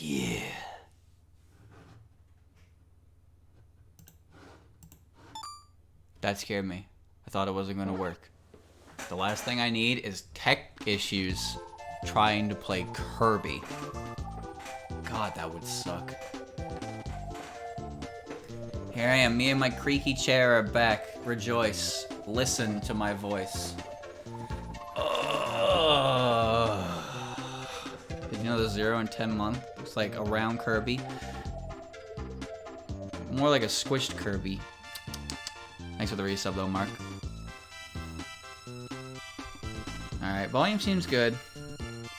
Yeah. That scared me. I thought it wasn't gonna work. The last thing I need is tech issues trying to play Kirby. God, that would suck. Here I am, me and my creaky chair are back. Rejoice. Listen to my voice. Did you know the 0 and 10 month? It's like a round Kirby. More like a squished Kirby. Thanks for the resub though, Mark. Alright, volume seems good.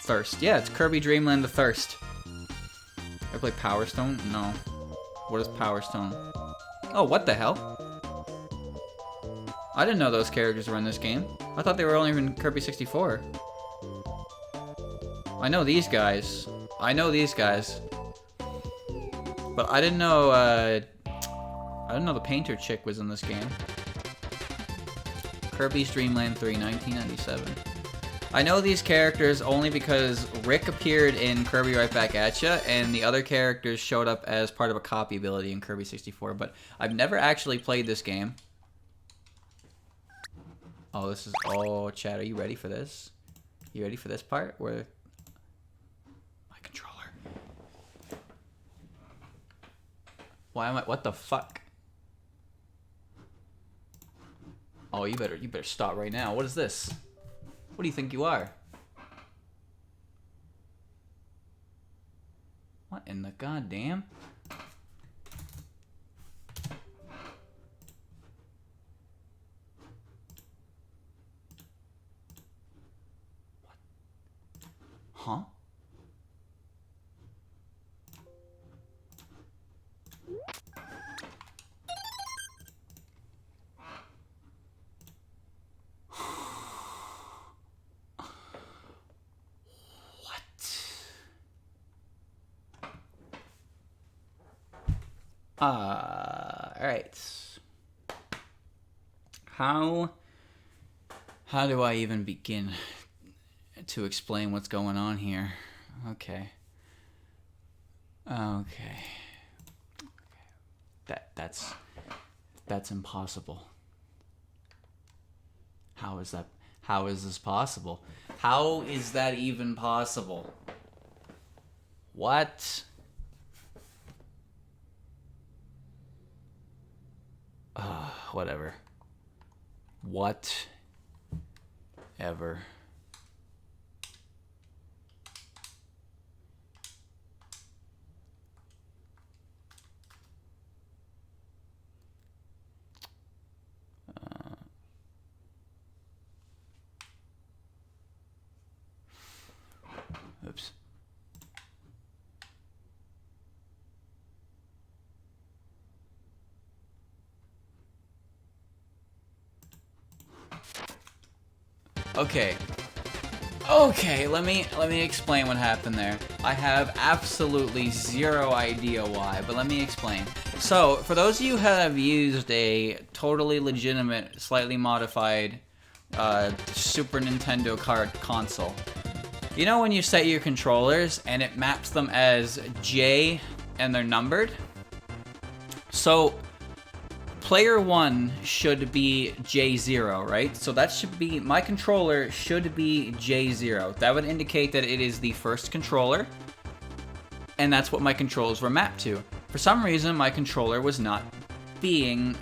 Thirst. Yeah, it's Kirby Dream Land the Thirst. I play Power Stone? No. What is Power Stone? Oh, what the hell? I didn't know those characters were in this game. I thought they were only in Kirby 64. I know these guys. I know these guys. But I didn't know, the painter chick was in this game. Kirby's Dream Land 3, 1997. I know these characters only because Rick appeared in Kirby Right Back At Ya, and the other characters showed up as part of a copy ability in Kirby 64, but I've never actually played this game. Oh, this is... Oh, chat, are you ready for this? You ready for this part? Where... My controller. Why am I... What the fuck? Oh, you better stop right now. What is this? What do you think you are? What in the goddamn? What? Huh? Alright. How do I even begin to explain what's going on here? Okay. That's impossible. How is this possible? How is that even possible? What? Whatever. Whatever. Oops. Okay, let me explain what happened there. I have absolutely zero idea why, but let me explain. So, for those of you who have used a totally legitimate, slightly modified Super Nintendo console, you know when you set your controllers and it maps them as J and they're numbered? So, player 1 should be J0, right? So that should be, my controller should be J0. That would indicate that it is the first controller, and that's what my controls were mapped to. For some reason, my controller wasn't being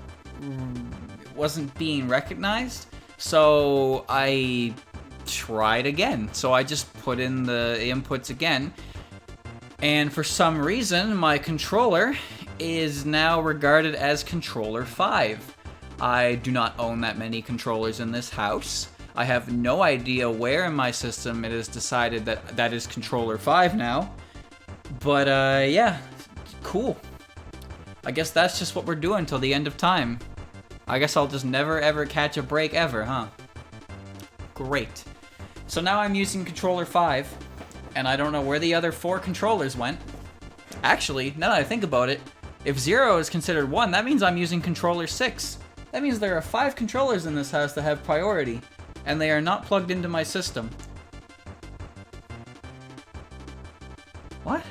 recognized, so I tried again. So I just put in the inputs again, and for some reason, my controller is now regarded as controller 5. I do not own that many controllers in this house. I have no idea where in my system it is decided that that is controller 5 now. But yeah, cool. I guess that's just what we're doing till the end of time. I guess I'll just never ever catch a break ever, huh? Great. So now I'm using controller 5, and I don't know where the other 4 controllers went. Actually, now that I think about it, if 0 is considered 1, that means I'm using controller 6. That means there are 5 controllers in this house that have priority, and they are not plugged into my system. What?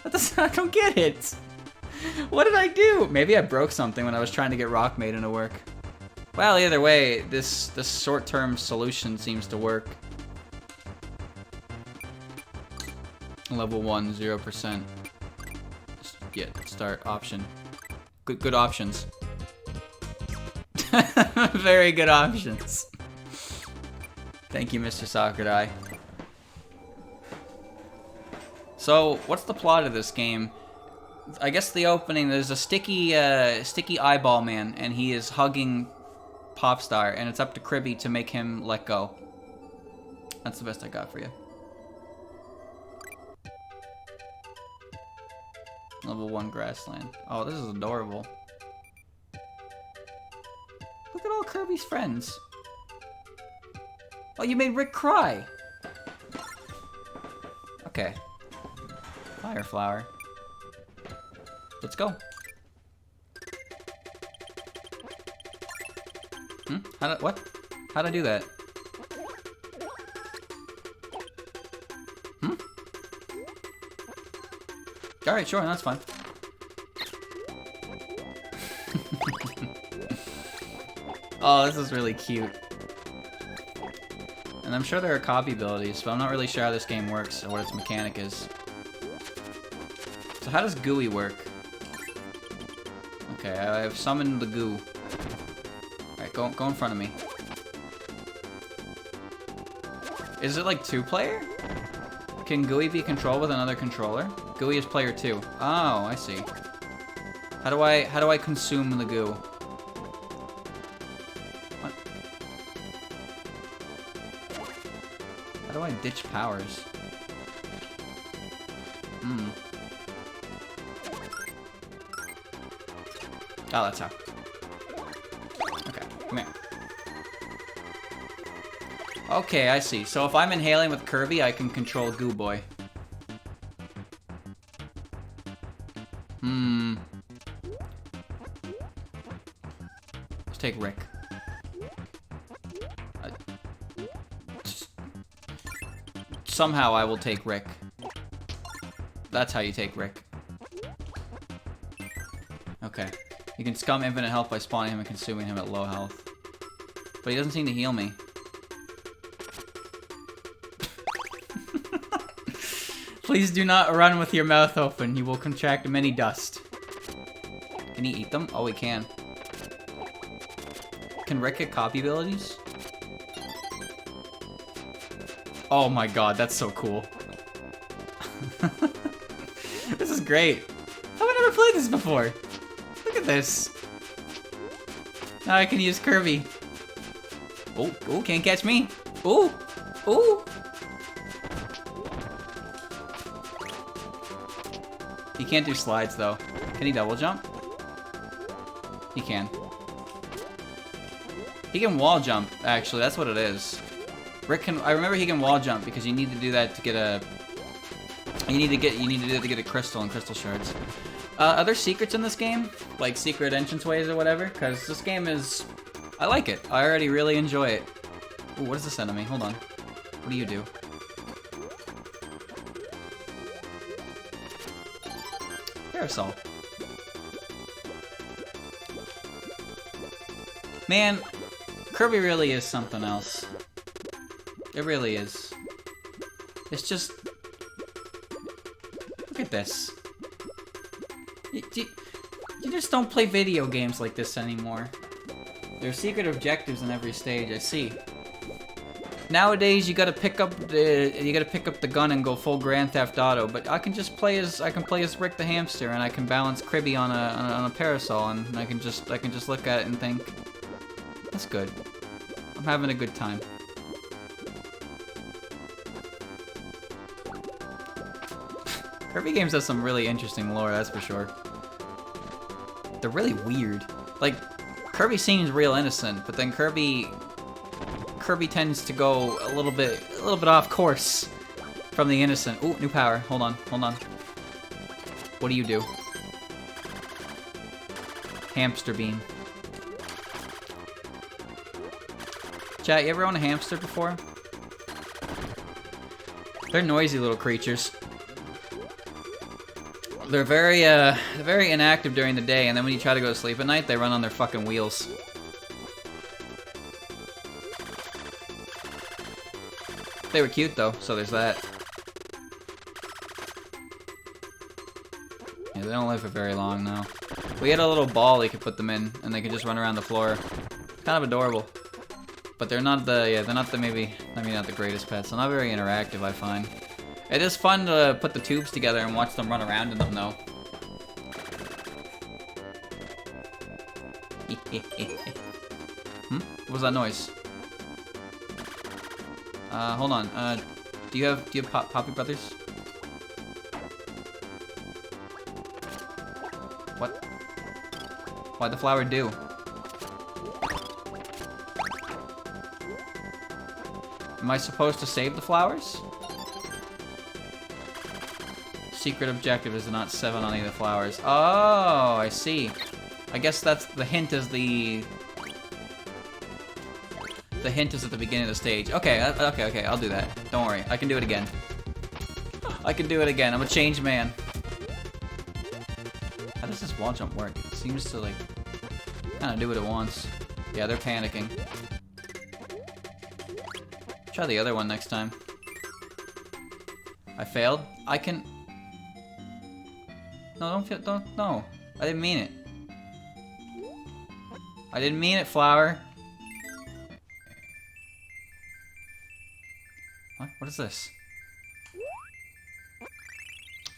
I don't get it. What did I do? Maybe I broke something when I was trying to get Rock Maiden to work. Well, either way, this short-term solution seems to work. Level 1, 0%. Get start option. Good options. Very good options. Thank you, Mr. Sakurai. So, what's the plot of this game? I guess the opening, there's a sticky eyeball man, and he is hugging Popstar, and it's up to Kirby to make him let go. That's the best I got for you. Level 1 grassland. Oh, this is adorable. Look at all Kirby's friends. Oh, you made Rick cry. Okay. Fire flower. Let's go. What? How'd I do that? Alright, sure, that's fine. Oh, this is really cute. And I'm sure there are copy abilities, but I'm not really sure how this game works or what its mechanic is. So how does GUI work? Okay, I have summoned the goo. Alright, go in front of me. Is it like 2-player? Can GUI be controlled with another controller? GUI is player 2. Oh, I see. How do I consume the goo? What? How do I ditch powers? Oh, that's how. Okay, come here. Okay, I see. So if I'm inhaling with Kirby, I can control Goo Boy. Let's take Rick. Somehow I will take Rick. That's how you take Rick. Okay. You can scum infinite health by spawning him and consuming him at low health. But he doesn't seem to heal me. Please do not run with your mouth open. You will contract many dust. Can he eat them? Oh, he can. Can Rick get copy abilities? Oh my god, that's so cool. This is great. How have I never played this before? Look at this. Now I can use Kirby. Oh, can't catch me. Ooh. He can't do slides though. Can he double jump? He can. He can wall jump, actually, that's what it is. Rick can, I remember he can wall jump because you need to do that to get a, you need to do that to get a crystal and crystal shards. Are there secrets in this game? Like secret entranceways or whatever? Because this game is, I like it. I already really enjoy it. Ooh, what is this enemy? Hold on. What do you do? Parasol. Man, Kirby really is something else. It really is. It's just... Look at this. You just don't play video games like this anymore. There's secret objectives in every stage, I see. Nowadays, you gotta pick up the gun and go full Grand Theft Auto. But I can just play as Rick the hamster, and I can balance Kirby on a parasol, and I can just look at it and think, that's good. I'm having a good time. Kirby games have some really interesting lore, that's for sure. They're really weird. Like, Kirby seems real innocent, but then Kirby tends to go a little bit off course from the innocent. Ooh, new power. Hold on. What do you do? Hamster beam. Chat, you ever owned a hamster before? They're noisy little creatures. They're very inactive during the day, and then when you try to go to sleep at night, they run on their fucking wheels. They were cute though, so there's that. Yeah, they don't live for very long now. We had a little ball you could put them in, and they could just run around the floor. Kind of adorable. But they're not the, maybe not the greatest pets. They're not very interactive, I find. It is fun to put the tubes together and watch them run around in them, though. What was that noise? Hold on. Do you have Poppy Brothers? What? Why'd the flower do? Am I supposed to save the flowers? Secret objective is not 7 on any of the flowers. Oh, I see. I guess that's the hint is the hint is at the beginning of the stage. Okay, okay, I'll do that. Don't worry, I can do it again. I can do it again. I'm a changed man. How does this wall jump work? It seems to like kind of do what it wants. Yeah, they're panicking. Try the other one next time. I failed. I can. No, no. I didn't mean it. I didn't mean it, flower. What is this?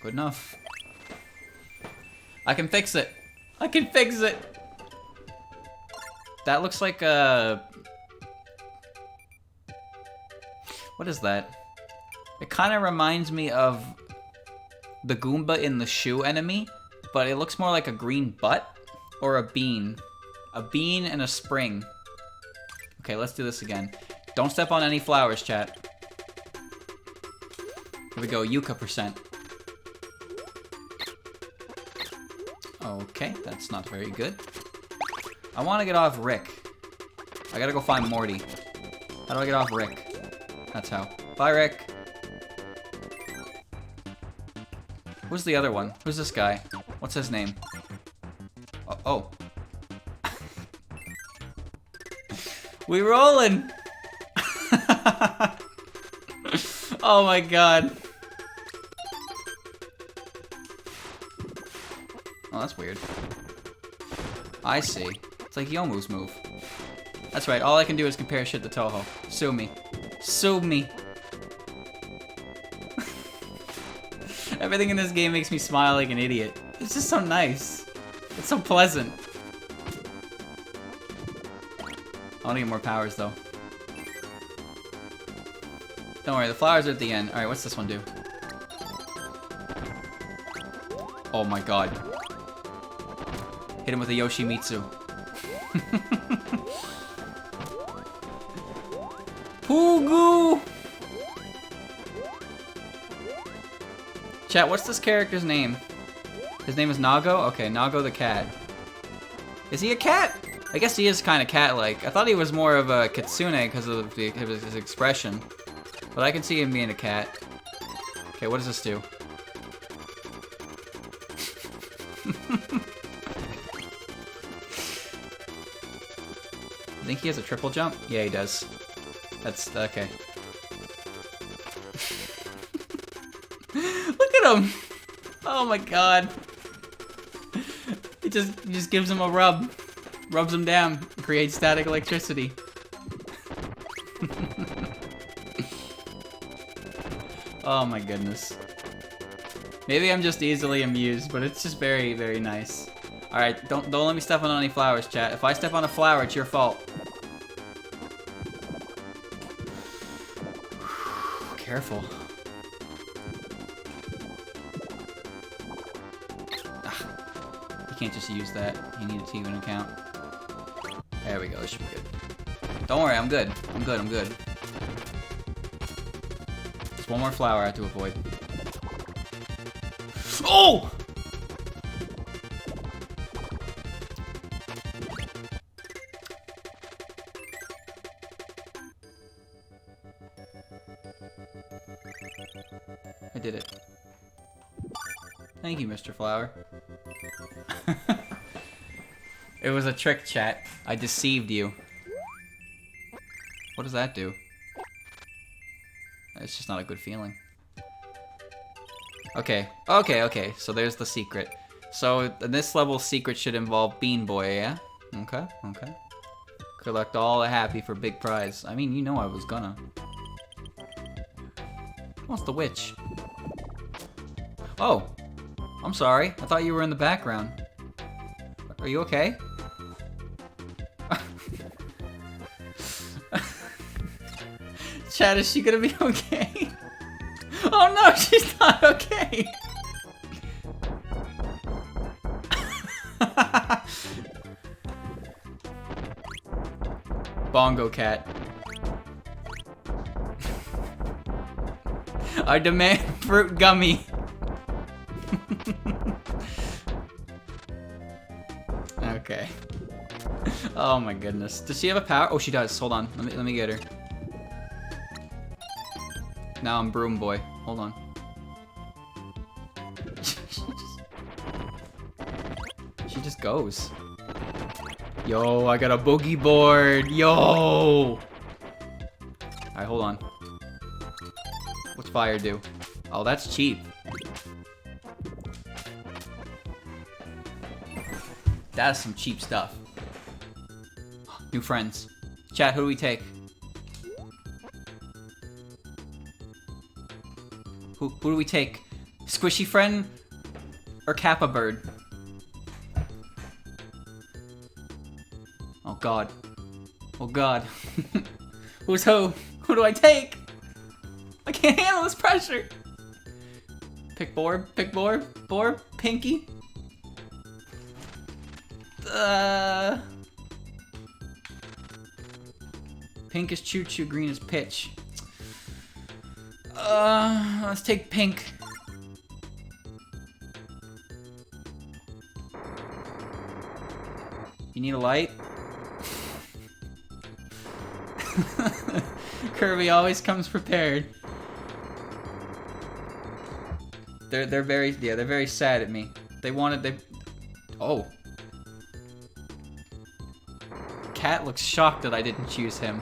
Good enough. I can fix it. I can fix it. That looks like a... What is that? It kind of reminds me of the Goomba in the shoe enemy, but it looks more like a green butt or a bean. A bean and a spring. Okay, let's do this again. Don't step on any flowers, chat. Here we go, Yucca percent. Okay, that's not very good. I want to get off Rick. I gotta go find Morty. How do I get off Rick? That's how. Bye, Rick. Who's the other one? Who's this guy? What's his name? Oh. We rolling! Oh my god. Oh, that's weird. I see. It's like Yomu's move. That's right, all I can do is compare shit to Toho. Sue me. Sue me. Everything in this game makes me smile like an idiot. It's just so nice. It's so pleasant. I want to get more powers, though. Don't worry, the flowers are at the end. Alright, what's this one do? Oh my god. Hit him with a Yoshimitsu. Poogu! Chat, what's this character's name? His name is Nago? Okay, Nago the cat. Is he a cat? I guess he is kind of cat-like. I thought he was more of a kitsune because of his expression. But I can see him being a cat. Okay, what does this do? I think he has a triple jump? Yeah, he does. That's okay. Look at him! Oh my god. He just gives him a rub. Rubs him down. Creates static electricity. Oh my goodness. Maybe I'm just easily amused, but it's just very, very nice. Alright, don't let me step on any flowers, chat. If I step on a flower, it's your fault. Careful. You can't just use that. You need a T1 account. There we go. This should be good. Don't worry, I'm good. I'm good. I'm good. There's one more flower I have to avoid. Oh! I did it. Thank you, Mr. Flower. It was a trick, chat. I deceived you. What does that do? It's just not a good feeling. Okay. Okay. So there's the secret. So this level's secret should involve Bean Boy, yeah? Okay. Collect all the happy for big prize. I mean, you know I was gonna. What's the witch? Oh! I'm sorry. I thought you were in the background. Are you okay? Chad, is she gonna be okay? Oh no, she's not okay! Bongo cat. I demand fruit gummy. Okay. Oh my goodness. Does she have a power? Oh, she does. Hold on. Let me get her. Now I'm Broom Boy. Hold on. She just goes. Yo, I got a boogie board. Yo. Alright, hold on. What's fire do? Oh, that's cheap. That's some cheap stuff. New friends. Chat, who do we take? Who do we take? Squishy friend or Kappa bird? Oh god. Oh god. Who's who? Who do I take? I can't handle this pressure. Pick Borb, Borb, Pinky. Pink is Choo Choo, green is Pitch. Let's take Pink. You need a light? Kirby always comes prepared. They're very sad at me. Oh. Cat looks shocked that I didn't choose him.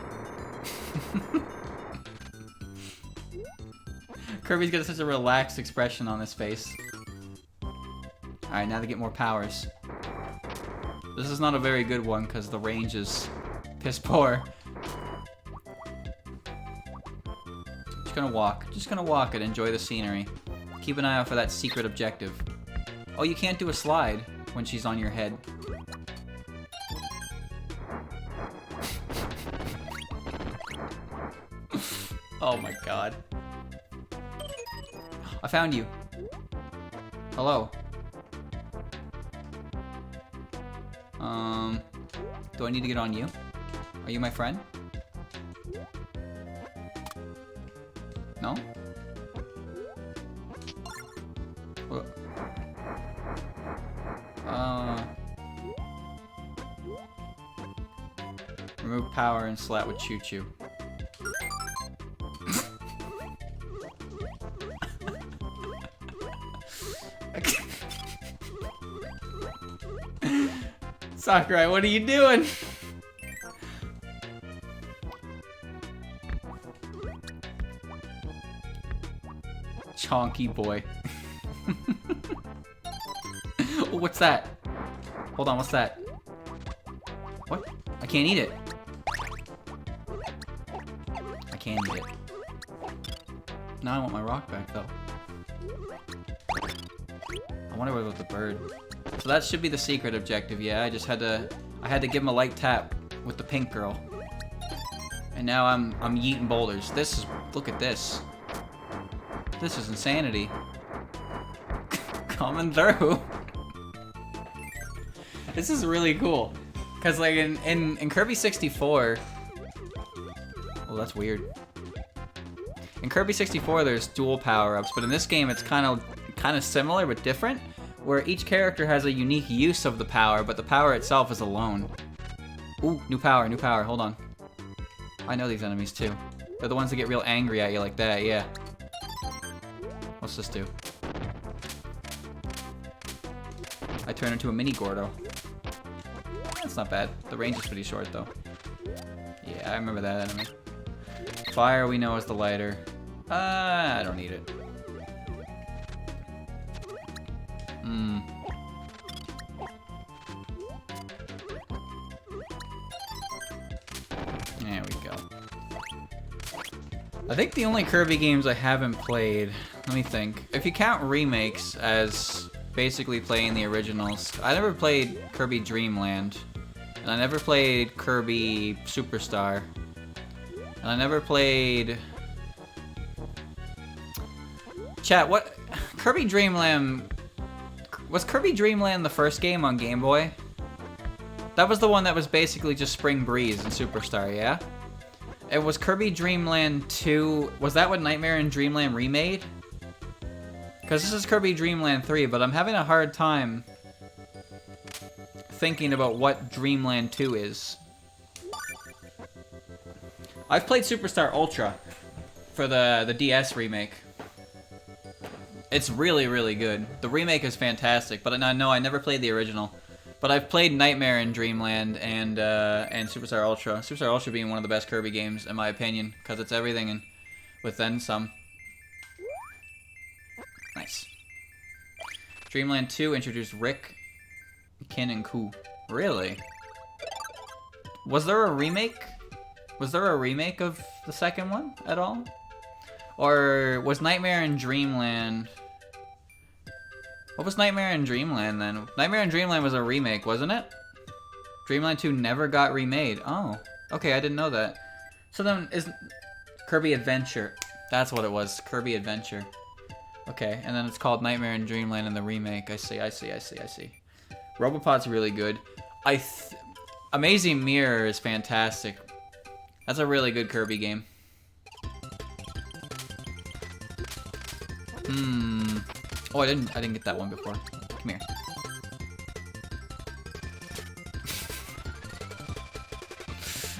Kirby's got such a relaxed expression on his face. Alright, now to get more powers. This is not a very good one because the range is piss poor. Just gonna walk and enjoy the scenery. Keep an eye out for that secret objective. Oh, you can't do a slide when she's on your head. Oh my god. I found you. Hello. Do I need to get on you? Are you my friend? No? Remove power and slat with Choo Choo. Sakurai, what are you doing? Chonky boy. Oh, what's that? Hold on, what's that? What? I can't eat it. I can't eat it. Now I want my rock back, though. I wonder what about the bird. So that should be the secret objective, yeah. I had to give him a light tap with the pink girl. And now I'm yeeting boulders. Look at this. This is insanity. Coming through. This is really cool. Cause like in Kirby 64. Oh, that's weird. In Kirby 64 there's dual power-ups, but in this game it's kind of similar but different, where each character has a unique use of the power, but the power itself is alone. Ooh, new power, hold on. I know these enemies too. They're the ones that get real angry at you like that, yeah. What's this do? I turn into a mini Gordo. That's not bad. The range is pretty short, though. Yeah, I remember that enemy. Fire we know is the lighter. I don't need it. There we go. I think the only Kirby games I haven't played, let me think. If you count remakes as basically playing the originals, I never played Kirby Dream Land, and I never played Kirby Superstar, and I never played... Chat, what... Kirby Dream Land... Was Kirby Dream Land the first game on Game Boy? That was the one that was basically just Spring Breeze and Superstar, yeah? And was Kirby Dream Land 2... Was that what Nightmare in Dreamland remade? Because this is Kirby Dream Land 3, but I'm having a hard time thinking about what Dreamland 2 is. I've played Superstar Ultra for the DS remake. It's really, really good. The remake is fantastic, but no, I never played the original. But I've played Nightmare in Dreamland and Superstar Ultra. Superstar Ultra being one of the best Kirby games, in my opinion, because it's everything and with then some. Nice. Dreamland 2 introduced Rick, Kin, and Ku. Really? Was there a remake? Was there a remake of the second one at all? Or was Nightmare in Dreamland... What was Nightmare in Dreamland then? Nightmare in Dreamland was a remake, wasn't it? Dreamland 2 never got remade. Oh, okay, I didn't know that. So then, is Kirby Adventure? That's what it was, Kirby Adventure. Okay, and then it's called Nightmare in Dreamland in the remake. I see. Robopod's really good. Amazing Mirror is fantastic. That's a really good Kirby game. Oh, I didn't get that one before. Come here.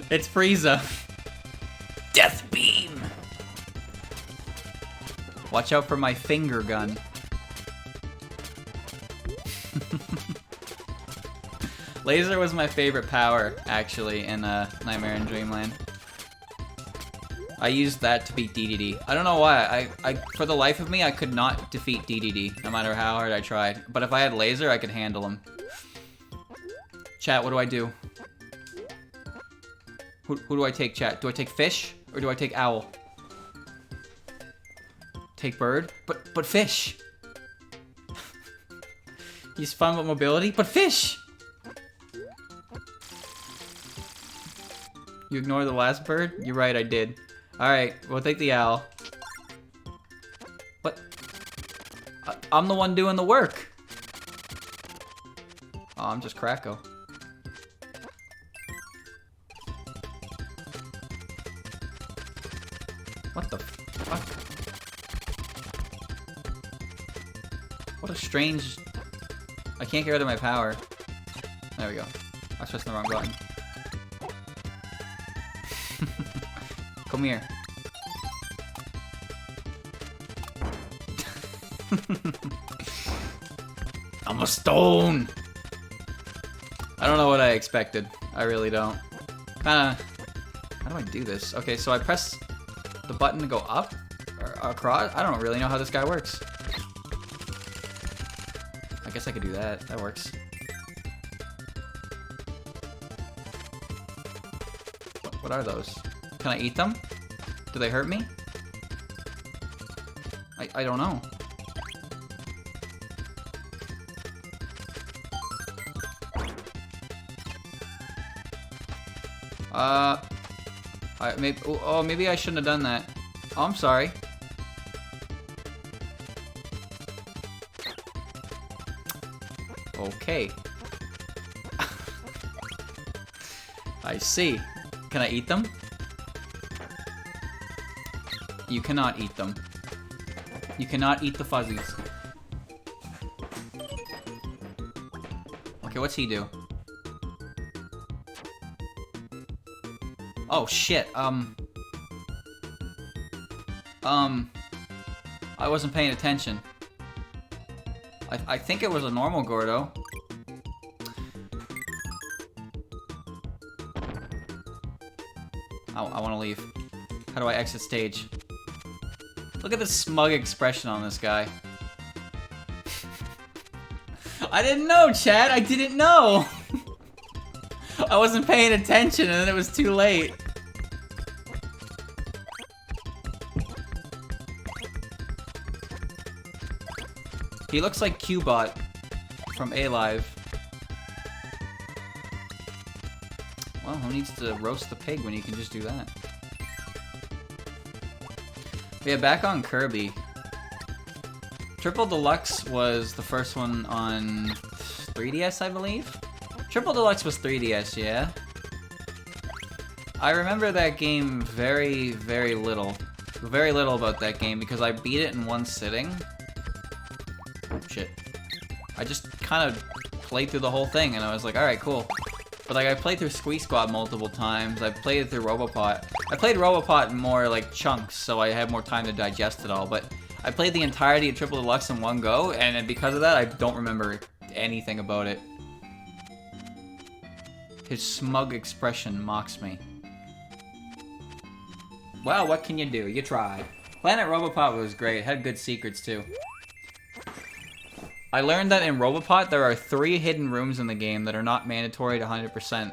It's Frieza. Death Beam. Watch out for my finger gun. Laser was my favorite power, actually, in Nightmare in Dreamland. I used that to beat DDD. I don't know why. I for the life of me, I could not defeat DDD, no matter how hard I tried. But if I had laser, I could handle him. Chat, what do I do? Who do I take, chat? Do I take fish, or do I take owl? Take bird? But fish! He's fun with mobility, but fish! You ignore the last bird? You're right, I did. Alright, we'll take the owl. What? I'm the one doing the work. Oh, I'm just Kracko. What the fuck? What a strange... I can't get rid of my power. There we go. I was pressing the wrong button. Come here. I'm a stone! I don't know what I expected. I really don't. Kinda... How do I do this? Okay, so I press the button to go up? Or across? I don't really know how this guy works. I guess I could do that. That works. What are those? Can I eat them? Do they hurt me? I don't know. Maybe I shouldn't have done that. Oh, I'm sorry. Okay. I see. Can I eat them? You cannot eat them. You cannot eat the fuzzies. Okay, what's he do? Oh shit, I wasn't paying attention. I think it was a normal Gordo. I want to leave. How do I exit stage? Look at the smug expression on this guy. I didn't know, chat. I didn't know. I wasn't paying attention and then it was too late. He looks like Qbot from A-Live. Well, who needs to roast the pig when you can just do that? Yeah, back on Kirby. Triple Deluxe was the first one on 3DS, I believe? Triple Deluxe was 3DS, yeah? I remember that game very, very little. Very little about that game because I beat it in one sitting. Shit. I just kind of played through the whole thing and I was like, alright, cool. But like, I played through Squeak Squad multiple times. I played it through Robopot. I played Robopot in more like chunks, so I had more time to digest it all. But I played the entirety of Triple Deluxe in one go, and because of that, I don't remember anything about it. His smug expression mocks me. Well, what can you do? You tried. Planet Robopot was great. It had good secrets too. I learned that in Robopot, there are 3 hidden rooms in the game that are not mandatory to 100%.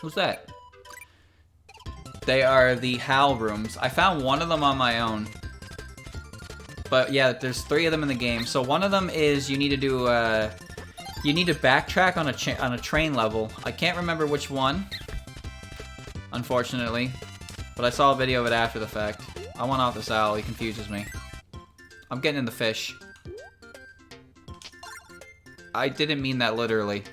Who's that? They are the HAL rooms. I found one of them on my own. But yeah, there's 3 of them in the game. So one of them is you need to do, you need to backtrack on a train level. I can't remember which one, unfortunately. But I saw a video of it after the fact. I want off this owl, he confuses me. I'm getting in the fish. I didn't mean that literally.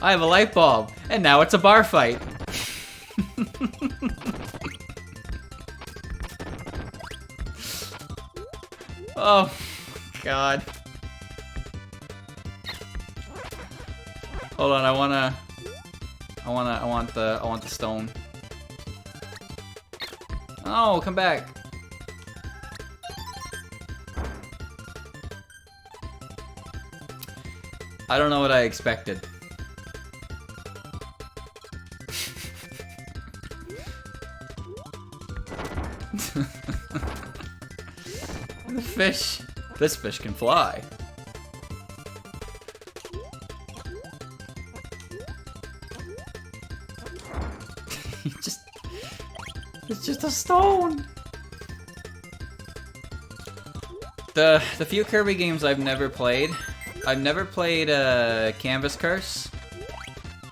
I have a light bulb, and now it's a bar fight. Oh, God. Hold on, I want the stone. Oh, come back. I don't know what I expected. The fish. This fish can fly. It's just a stone. The few Kirby games I've never played Canvas Curse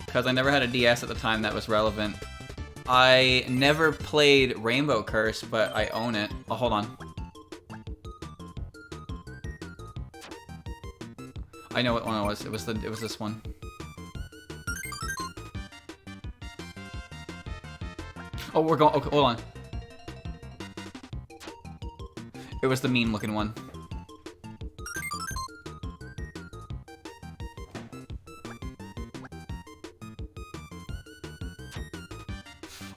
because I never had a DS at the time that was relevant. I never played Rainbow Curse, but I own it. Oh, hold on. I know what one it was. It was this one. Oh, we're going. Okay, hold on. It was the mean-looking one.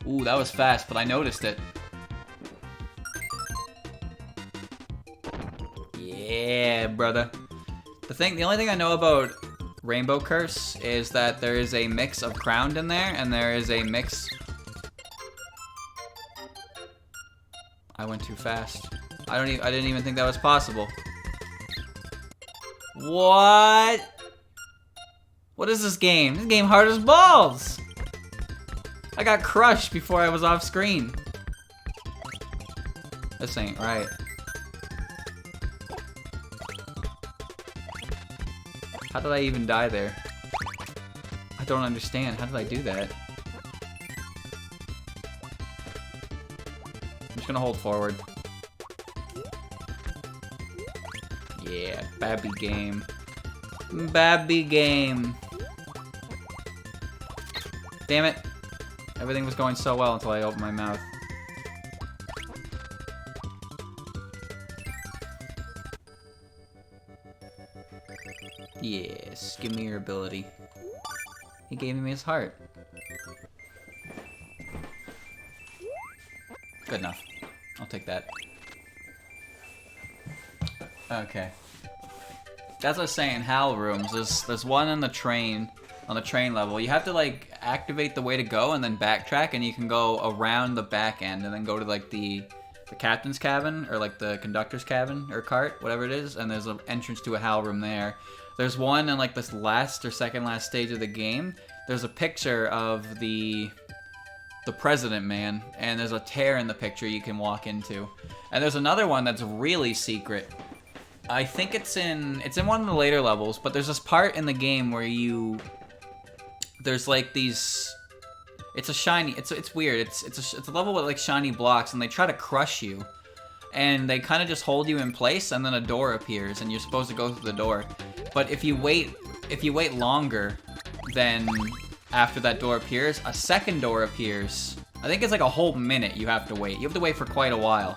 Ooh, that was fast, but I noticed it. Yeah, brother. The only thing I know about Rainbow Curse is that there is a mix of Crowned in there, and there is a mix. I went too fast. I didn't even think that was possible. What? What is this game? This game hard as balls. I got crushed before I was off screen. This ain't right. How did I even die there? I don't understand. How did I do that? I'm just gonna hold forward. Yeah, babby game. Babby game. Damn it. Everything was going so well until I opened my mouth. Yes, give me your ability. He gave me his heart. Good enough. I'll take that. Okay. That's what I was saying, HAL rooms. There's one on the train level. You have to like activate the way to go and then backtrack, and you can go around the back end and then go to like the captain's cabin or like the conductor's cabin or cart, whatever it is, and there's an entrance to a HAL room there. There's one in like this last or second last stage of the game. There's a picture of the president man, and there's a tear in the picture you can walk into. And there's another one that's really secret. I think it's in one of the later levels, but there's this part in the game where there's like these, it's a shiny, it's weird. It's a level with like shiny blocks, and they try to crush you, and they kind of just hold you in place, and then a door appears, and you're supposed to go through the door. But if you wait longer than after that door appears, a second door appears. I think it's like a whole minute you have to wait. You have to wait for quite a while.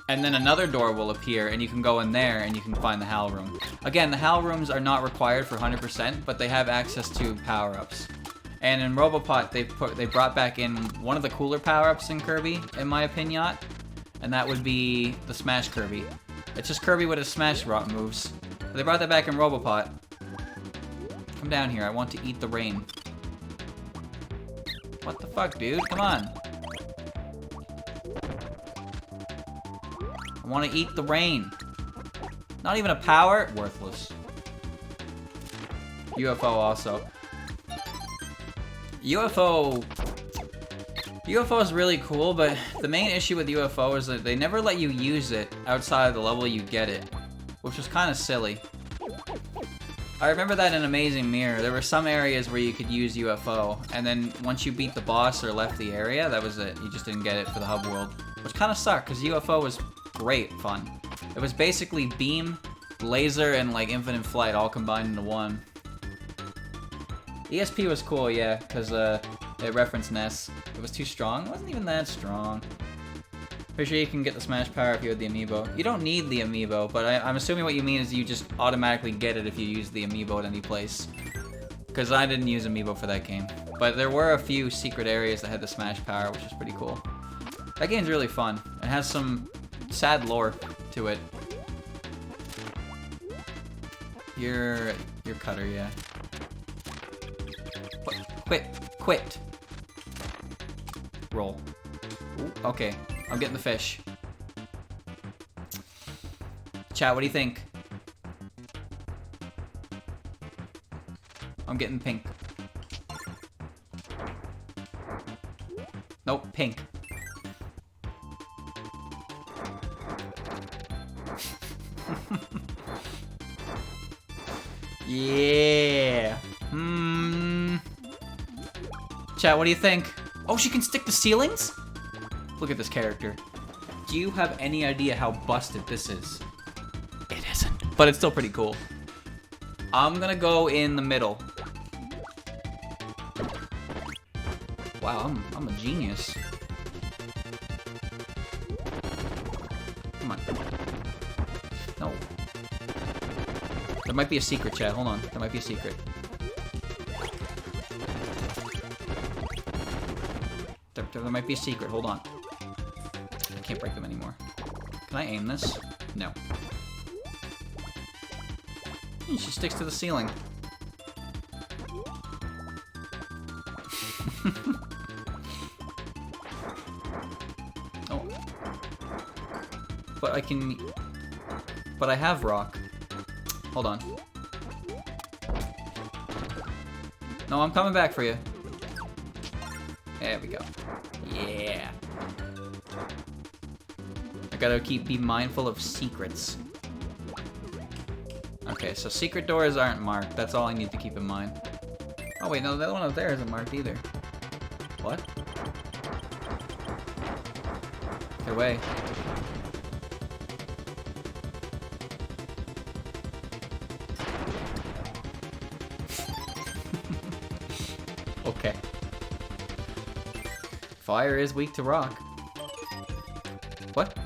And then another door will appear, and you can go in there, and you can find the HAL room. Again, the HAL rooms are not required for 100%, but they have access to power-ups. And in Robopot, they brought back in one of the cooler power-ups in Kirby, in my opinion, and that would be the Smash Kirby. It's just Kirby with his Smash Rock moves. But they brought that back in Robopot. Come down here, I want to eat the rain. What the fuck, dude? Come on. I want to eat the rain. Not even a power? Worthless. UFO also. UFO is really cool, but the main issue with UFO is that they never let you use it outside of the level you get it, which was kind of silly. I remember that in Amazing Mirror, there were some areas where you could use UFO, and then once you beat the boss or left the area, that was it. You just didn't get it for the hub world, which kind of sucked, because UFO was great fun. It was basically beam, laser, and like infinite flight all combined into one. ESP was cool, yeah, because it referenced Ness. It was too strong. It wasn't even that strong. Pretty sure you can get the Smash Power if you had the amiibo. You don't need the amiibo, but I'm assuming what you mean is you just automatically get it if you use the amiibo at any place. Because I didn't use amiibo for that game. But there were a few secret areas that had the Smash Power, which was pretty cool. That game's really fun. It has some sad lore to it. You're Cutter, yeah. Quit. Roll. Ooh, okay. I'm getting the fish. Chat, what do you think? I'm getting pink. Nope, pink. Yeah. Chat, what do you think? Oh, she can stick to ceilings? Look at this character. Do you have any idea how busted this is? It isn't. But it's still pretty cool. I'm gonna go in the middle. Wow, I'm a genius. Come on. No. There might be a secret, chat. Hold on. There might be a secret. There might be a secret. Hold on. I can't break them anymore. Can I aim this? No. She sticks to the ceiling. Oh. But I can... But I have rock. Hold on. No, I'm coming back for you. There we go. Yeah. I gotta be mindful of secrets. Okay, so secret doors aren't marked. That's all I need to keep in mind. Oh wait, no, the other one up there isn't marked either. What? Get away. Okay. Fire is weak to rock. What?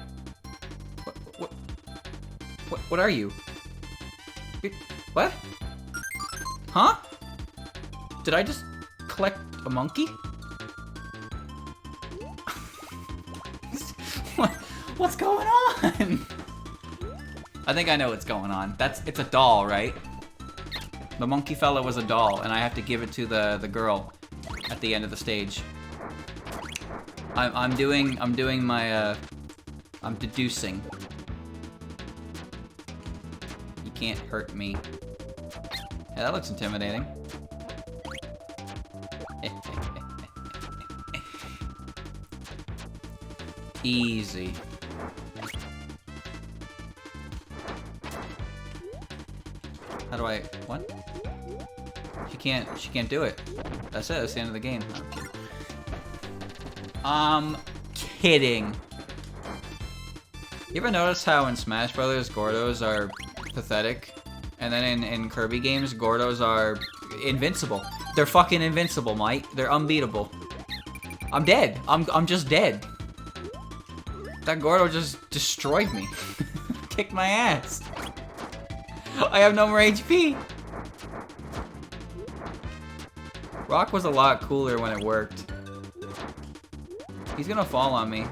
What are you? What? Huh? Did I just collect a monkey? What's going on? I think I know what's going on. It's a doll, right? The monkey fella was a doll, and I have to give it to the girl at the end of the stage. I'm doing my I'm deducing. You can't hurt me. Yeah, that looks intimidating. Easy. How do I, what? She can't do it. That's it, that's the end of the game. I'm kidding. You ever notice how in Smash Brothers, Gordos are pathetic? And then in Kirby games, Gordos are invincible. They're fucking invincible, Mike. They're unbeatable. I'm dead. I'm just dead. That Gordo just destroyed me. Kicked my ass. I have no more HP. Rock was a lot cooler when it worked. He's gonna fall on me.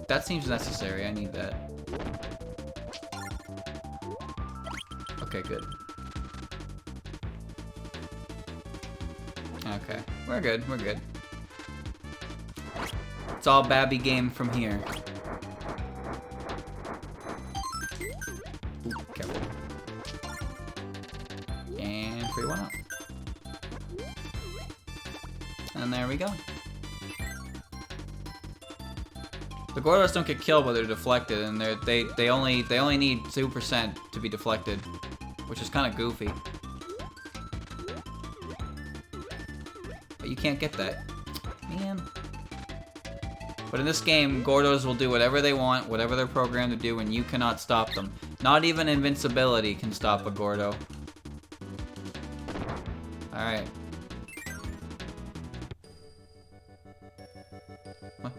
That seems necessary. I need that. Okay, good. Okay, we're good. We're good. It's all Babby game from here. Ooh, careful. And free one up. And there we go. The Gordos don't get killed, but they're deflected, and they only need 2% to be deflected, which is kind of goofy. But you can't get that, man. But in this game, Gordos will do whatever they want, whatever they're programmed to do, and you cannot stop them. Not even invincibility can stop a Gordo. All right. Huh?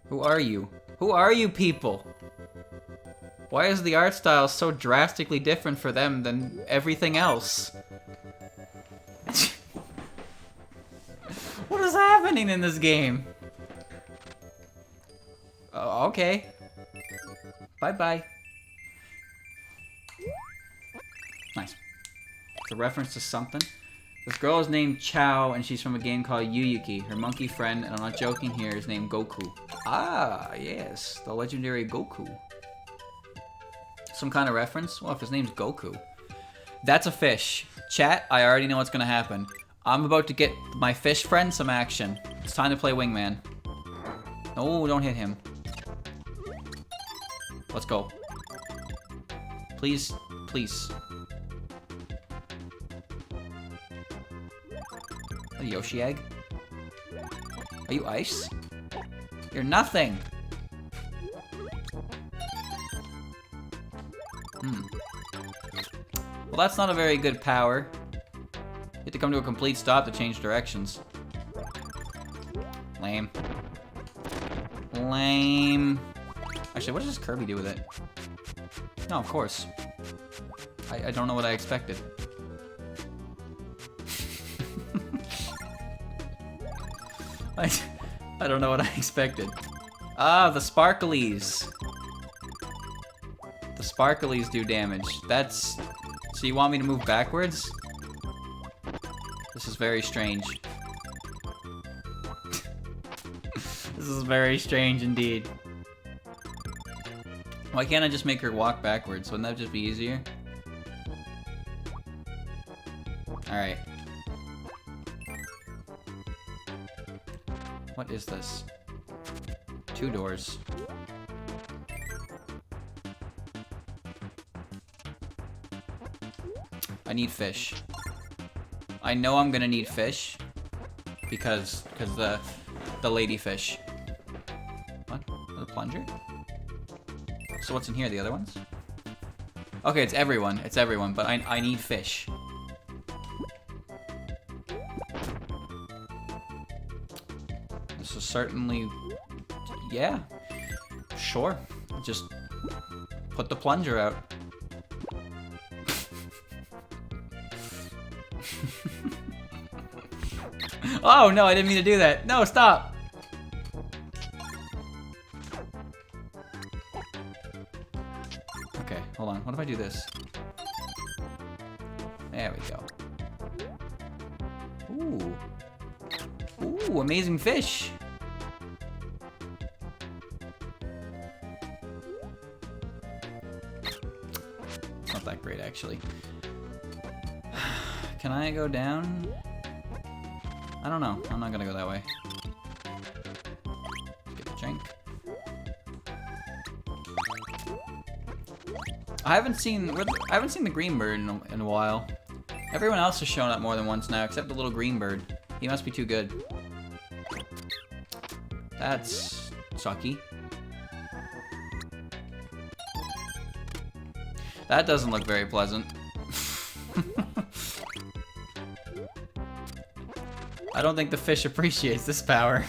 Who are you? Who are you people? Why is the art style so drastically different for them than everything else? What is happening in this game? Oh, okay. Bye-bye. Nice. It's a reference to something. This girl is named Chow, and she's from a game called Yuyuki. Her monkey friend, and I'm not joking here, is named Goku. Ah, yes. The legendary Goku. Some kind of reference? Well, if his name's Goku. That's a fish. Chat, I already know what's gonna happen. I'm about to get my fish friend some action. It's time to play Wingman. No, don't hit him. Let's go. Please, please. A Yoshi egg? Are you ice? You're nothing! Well, that's not a very good power. You have to come to a complete stop to change directions. Lame. Lame. Actually, what does Kirby do with it? No, of course. I don't know what I expected. I don't know what I expected. Ah, the sparklies. The sparklies do damage. That's... So you want me to move backwards? This is very strange. This is very strange indeed. Why can't I just make her walk backwards? Wouldn't that just be easier? Alright. What is this? 2 doors. I need fish. I know I'm gonna need fish because the ladyfish. What? The plunger? So what's in here? The other ones? Okay, it's everyone. It's everyone, but I need fish. This is certainly... Yeah. Sure. Just put the plunger out. Oh, no, I didn't mean to do that. No, stop. Okay, hold on. What if I do this? There we go. Ooh. Ooh, amazing fish. Not that great, actually. Can I go down? I don't know. I'm not gonna go that way. Get a drink. I haven't seen the green bird in a while. Everyone else has shown up more than once now, except the little green bird. He must be too good. That's sucky. That doesn't look very pleasant. I don't think the fish appreciates this power.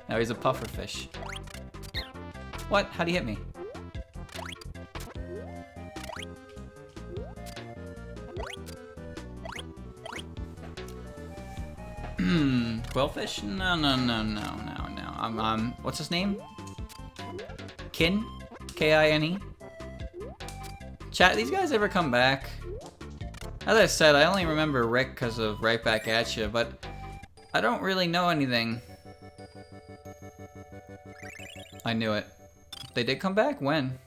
Now he's a puffer fish. What? How'd he hit me? Quillfish? No. What's his name? Kin? K-I-N-E? Chat, these guys ever come back? As I said, I only remember Rick because of Right Back At Ya, but I don't really know anything. I knew it. They did come back? When?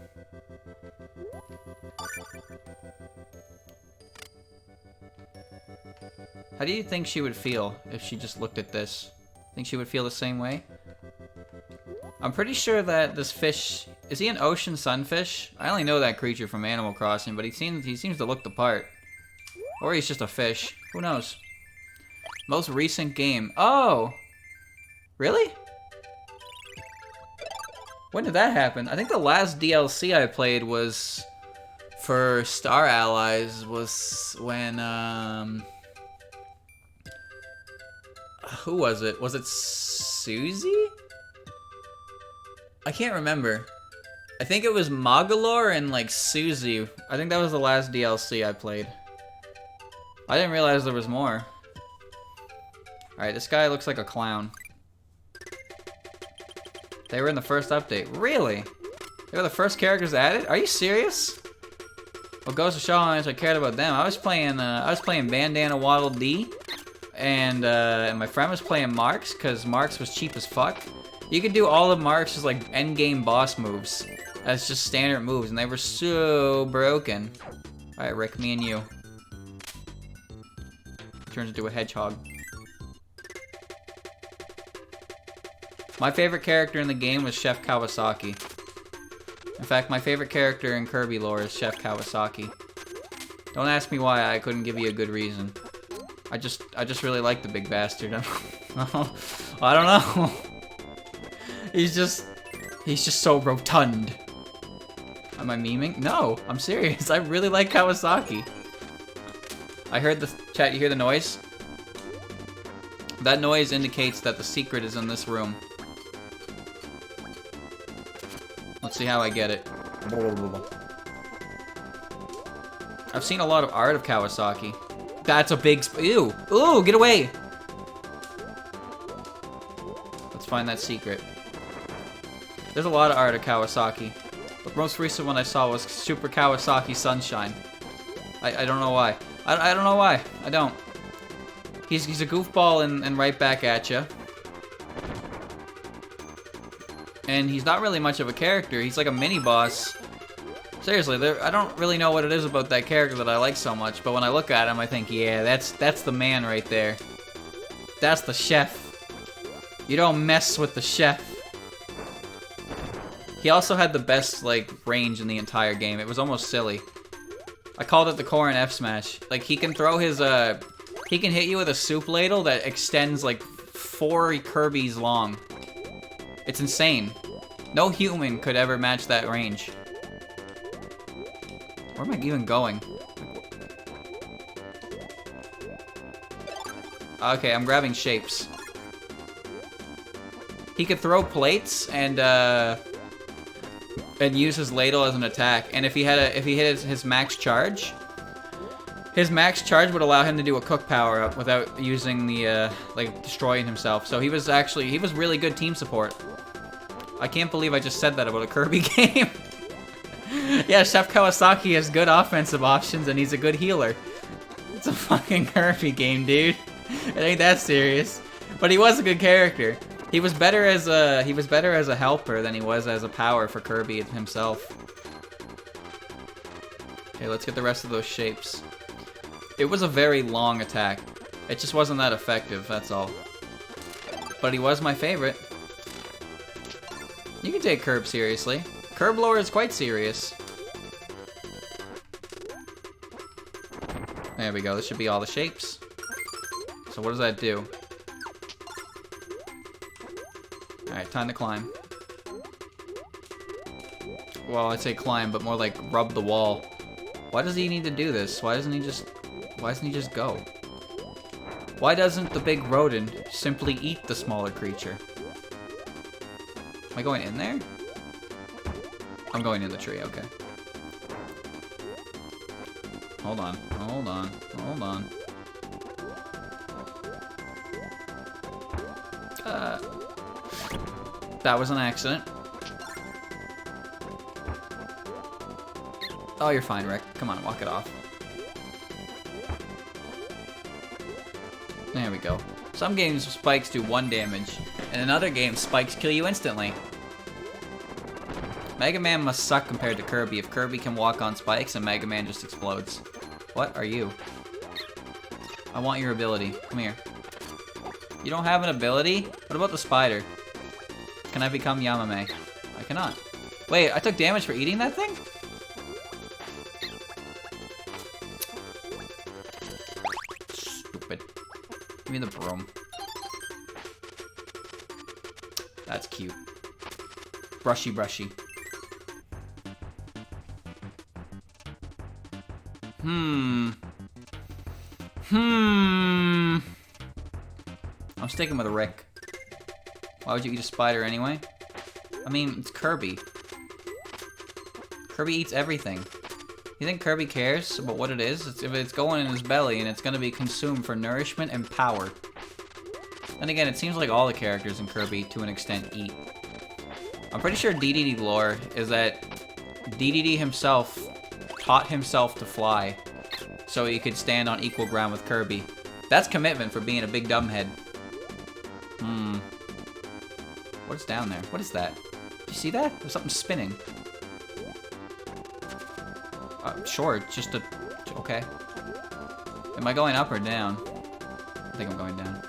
How do you think she would feel if she just looked at this? Think she would feel the same way? I'm pretty sure that this fish... Is he an ocean sunfish? I only know that creature from Animal Crossing, but he seems to look the part. Or he's just a fish. Who knows? Most recent game. Oh! Really? When did that happen? I think the last DLC I played was... for Star Allies was when, who was it? Was it Susie? I can't remember. I think it was Magalore and, like, Susie. I think that was the last DLC I played. I didn't realize there was more. Alright, this guy looks like a clown. They were in the first update. Really? They were the first characters added? Are you serious? Well, goes to show how much I cared about them. I was playing Bandana Waddle Dee, and my friend was playing Marks, because Marks was cheap as fuck. You could do all of Marks' like endgame boss moves as just standard moves, and they were so broken. All right, Rick, me and you. Turns into a hedgehog. My favorite character in the game was Chef Kawasaki. In fact, my favorite character in Kirby lore is Chef Kawasaki. Don't ask me why, I couldn't give you a good reason. I just really like the big bastard. I don't know. He's just so rotund. Am I memeing? No, I'm serious. I really like Kawasaki. I heard the chat, you hear the noise? That noise indicates that the secret is in this room. Let's see how I get it. I've seen a lot of art of Kawasaki. That's a big ew! Ooh, get away! Let's find that secret. There's a lot of art of Kawasaki. The most recent one I saw was Super Kawasaki Sunshine. I don't know why. I don't know why. I don't. He's a goofball and right back at ya. And he's not really much of a character. He's like a mini-boss. Seriously, I don't really know what it is about that character that I like so much, but when I look at him, I think, yeah, that's the man right there. That's the chef. You don't mess with the chef. He also had the best, like, range in the entire game. It was almost silly. I called it the Corrin F smash. Like, he can throw his, he can hit you with a soup ladle that extends, like, 4 Kirbys long. It's insane. No human could ever match that range. Where am I even going? Okay, I'm grabbing shapes. He could throw plates and use his ladle as an attack. And if he hit his max charge, His max charge would allow him to do a cook power up without using the, like, destroying himself. So he was really good team support. I can't believe I just said that about a Kirby game. Yeah, Chef Kawasaki has good offensive options and he's a good healer. It's a fucking Kirby game, dude. It ain't that serious. But he was a good character. He was better as a helper than he was as a power for Kirby himself. Okay, let's get the rest of those shapes. It was a very long attack. It just wasn't that effective, that's all. But he was my favorite. You can take Kirb seriously. Kirb lore is quite serious. There we go, this should be all the shapes. So what does that do? Alright, time to climb. Well, I'd say climb, but more like rub the wall. Why does he need to do this? Why doesn't he just go? Why doesn't the big rodent simply eat the smaller creature? Am I going in there? I'm going in the tree, okay. Hold on, hold on, hold on. That was an accident. Oh, you're fine, Rick. Come on, walk it off. There we go. Some games, spikes do 1 damage, and in other games, spikes kill you instantly. Mega Man must suck compared to Kirby if Kirby can walk on spikes and Mega Man just explodes. What are you? I want your ability. Come here. You don't have an ability? What about the spider? Can I become Yamame? I cannot. Wait, I took damage for eating that thing? Stupid. Give me the broom. That's cute. Brushy, brushy. I'm sticking with Rick. Why would you eat a spider anyway? I mean, it's Kirby. Kirby eats everything. You think Kirby cares about what it is? If it's going in his belly and it's going to be consumed for nourishment and power. Then again, it seems like all the characters in Kirby, to an extent, eat. I'm pretty sure DDD lore is that DDD himself taught himself to fly so he could stand on equal ground with Kirby. That's commitment for being a big dumbhead. What's down there? What is that? Do you see that? There's something spinning. Sure, it's just a... Okay. Am I going up or down? I think I'm going down.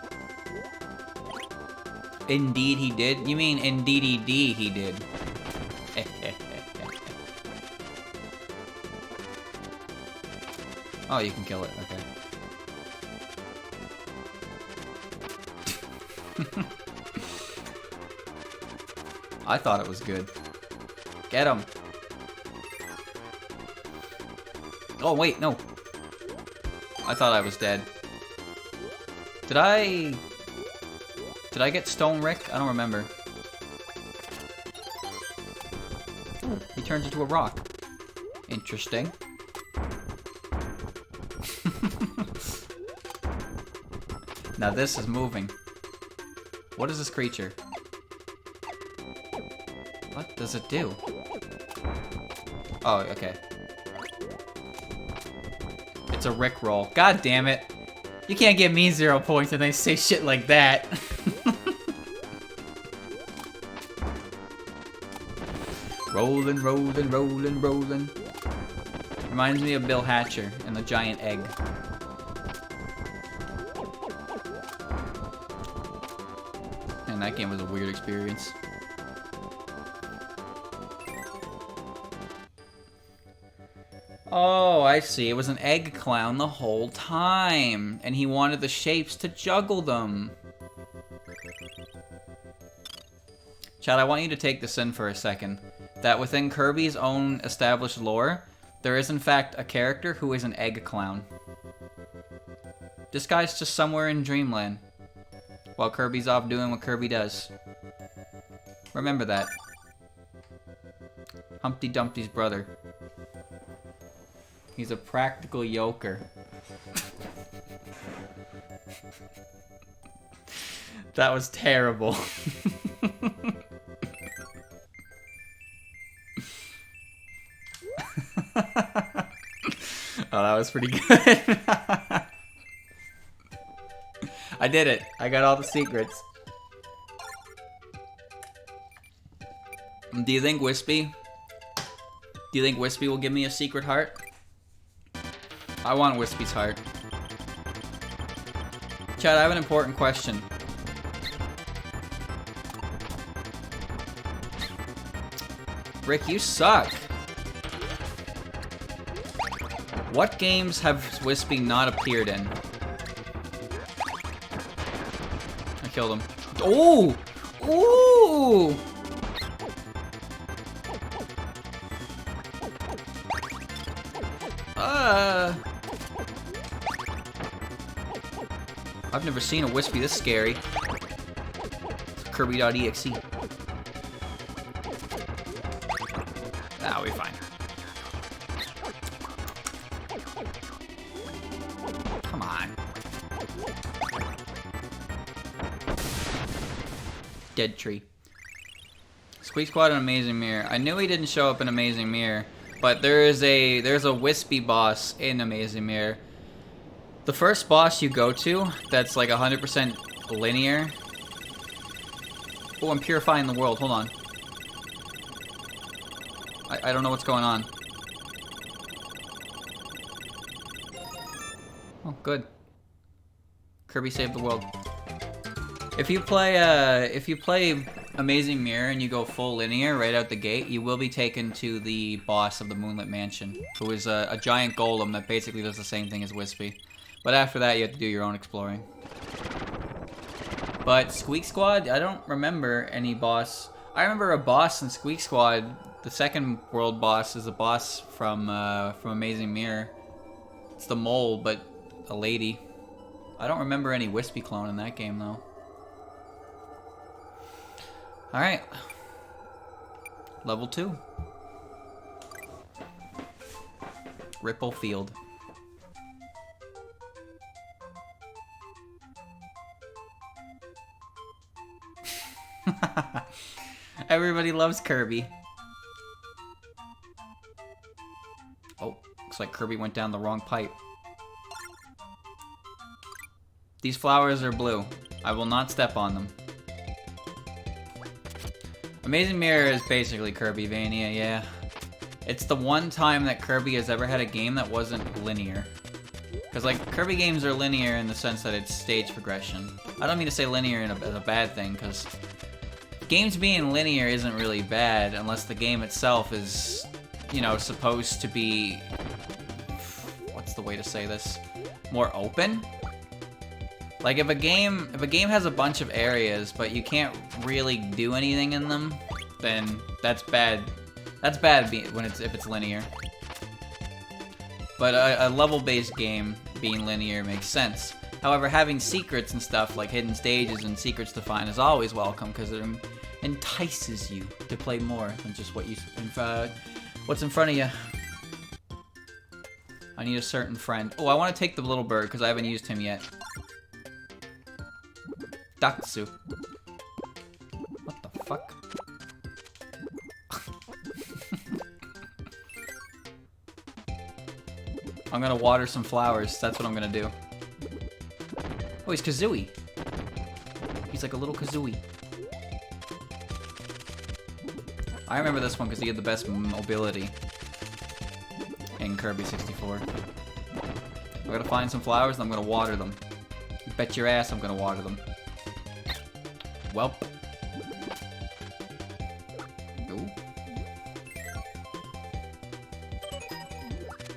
Indeed he did? You mean in DDD he did? Oh, you can kill it. Okay. I thought it was good. Get him. Oh, wait, no. I thought I was dead. Did I get Stone Rick? I don't remember. Oh, he turns into a rock. Interesting. Now this is moving. What is this creature? What does it do? Oh, okay. It's a Rickroll. God damn it. You can't give me 0 points and they say shit like that. Rollin', rollin', rollin', rollin'. Reminds me of Bill Hatcher and the giant egg. And that game was a weird experience. Oh, I see. It was an egg clown the whole time. And he wanted the shapes to juggle them. Chad, I want you to take this in for a second. That within Kirby's own established lore, there is in fact a character who is an egg clown. This guy's just somewhere in Dreamland, while Kirby's off doing what Kirby does. Remember that. Humpty Dumpty's brother. He's a practical yoker. That was terrible. Oh, that was pretty good. I did it. I got all the secrets. Do you think Wispy? Do you think Wispy will give me a secret heart? I want Wispy's heart. Chad, I have an important question. Rick, you suck. What games have Wispy not appeared in? I killed him. Oh! Ooh! I've never seen a Wispy this scary. Kirby.exe. That'll be fine. Come on. Dead tree. Squeak Squad and Amazing Mirror. I knew he didn't show up in Amazing Mirror, but there's a Wispy boss in Amazing Mirror. The first boss you go to, that's like 100% linear. Oh, I'm purifying the world. Hold on. I don't know what's going on. Oh, good. Kirby saved the world. If you play Amazing Mirror and you go full linear right out the gate, you will be taken to the boss of the Moonlit Mansion, who is a giant golem that basically does the same thing as Wispy. But after that, you have to do your own exploring. But Squeak Squad, I don't remember any boss. I remember a boss in Squeak Squad. The second world boss is a boss from Amazing Mirror. It's the mole, but a lady. I don't remember any Wispy clone in that game, though. Alright. Level 2. Ripple Field. Everybody loves Kirby. Oh, looks like Kirby went down the wrong pipe. These flowers are blue. I will not step on them. Amazing Mirror is basically Kirbyvania, yeah. It's the one time that Kirby has ever had a game that wasn't linear. Because, like, Kirby games are linear in the sense that it's stage progression. I don't mean to say linear as a bad thing, because games being linear isn't really bad unless the game itself is, you know, supposed to be... What's the way to say this? More open? Like, if a game has a bunch of areas, but you can't really do anything in them, then that's bad. That's bad if it's linear. But a level-based game being linear makes sense. However, having secrets and stuff like hidden stages and secrets to find is always welcome because it entices you to play more than just what's in front of you. I need a certain friend. Oh, I want to take the little bird because I haven't used him yet. Datsu. What the fuck? I'm gonna water some flowers. That's what I'm gonna do. Oh, he's Kazooie. He's like a little Kazooie. I remember this one because he had the best mobility in Kirby 64. I'm gonna find some flowers and I'm gonna water them. Bet your ass I'm gonna water them. Welp. Ooh.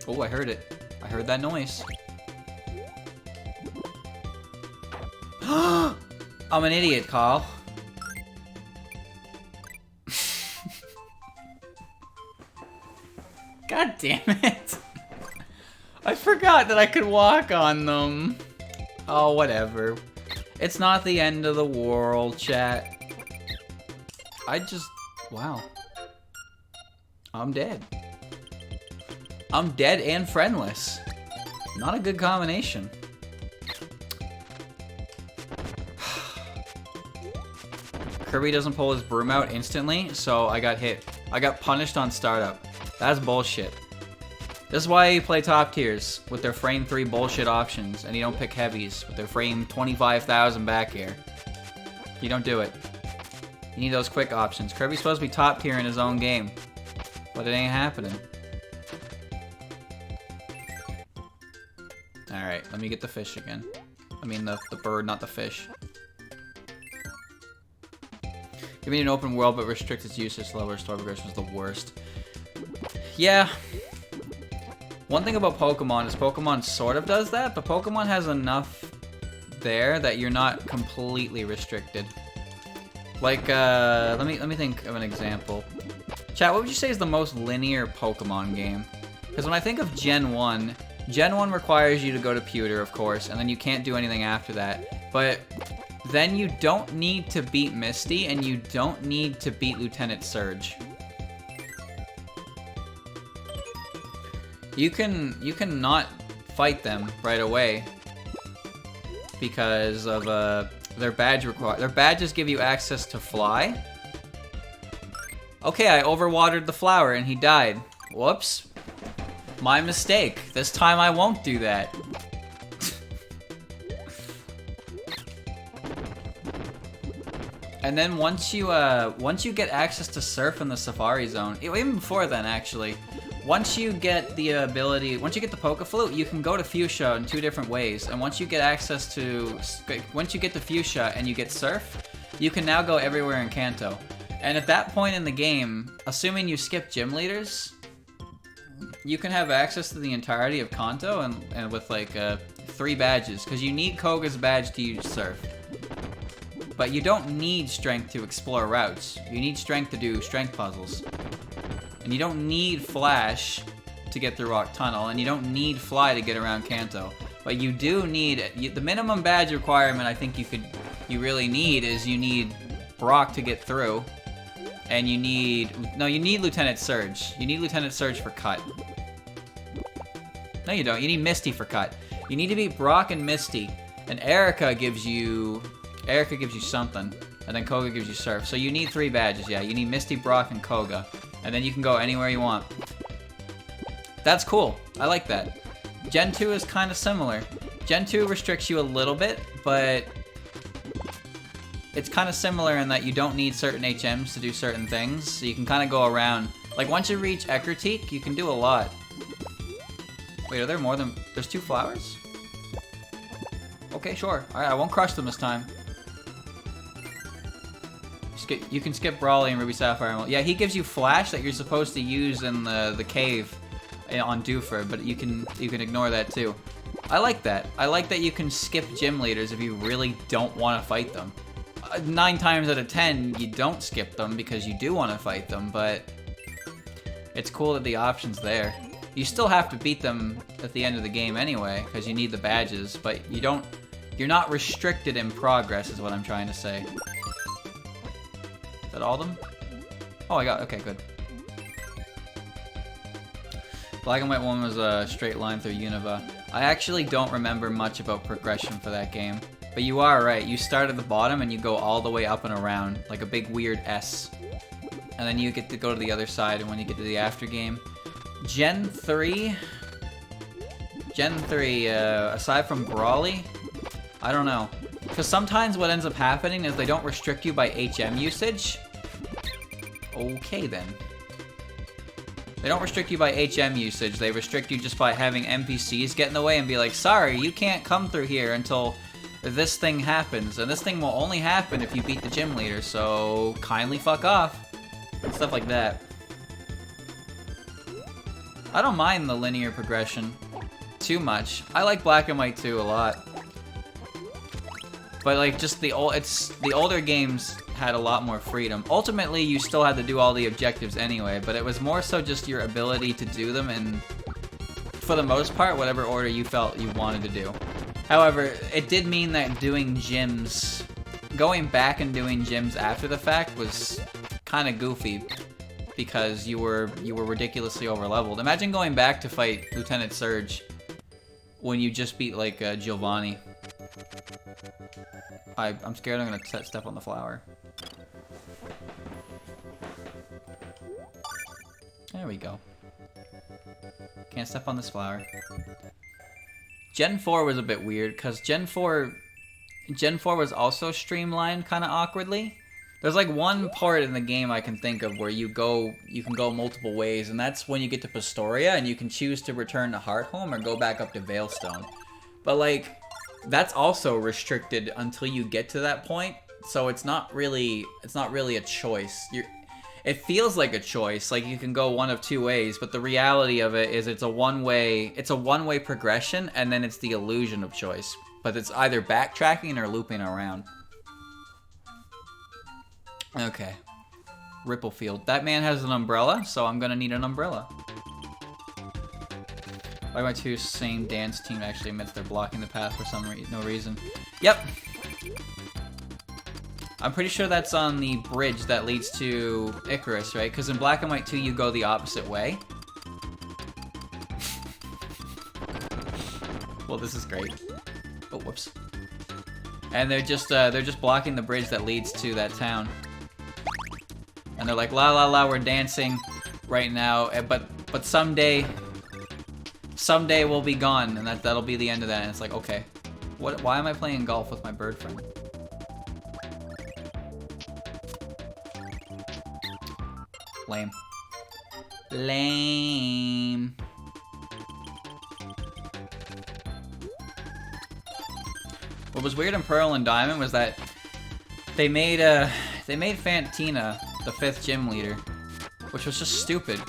Oh, I heard it. I heard that noise. I'm an idiot, Carl. God damn it. I forgot that I could walk on them. Oh, whatever. It's not the end of the world, chat. Wow. I'm dead. I'm dead and friendless. Not a good combination. Kirby doesn't pull his broom out instantly, so I got hit. I got punished on startup. That's bullshit. This is why you play top tiers with their frame 3 bullshit options, and you don't pick heavies with their frame 25,000 back air. You don't do it. You need those quick options. Kirby's supposed to be top tier in his own game, but it ain't happening. Alright, let me get the fish again. I mean the bird, not the fish. Give me an open world, but restrict its usage. Slower restore progression is the worst. Yeah. One thing about Pokemon is Pokemon sort of does that, but Pokemon has enough there that you're not completely restricted. Like, let me think of an example. Chat, what would you say is the most linear Pokemon game? Because when I think of Gen 1, Gen 1 requires you to go to Pewter, of course, and then you can't do anything after that. But then you don't need to beat Misty, and you don't need to beat Lieutenant Surge. You can not fight them right away because of their badge their badges give you access to fly. Okay, I overwatered the flower and he died. Whoops. My mistake. This time I won't do that. And then once you get access to surf in the Safari Zone, even before then actually, once you get the ability, once you get the Poke Flute, you can go to Fuchsia in 2 different ways. And once you get access to, once you get to Fuchsia and you get Surf, you can now go everywhere in Kanto. And at that point in the game, assuming you skip gym leaders, you can have access to the entirety of Kanto and with like 3 badges, because you need Koga's badge to use Surf. But you don't need strength to explore routes. You need strength to do strength puzzles. And you don't need Flash to get through Rock Tunnel, and you don't need Fly to get around Kanto. But you do need, the minimum badge requirement I think you really need is you need Brock to get through. And you need Lieutenant Surge. You need Lieutenant Surge for Cut. No you don't, you need Misty for Cut. You need to beat Brock and Misty, and Erica gives you something, and then Koga gives you Surf. So you need 3 badges, yeah. You need Misty, Brock, and Koga. And then you can go anywhere you want. That's cool. I like that. Gen 2 is kind of similar. Gen 2 restricts you a little bit, but it's kind of similar in that you don't need certain HMs to do certain things, so you can kind of go around. Like, once you reach Ecruteak, you can do a lot. Wait, are there more than... There's 2 flowers? Okay, sure. Alright, I won't crush them this time. You can skip Brawly and Ruby Sapphire. Yeah, he gives you Flash that you're supposed to use in the cave on Doofer, but you can ignore that too. I like that. I like that you can skip gym leaders if you really don't want to fight them. 9 times out of 10, you don't skip them because you do want to fight them, but it's cool that the option's there. You still have to beat them at the end of the game anyway, because you need the badges, but you're not restricted in progress is what I'm trying to say. Is that all of them? Oh, I got, okay, good. Black and White 1 was a straight line through Unova. I actually don't remember much about progression for that game. But you are right, you start at the bottom and you go all the way up and around, like a big weird S. And then you get to go to the other side and when you get to the after game. Gen 3, aside from Brawly, I don't know. Because sometimes what ends up happening is they don't restrict you by HM usage. Okay then. They don't restrict you by HM usage, they restrict you just by having NPCs get in the way and be like, sorry, you can't come through here until this thing happens. And this thing will only happen if you beat the gym leader, so kindly fuck off. Stuff like that. I don't mind the linear progression too much. I like Black and White 2 a lot. But like just the older games had a lot more freedom. Ultimately, you still had to do all the objectives anyway, but it was more so just your ability to do them in, for the most part, whatever order you felt you wanted to do. However, it did mean that doing gyms, going back and doing gyms after the fact was kind of goofy because you were ridiculously overleveled. Imagine going back to fight Lieutenant Surge when you just beat like Giovanni. I'm scared I'm gonna step on the flower. There we go. Can't step on this flower. Gen 4 was a bit weird, because Gen 4 was also streamlined kind of awkwardly. There's like one part in the game I can think of where you can go multiple ways, and that's when you get to Pastoria, and you can choose to return to Hearthome or go back up to Veilstone. But like, that's also restricted until you get to that point, so it's not really a choice. It feels like a choice, like you can go one of two ways, but the reality of it is it's a one-way progression, and then it's the illusion of choice. But it's either backtracking or looping around. Okay. Ripplefield. That man has an umbrella, so I'm gonna need an umbrella. Why my two same dance team actually admits they're blocking the path for no reason. Yep. I'm pretty sure that's on the bridge that leads to Icarus, right? Because in Black and White 2, you go the opposite way. Well, this is great. Oh, whoops. And they're just blocking the bridge that leads to that town. And they're like, la la la, we're dancing right now, but someday we'll be gone, and that'll be the end of that. And it's like, okay, why am I playing golf with my bird friend? Lame. Lame. What was weird in Pearl and Diamond was that they made Fantina the 5th gym leader, which was just stupid.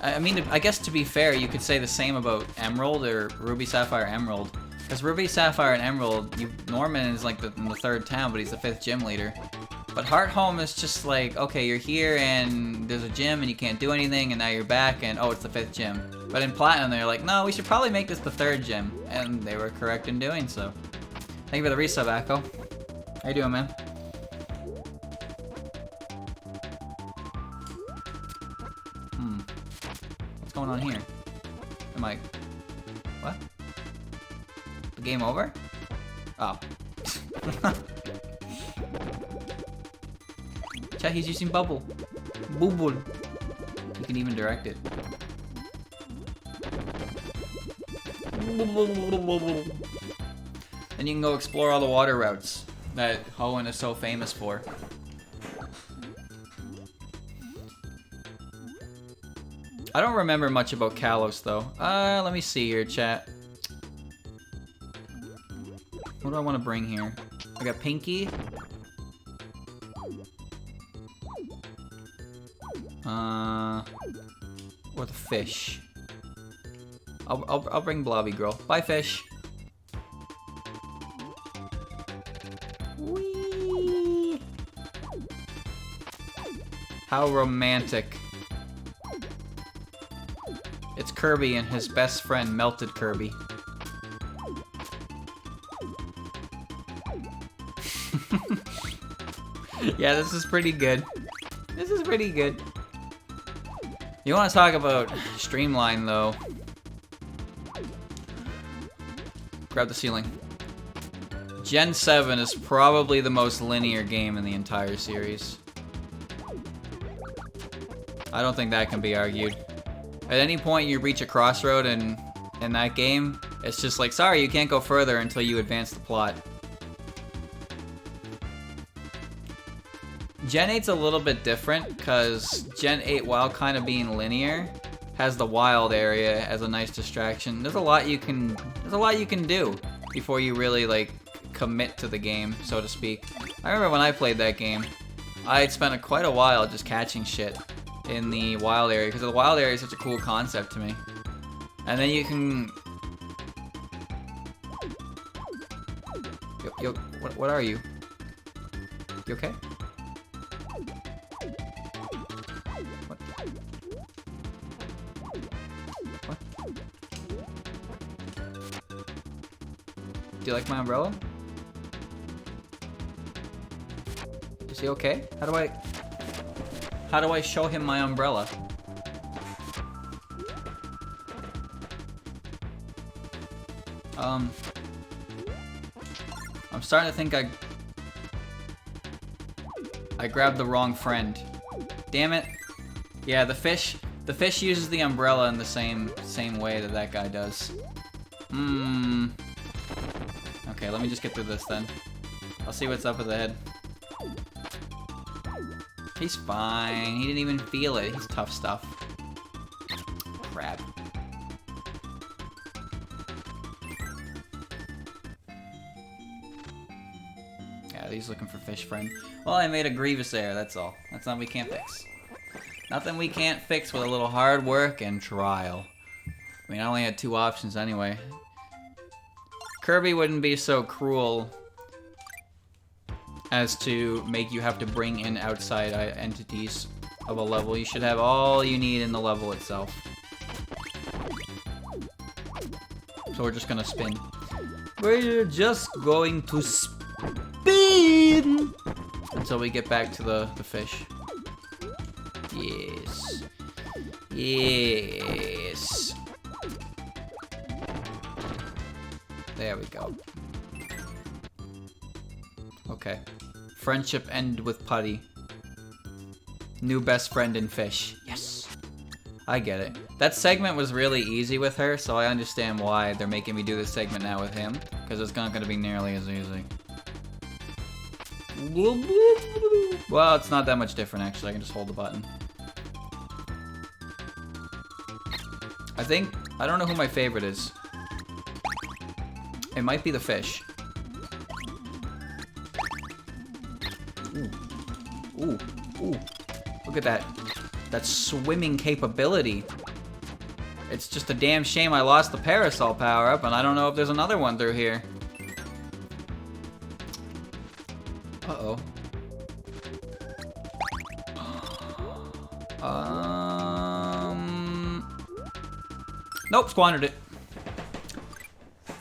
I mean, I guess to be fair, you could say the same about Emerald or Ruby, Sapphire, Emerald. Because Ruby, Sapphire, and Emerald, Norman is like in the 3rd town, but he's the 5th gym leader. But Hearthome is just like, okay, you're here and there's a gym and you can't do anything, and now you're back and oh, it's the 5th gym. But in Platinum, they're like, no, we should probably make this the 3rd gym. And they were correct in doing so. Thank you for the resub, Echo. How you doing, man? What's going on here? Am I... What? The game over? Oh. Chat, he's using Bubble. Bubble. You can even direct it. Then you can go explore all the water routes that Hoenn is so famous for. I don't remember much about Kalos though. Let me see here, chat. What do I want to bring here? I got Pinky. Or the fish. I'll bring Blobby Girl. Bye, fish. Whee! How romantic. It's Kirby and his best friend, Melted Kirby. Yeah, this is pretty good. This is pretty good. You want to talk about streamline, though. Grab the ceiling. Gen 7 is probably the most linear game in the entire series. I don't think that can be argued. At any point you reach a crossroad in that game, it's just like, sorry, you can't go further until you advance the plot. Gen 8's a little bit different, because Gen 8, while kind of being linear, has the wild area as a nice distraction. There's a lot you can do before you really, like, commit to the game, so to speak. I remember when I played that game, I had spent quite a while just catching shit in the wild area, because the wild area is such a cool concept to me. And then you can... Yo, what are you? You okay? What? What? Do you like my umbrella? Is he okay? How do I show him my umbrella? I'm starting to think I grabbed the wrong friend. Damn it. Yeah, the fish uses the umbrella in the same way that that guy does. Okay, let me just get through this then. I'll see what's up with the head. He's fine. He didn't even feel it. He's tough stuff. Crap. Yeah, he's looking for fish friend. Well, I made a Grievous error, that's all. That's nothing we can't fix. Nothing we can't fix with a little hard work and trial. I mean, I only had 2 options anyway. Kirby wouldn't be so cruel as to make you have to bring in outside entities of a level. You should have all you need in the level itself. So we're just gonna spin. We're just going to spin until we get back to the fish. Yes. Yes. There we go. Okay. Friendship end with Putty. New best friend in fish. Yes. I get it. That segment was really easy with her, so I understand why they're making me do this segment now with him. Because it's not going to be nearly as easy. Well, it's not that much different, actually. I can just hold the button. I don't know who my favorite is. It might be the fish. Ooh. Ooh. Ooh. Look at that. That swimming capability. It's just a damn shame I lost the parasol power-up, and I don't know if there's another one through here. Uh-oh. Nope, squandered it.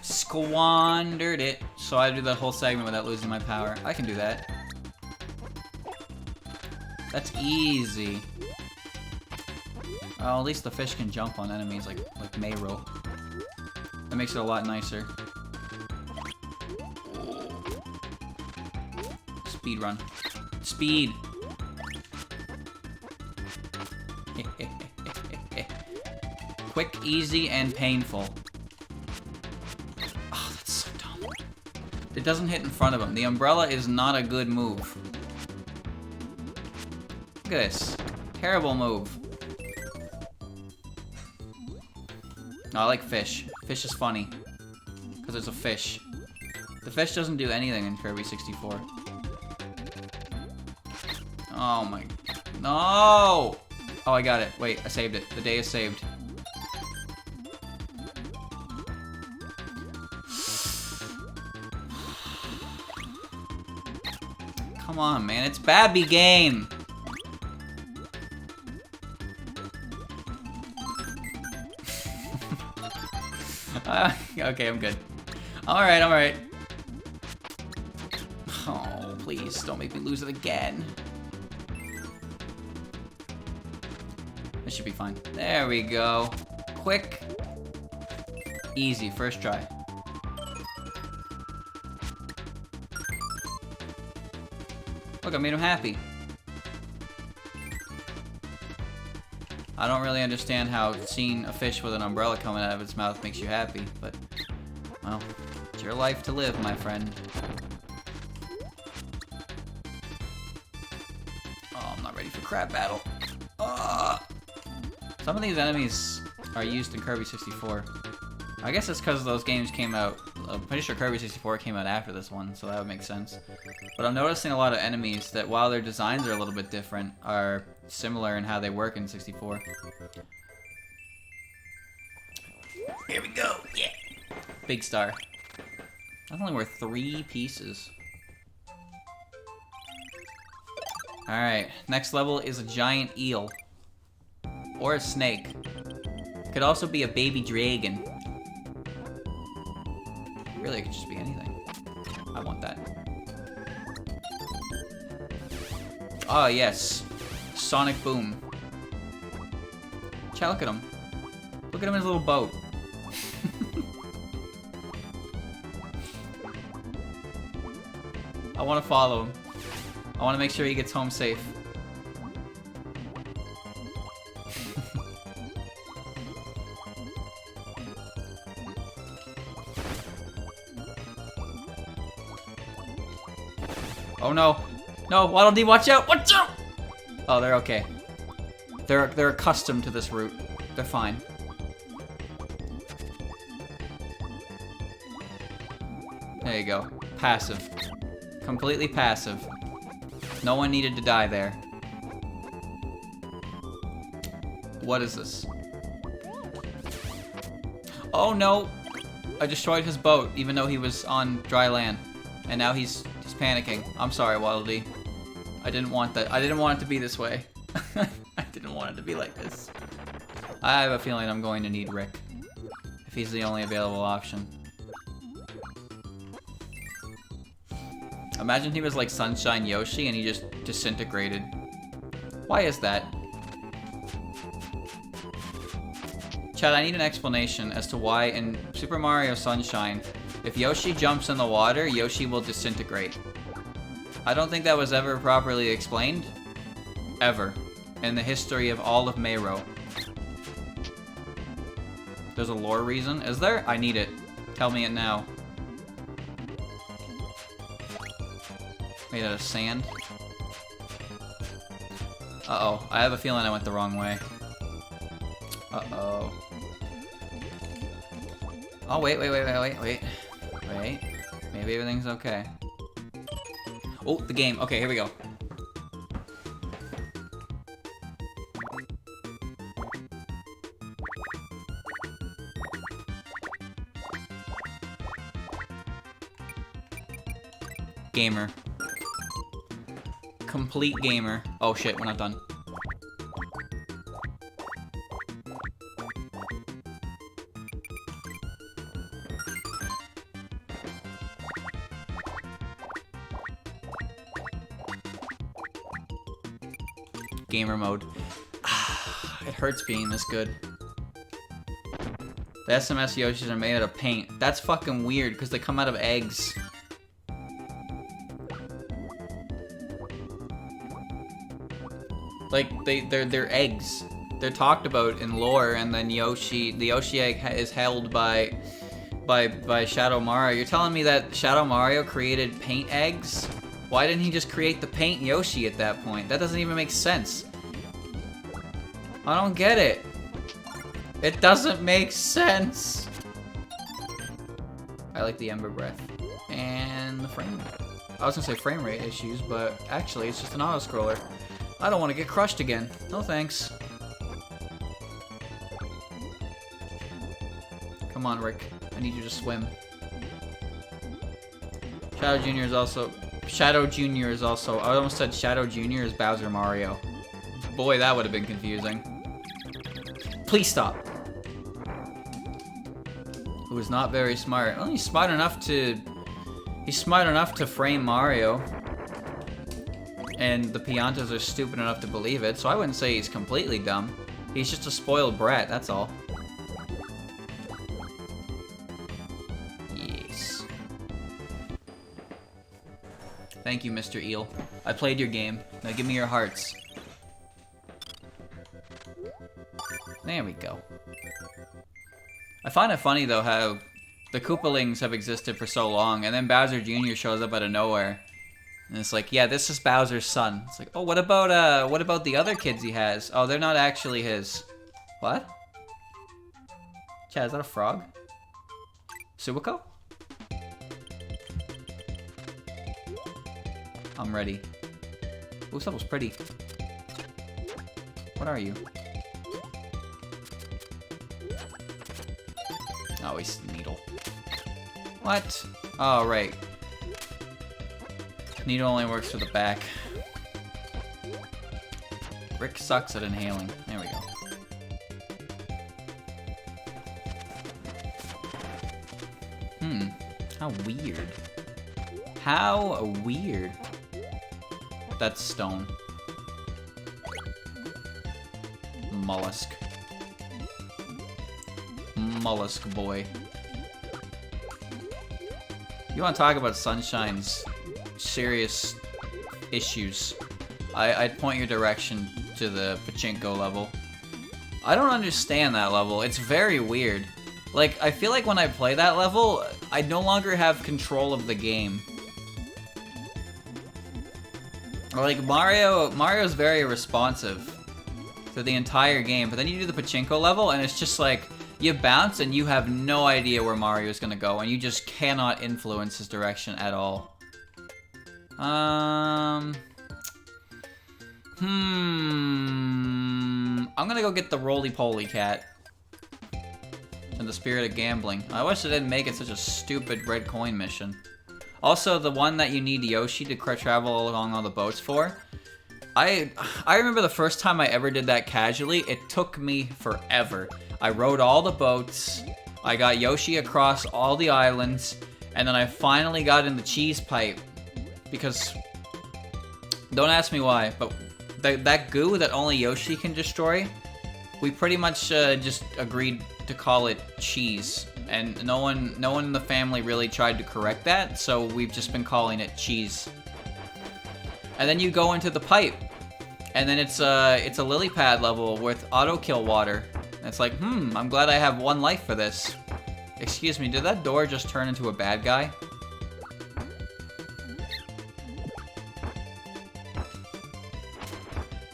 Squandered it. So I do the whole segment without losing my power. I can do that. That's easy. Well, at least the fish can jump on enemies like Mayro. That makes it a lot nicer. Speed run. Speed! Quick, easy, and painful. Oh, that's so dumb. It doesn't hit in front of him. The umbrella is not a good move. Look at this. Terrible move. No, I like fish. Fish is funny. Because it's a fish. The fish doesn't do anything in Kirby 64. Oh my... No! Oh, I got it. Wait, I saved it. The day is saved. Come on, man. It's Babby game! Okay, I'm good. Alright, alright. Oh, please, don't make me lose it again. This should be fine. There we go. Quick. Easy, first try. Look, I made him happy. I don't really understand how seeing a fish with an umbrella coming out of its mouth makes you happy, but, well, it's your life to live, my friend. Oh, I'm not ready for crab battle. Some of these enemies are used in Kirby 64. I guess it's because those games came out. I'm pretty sure Kirby 64 came out after this one, so that would make sense. But I'm noticing a lot of enemies that, while their designs are a little bit different, are similar in how they work in 64. Here we go! Yeah! Big star. That's only worth 3 pieces. Alright, next level is a giant eel. Or a snake. Could also be a baby dragon. Really, it could just be anything. I want that. Oh, yes. Sonic Boom. Chat, look at him. Look at him in his little boat. I want to follow him. I want to make sure he gets home safe. no. No, Waddle Dee, watch out! Watch out! Oh, they're okay. They're accustomed to this route. They're fine. There you go. Passive. Completely passive. No one needed to die there. What is this? Oh no! I destroyed his boat, even though he was on dry land. And now he's panicking. I'm sorry, Waddle Dee. I didn't want that. I didn't want it to be this way. I didn't want it to be like this. I have a feeling I'm going to need Rick. If he's the only available option. Imagine he was like Sunshine Yoshi and he just disintegrated. Why is that? Chad, I need an explanation as to why in Super Mario Sunshine, if Yoshi jumps in the water, Yoshi will disintegrate. I don't think that was ever properly explained. Ever. In the history of all of Mayro. There's a lore reason. Is there? I need it. Tell me it now. Made out of sand. Uh-oh. I have a feeling I went the wrong way. Uh-oh. Oh, wait. Wait. Maybe everything's okay. Oh, the game. Okay, here we go. Gamer. Complete gamer. Oh shit, we're not done. Gamer mode. It hurts being this good. The SMS Yoshis are made out of paint. That's fucking weird because they come out of eggs. Like they're eggs. They're talked about in lore, and then the Yoshi egg is held by Shadow Mario. You're telling me that Shadow Mario created paint eggs? Why didn't he just create the paint Yoshi at that point? That doesn't even make sense. I don't get it. It doesn't make sense. I like the Ember Breath. And the frame. I was gonna say frame rate issues, but actually it's just an auto-scroller. I don't want to get crushed again. No thanks. Come on, Rick. I need you to swim. Shadow Jr. is also... I almost said Shadow Jr. is Bowser Mario. Boy, that would have been confusing. Please stop. Who is not very smart. Well, he's smart enough to frame Mario. And the Piantas are stupid enough to believe it, so I wouldn't say he's completely dumb. He's just a spoiled brat, that's all. Yes. Thank you, Mr. Eel. I played your game. Now give me your hearts. There we go. I find it funny, though, how the Koopalings have existed for so long, and then Bowser Jr. shows up out of nowhere. And it's like, yeah, this is Bowser's son. It's like, oh, what about the other kids he has? Oh, they're not actually his. What? Chad, is that a frog? Suwako? I'm ready. Ooh, this level's pretty. What are you? Oh, he's Needle. What? Oh, right. Needle only works for the back. Rick sucks at inhaling. There we go. How weird. How weird. That's stone. Mollusk. Mollusk boy. You want to talk about Sunshine's serious issues? I'd point your direction to the Pachinko level. I don't understand that level. It's very weird. Like, I feel like when I play that level, I no longer have control of the game. Like, Mario's very responsive through the entire game, but then you do the pachinko level, and it's just like, you bounce, and you have no idea where Mario's gonna go, and you just cannot influence his direction at all. I'm gonna go get the roly-poly cat. In the spirit of gambling. I wish I didn't make it such a stupid red coin mission. Also, the one that you need Yoshi to travel along all the boats for. I remember the first time I ever did that casually, it took me forever. I rode all the boats, I got Yoshi across all the islands, and then I finally got in the cheese pipe. Because, don't ask me why, but that goo that only Yoshi can destroy, we pretty much just agreed to call it cheese, and no one in the family really tried to correct that, so we've just been calling it cheese. And then you go into the pipe, and then it's a lily pad level with auto kill water. And it's like, I'm glad I have one life for this. Excuse me, did that door just turn into a bad guy?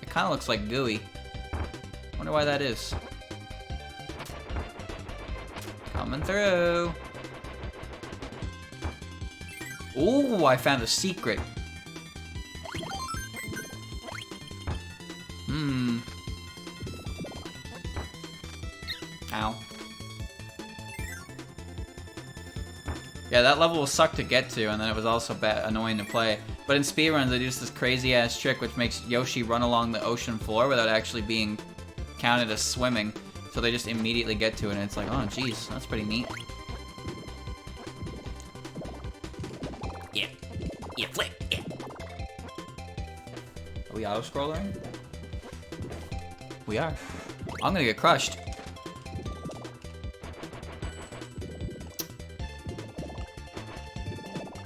It kind of looks like gooey. Wonder why that is. Coming through. Ooh, I found a secret. Ow. Yeah, that level will suck to get to, and then it was also annoying to play. But in speedruns, they do this crazy-ass trick which makes Yoshi run along the ocean floor without actually being counted as swimming. So they just immediately get to it, and it's like, oh, jeez, that's pretty neat. Yeah. Yeah, flip, yeah. Are we auto-scrolling? We are. I'm gonna get crushed.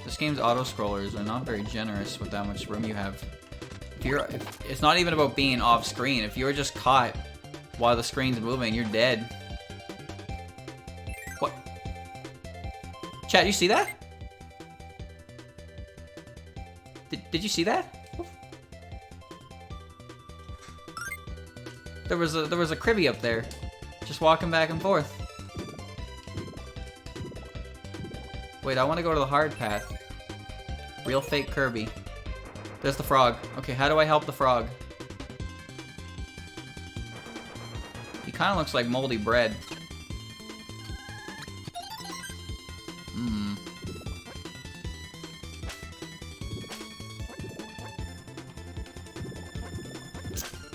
This game's auto-scrollers are not very generous with how much room you have. It's not even about being off-screen. If you're just caught while the screen's moving, you're dead. What? Chat, you see that? Did you see that? There was a Kirby up there, just walking back and forth. Wait, I want to go to the hard path. Real fake Kirby. There's the frog. Okay, how do I help the frog? He kind of looks like moldy bread.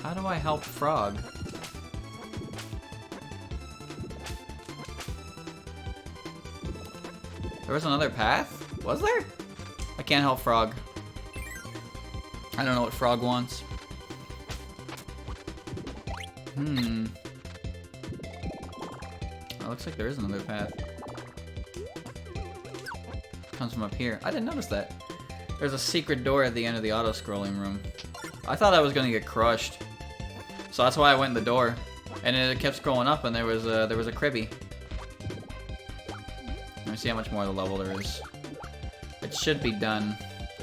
How do I help frog? There was another path? Was there? I can't help frog. I don't know what frog wants. It looks like there is another path. Comes from up here. I didn't notice that. There's a secret door at the end of the auto-scrolling room. I thought I was gonna get crushed. So that's why I went in the door. And it kept scrolling up, and there was a Kirby. Let me see how much more of the level there is. It should be done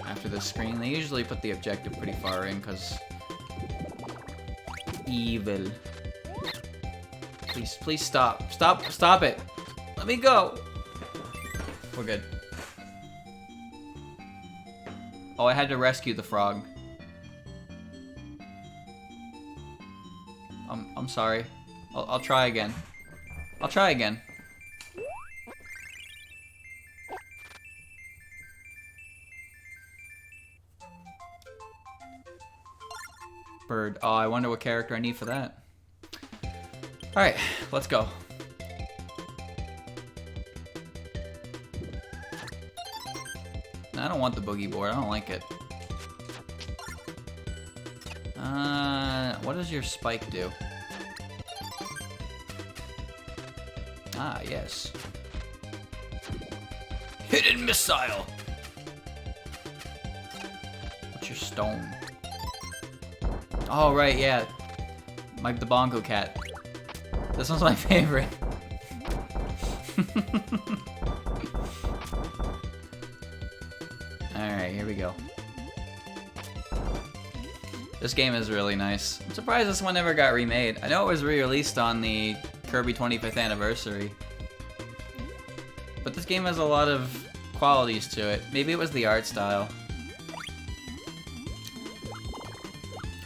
after this screen. They usually put the objective pretty far in, because... evil. Please stop. Stop it! Let me go! We're good. Oh, I had to rescue the frog. I'm sorry. I'll try again. I'll try again. Bird. Oh, I wonder what character I need for that. Alright, let's go. No, I don't want the boogie board. I don't like it. What does your spike do? Ah, yes. Hidden missile! What's your stone? Oh, right, yeah. Mike the Bongo Cat. This one's my favorite. Alright, here we go. This game is really nice. I'm surprised this one never got remade. I know it was re-released on the Kirby 25th anniversary. But this game has a lot of qualities to it. Maybe it was the art style.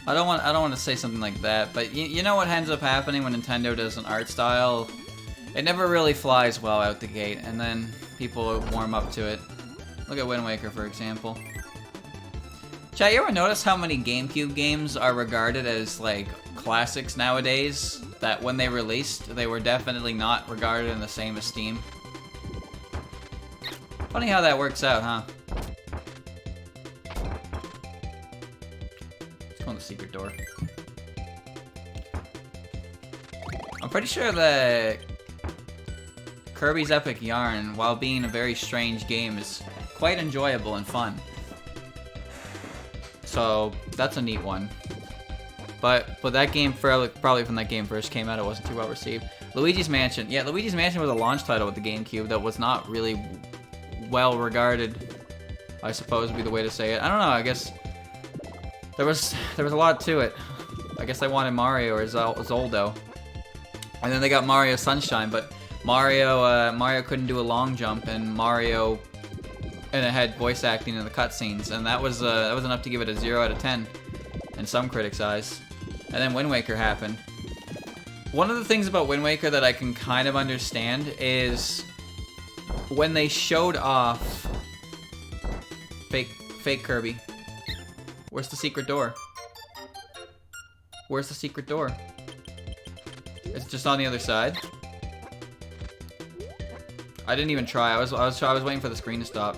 I don't want to say something like that, but you know what ends up happening when Nintendo does an art style? It never really flies well out the gate, and then people warm up to it. Look at Wind Waker, for example. Chat, you ever notice how many GameCube games are regarded as, like, classics nowadays? That when they released, they were definitely not regarded in the same esteem? Funny how that works out, huh? Let's go in the secret door. I'm pretty sure that Kirby's Epic Yarn, while being a very strange game, is quite enjoyable and fun. So that's a neat one. But that game, probably when that game first came out, it wasn't too well received. Luigi's Mansion. Yeah, Luigi's Mansion was a launch title with the GameCube that was not really well regarded, I suppose would be the way to say it. I don't know, I guess there was a lot to it. I guess they wanted Mario or Zoldo. And then they got Mario Sunshine, but Mario couldn't do a long jump, and it had voice acting in the cutscenes, and that was enough to give it a 0 out of 10 in some critics' eyes. And then Wind Waker happened. One of the things about Wind Waker that I can kind of understand is when they showed off fake Kirby. Where's the secret door? Where's the secret door? It's just on the other side. I didn't even try. I was waiting for the screen to stop.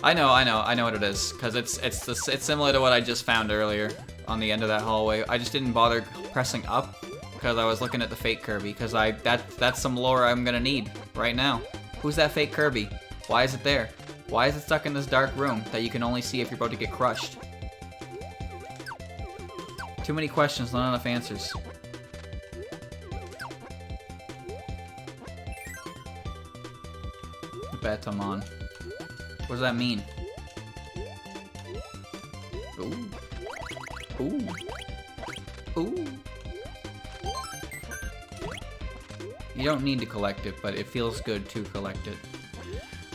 I know what it is, because it's similar to what I just found earlier on the end of that hallway. I just didn't bother pressing up because I was looking at the fake Kirby, because that's some lore I'm gonna need right now. Who's that fake Kirby? Why is it there? Why is it stuck in this dark room that you can only see if you're about to get crushed? Too many questions, not enough answers. Batamon. What does that mean? Ooh. Ooh. Ooh. You don't need to collect it, but it feels good to collect it.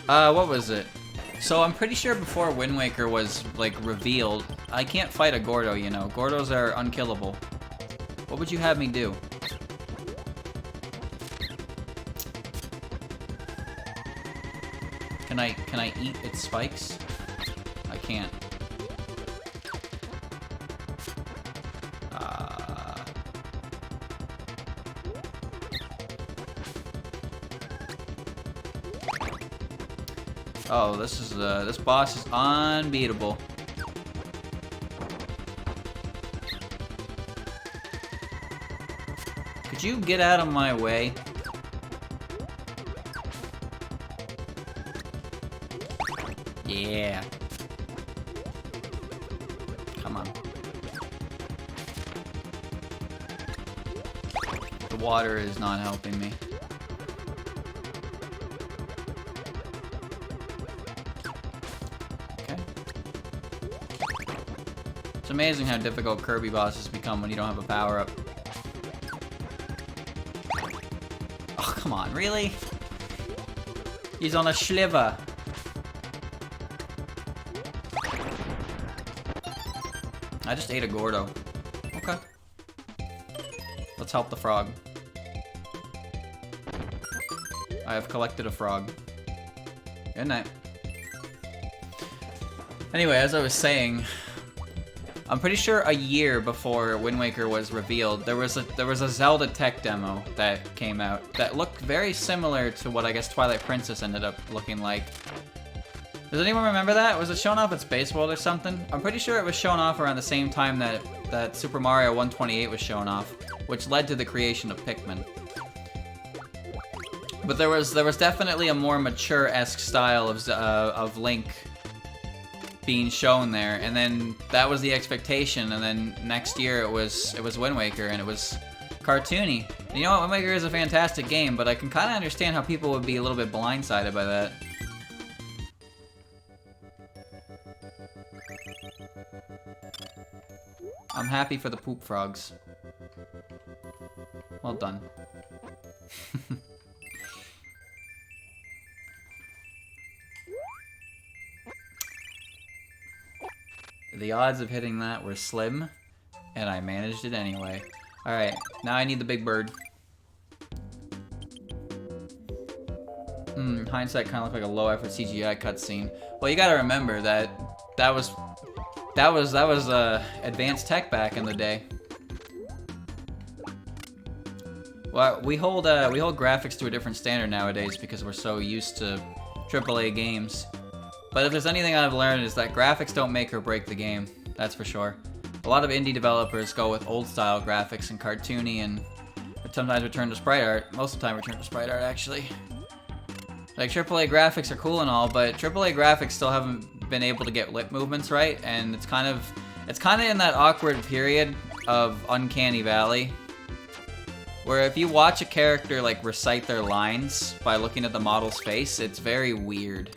What was it? So I'm pretty sure before Wind Waker was, like, revealed, I can't fight a Gordo, you know. Gordos are unkillable. What would you have me do? Can I eat its spikes? I can't. Oh, this boss is unbeatable. Could you get out of my way? Yeah. Come on. The water is not helping me. Okay. It's amazing how difficult Kirby bosses become when you don't have a power-up. Oh, come on, really? He's on a sliver. I just ate a Gordo. Okay. Let's help the frog. I have collected a frog. Good night. Anyway, as I was saying, I'm pretty sure a year before Wind Waker was revealed, there was a Zelda tech demo that came out that looked very similar to what I guess Twilight Princess ended up looking like. Does anyone remember that? Was it shown off at Space World or something? I'm pretty sure it was shown off around the same time that Super Mario 128 was shown off, which led to the creation of Pikmin. But there was definitely a more mature-esque style of Link being shown there, and then that was the expectation, and then next year it was Wind Waker, and it was cartoony. And you know what? Wind Waker is a fantastic game, but I can kind of understand how people would be a little bit blindsided by that. I'm happy for the poop frogs. Well done. The odds of hitting that were slim, and I managed it anyway. Alright, now I need the big bird. Hindsight kind of looked like a low-effort CGI cutscene. Well, you gotta remember that was advanced tech back in the day. Well, we hold graphics to a different standard nowadays because we're so used to AAA games. But if there's anything I've learned is that graphics don't make or break the game. That's for sure. A lot of indie developers go with old-style graphics and cartoony, and sometimes return to sprite art. Most of the time, return to sprite art actually. Like, AAA graphics are cool and all, but AAA graphics still haven't been able to get lip movements right, and it's kind of in that awkward period of Uncanny Valley, where if you watch a character, like, recite their lines by looking at the model's face, it's very weird.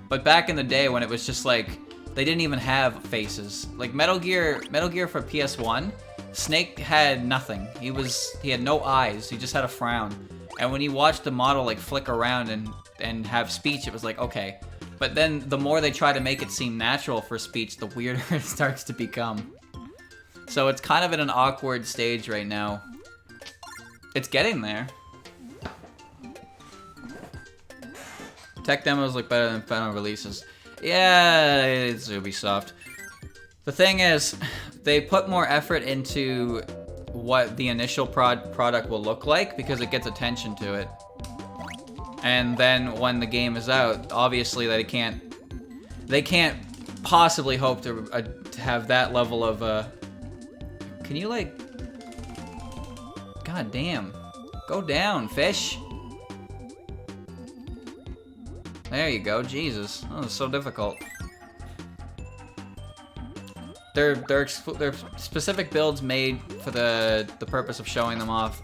But back in the day when it was just like, they didn't even have faces. Like, Metal Gear for PS1, Snake had nothing. He had no eyes, he just had a frown. And when you watch the model like flick around and have speech, it was like, okay. But then the more they try to make it seem natural for speech, the weirder it starts to become. So it's kind of in an awkward stage right now. It's getting there. Tech demos look better than final releases. Yeah, it's Ubisoft. The thing is, they put more effort into what the initial product will look like because it gets attention to it. And then when the game is out, obviously they can't possibly hope to have that level of can you, like, god damn, go down, fish. There you go. Jesus, that was so difficult. They're specific builds made for the purpose of showing them off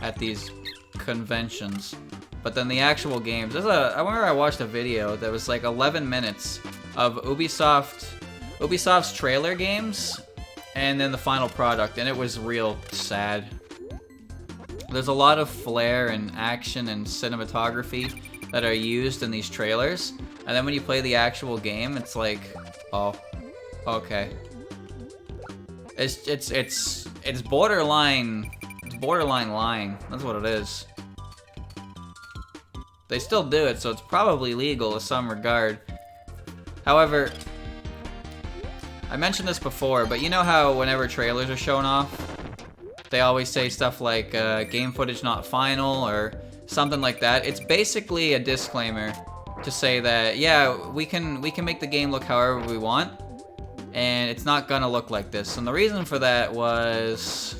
at these conventions. But then the actual games, I remember I watched a video that was like 11 minutes of Ubisoft's trailer games and then the final product, and it was real sad. There's a lot of flair and action and cinematography that are used in these trailers, and then when you play the actual game, it's like, oh, okay. It's borderline lying. That's what it is. They still do it, so it's probably legal in some regard. However, I mentioned this before, but you know how whenever trailers are shown off, they always say stuff like game footage not final or something like that. It's basically a disclaimer to say that, yeah, we can make the game look however we want, and it's not gonna look like this. And the reason for that was,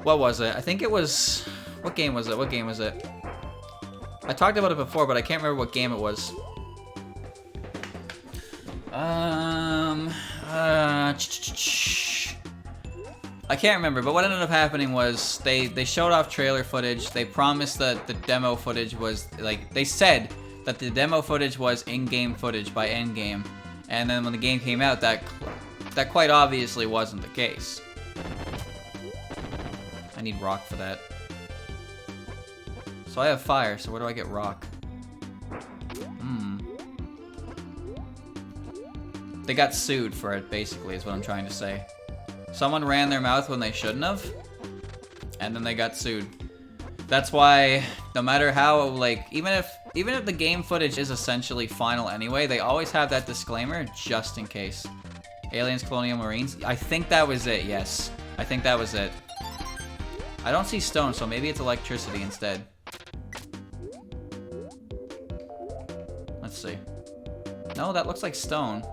what was it? I think it was, what game was it? I talked about it before, but I can't remember what game it was. I can't remember, but what ended up happening was they showed off trailer footage. They promised that the demo footage was, like, they said that the demo footage was in-game footage by endgame. And then when the game came out, that quite obviously wasn't the case. I need rock for that. So I have fire, so where do I get rock? They got sued for it, basically, is what I'm trying to say. Someone ran their mouth when they shouldn't have, and then they got sued. That's why, no matter how, like, even if the game footage is essentially final anyway, they always have that disclaimer just in case. Aliens, Colonial Marines. I think that was it, yes. I think that was it. I don't see stone, so maybe it's electricity instead. Let's see. No, that looks like stone.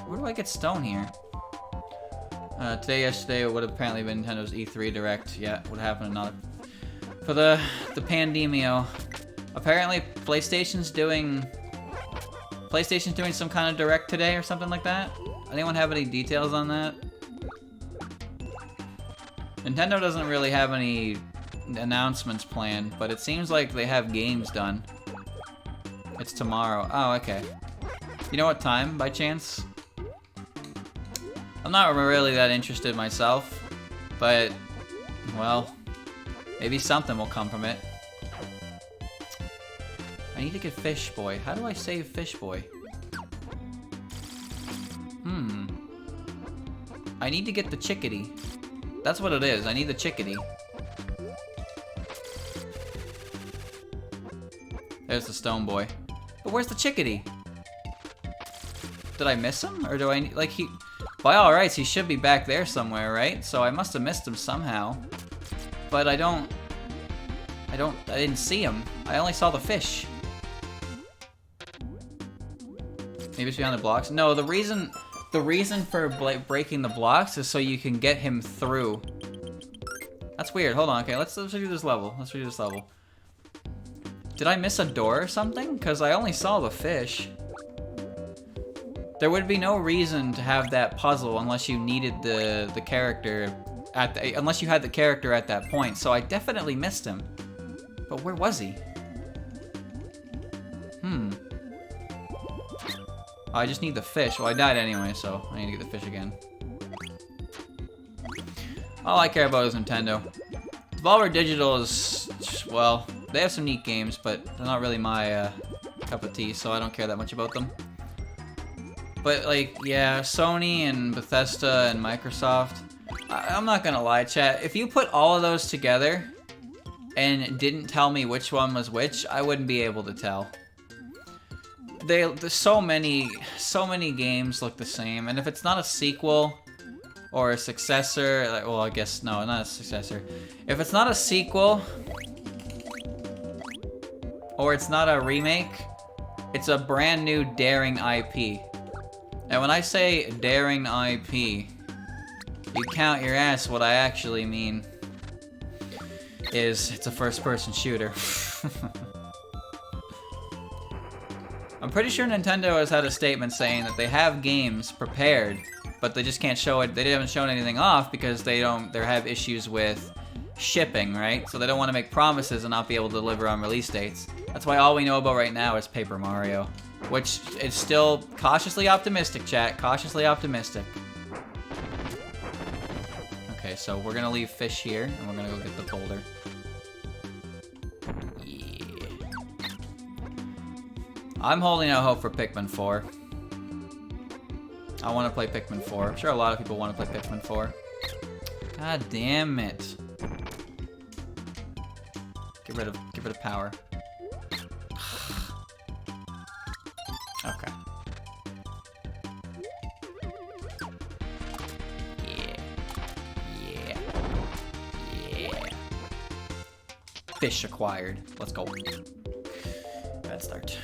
Where do I get stone here? Yesterday, it would have apparently been Nintendo's E3 Direct. Yeah, what happened or not. For the pandemio. Apparently, PlayStation's doing some kind of Direct today or something like that. Anyone have any details on that? Nintendo doesn't really have any announcements planned, but it seems like they have games done. It's tomorrow. Oh, okay. You know what time, by chance? I'm not really that interested myself, but, well, maybe something will come from it. I need to get Fish Boy. How do I save Fish Boy? I need to get the chickadee. That's what it is. I need the chickadee. There's the Stone Boy. But where's the chickadee? Did I miss him? Or do I like he... By all rights, he should be back there somewhere, right? So I must have missed him somehow. But I didn't see him. I only saw the fish. Maybe it's behind the blocks? No, the reason for breaking the blocks is so you can get him through. That's weird. Hold on. Okay, let's redo this level. Let's redo this level. Did I miss a door or something? Because I only saw the fish. There would be no reason to have that puzzle unless you needed the character unless you had the character at that point. So I definitely missed him. But where was he? I just need the fish. Well, I died anyway, so I need to get the fish again. All I care about is Nintendo. Devolver Digital is, well, they have some neat games, but they're not really my cup of tea, so I don't care that much about them. But, like, yeah, Sony and Bethesda and Microsoft, I'm not gonna lie, chat. If you put all of those together and didn't tell me which one was which, I wouldn't be able to tell. There's so many games look the same, and if it's not a sequel or a successor, like, well, I guess no, not a successor. If it's not a sequel or it's not a remake, it's a brand new daring IP. And when I say daring IP, you count your ass. What I actually mean is it's a first-person shooter. I'm pretty sure Nintendo has had a statement saying that they have games prepared, but they just can't show it. They haven't shown anything off because they have issues with shipping, right? So they don't want to make promises and not be able to deliver on release dates. That's why all we know about right now is Paper Mario, which is still cautiously optimistic, chat. Cautiously optimistic. Okay, so we're gonna leave Fish here, and we're gonna go get the boulder. I'm holding out hope for Pikmin 4. I want to play Pikmin 4. I'm sure a lot of people want to play Pikmin 4. God damn it. Get rid of power. Okay. Yeah. Fish acquired. Let's go. Bad start.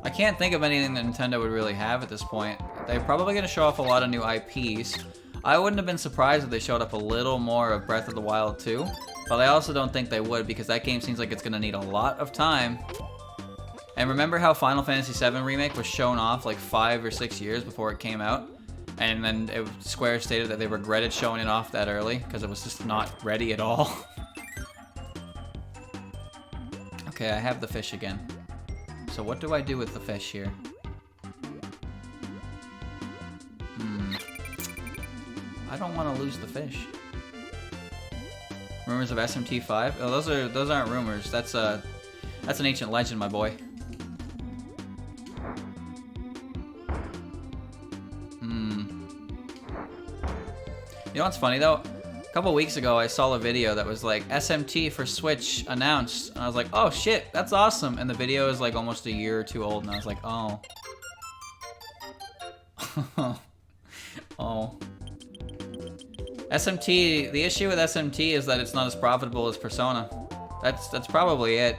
I can't think of anything that Nintendo would really have at this point. They're probably going to show off a lot of new IPs. I wouldn't have been surprised if they showed up a little more of Breath of the Wild 2, but I also don't think they would because that game seems like it's going to need a lot of time. And remember how Final Fantasy VII Remake was shown off like 5 or 6 years before it came out? And then Square stated that they regretted showing it off that early because it was just not ready at all. Okay, I have the fish again. So what do I do with the fish here? I don't want to lose the fish. Rumors of SMT5? Oh, those aren't rumors. That's an ancient legend, my boy. You know what's funny though? A couple weeks ago, I saw a video that was like, SMT for Switch announced. And I was like, oh shit, that's awesome. And the video is like almost a year or two old. And I was like, oh. Oh. SMT, the issue with SMT is that it's not as profitable as Persona. That's probably it.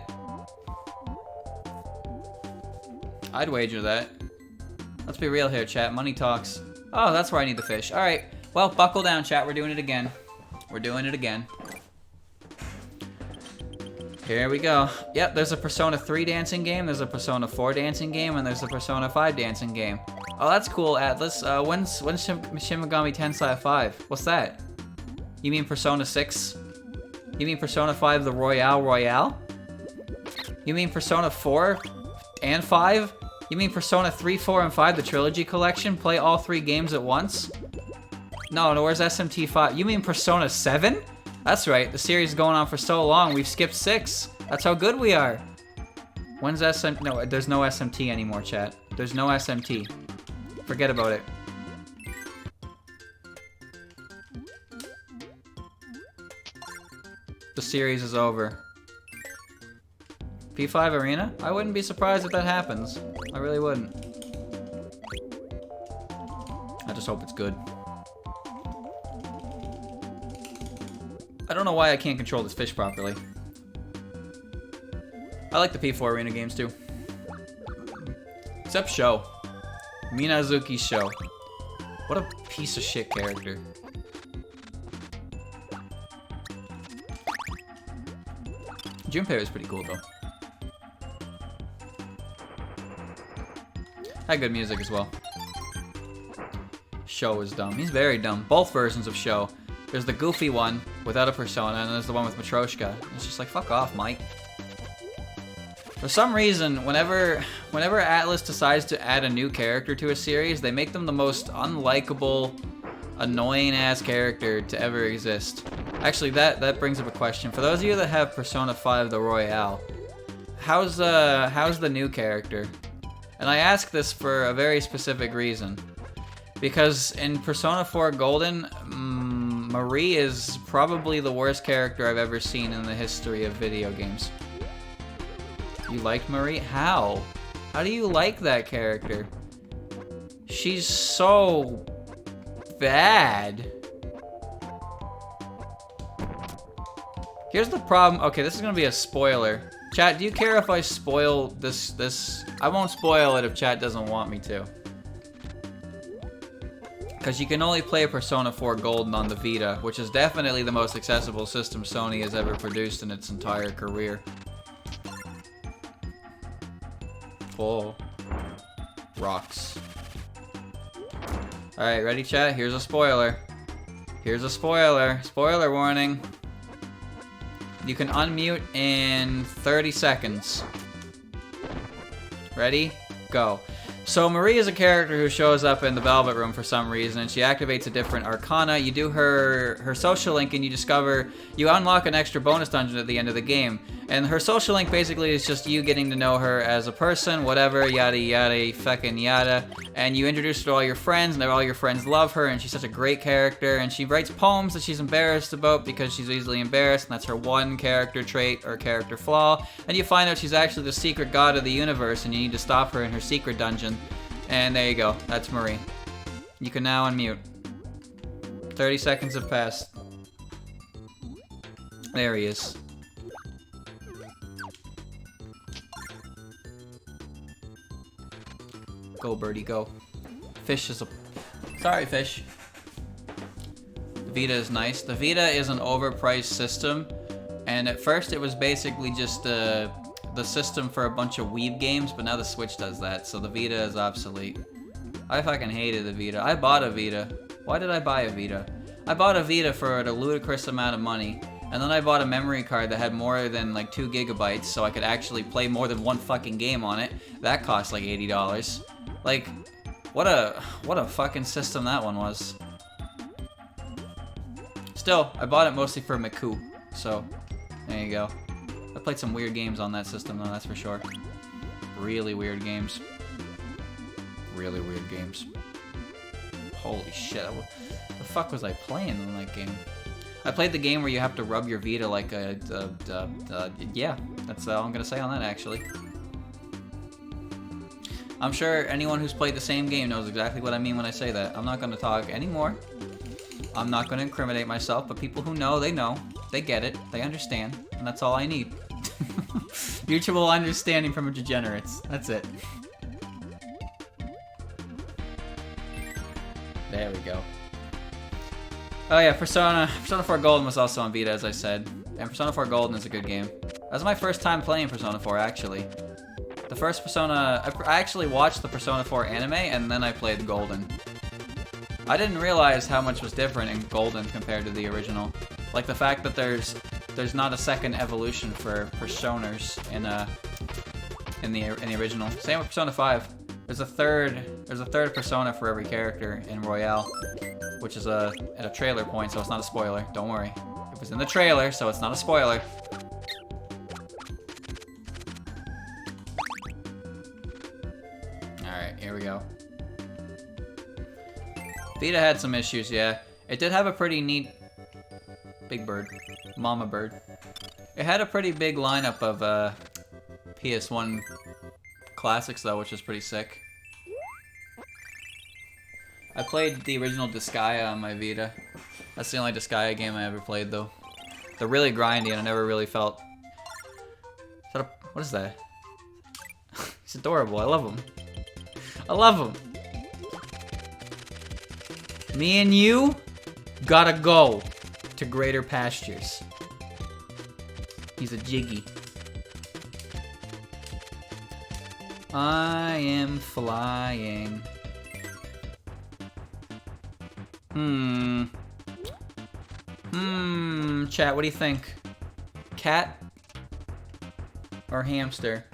I'd wager that. Let's be real here, chat. Money talks. Oh, that's where I need the fish. All right. Well, buckle down, chat. We're doing it again. We're doing it again. Here we go. Yep, there's a Persona 3 dancing game, there's a Persona 4 dancing game, and there's a Persona 5 dancing game. Oh, that's cool, Atlas. When's Shin Megami Tensei 5? What's that? You mean Persona 6? You mean Persona 5 the Royale? You mean Persona 4 and 5? You mean Persona 3, 4, and 5, the Trilogy Collection? Play all 3 games at once? No, where's SMT 5? You mean Persona 7? That's right, the series is going on for so long, we've skipped 6. That's how good we are. When's No, there's no SMT anymore, chat. There's no SMT. Forget about it. The series is over. P5 Arena? I wouldn't be surprised if that happens. I really wouldn't. I just hope it's good. I don't know why I can't control this fish properly. I like the P4 Arena games too. Except Sho. Minazuki Sho. What a piece of shit character. Junpei is pretty cool though. Had good music as well. Sho is dumb. He's very dumb. Both versions of Sho. There's the goofy one without a persona, and there's the one with Matryoshka. It's just like, fuck off, Mike. For some reason, whenever Atlus decides to add a new character to a series, they make them the most unlikable, annoying-ass character to ever exist. Actually, that brings up a question. For those of you that have Persona 5 The Royale, how's the new character? And I ask this for a very specific reason. Because in Persona 4 Golden, Marie is probably the worst character I've ever seen in the history of video games. You liked Marie? How? How do you like that character? She's so bad. Here's the problem. Okay, this is gonna be a spoiler. Chat, do you care if I spoil this? I won't spoil it if chat doesn't want me to. Because you can only play Persona 4 Golden on the Vita, which is definitely the most accessible system Sony has ever produced in its entire career. Oh. Rocks. Alright, ready, chat? Here's a spoiler. Here's a spoiler. Spoiler warning. You can unmute in 30 seconds. Ready? Go. So Marie is a character who shows up in the Velvet Room for some reason, and she activates a different arcana. You do her social link, and you unlock an extra bonus dungeon at the end of the game. And her social link basically is just you getting to know her as a person, whatever, yada yada, fucking yada. And you introduce her to all your friends, and all your friends love her, and she's such a great character. And she writes poems that she's embarrassed about because she's easily embarrassed, and that's her one character trait or character flaw. And you find out she's actually the secret god of the universe, and you need to stop her in her secret dungeon. And there you go. That's Marie. You can now unmute. 30 seconds have passed. There he is. Go, birdie, go. Fish is a... Sorry, fish. The Vita is nice. The Vita is an overpriced system. And at first it was basically just the system for a bunch of weeb games, but now the Switch does that, so the Vita is obsolete. I fucking hated the Vita. I bought a Vita. Why did I buy a Vita? I bought a Vita for a ludicrous amount of money, and then I bought a memory card that had more than like 2 gigabytes, so I could actually play more than one fucking game on it. That cost like $80. Like, what a fucking system that one was. Still, I bought it mostly for Miku, so there you go. I played some weird games on that system though, that's for sure. Really weird games. Really weird games. Holy shit, what the fuck was I playing in that game? I played the game where you have to rub your Vita like a, yeah, that's all I'm gonna say on that actually. I'm sure anyone who's played the same game knows exactly what I mean when I say that. I'm not gonna talk anymore. I'm not gonna incriminate myself, but people who know, they know. They get it, they understand, and that's all I need. Mutual understanding from degenerates. That's it. There we go. Oh yeah, Persona 4 Golden was also on Vita, as I said. And Persona 4 Golden is a good game. That was my first time playing Persona 4, actually. The first Persona... I actually watched the Persona 4 anime, and then I played Golden. I didn't realize how much was different in Golden compared to the original. Like the fact that there's not a second evolution for Personas in the original. Same with Persona 5. There's a third persona for every character in Royale, which is at a trailer point, so it's not a spoiler. Don't worry. It was in the trailer, so it's not a spoiler. Alright, here we go. Vita had some issues, yeah. It did have a pretty neat... Big bird. Mama bird. It had a pretty big lineup of PS1 classics, though, which is pretty sick. I played the original Disgaea on my Vita. That's the only Disgaea game I ever played, though. They're really grindy, and I never really felt... What is that? He's adorable. I love him. I love him. Me and you gotta go to greater pastures. He's a Jiggy. I am flying. Chat, what do you think? Cat or hamster?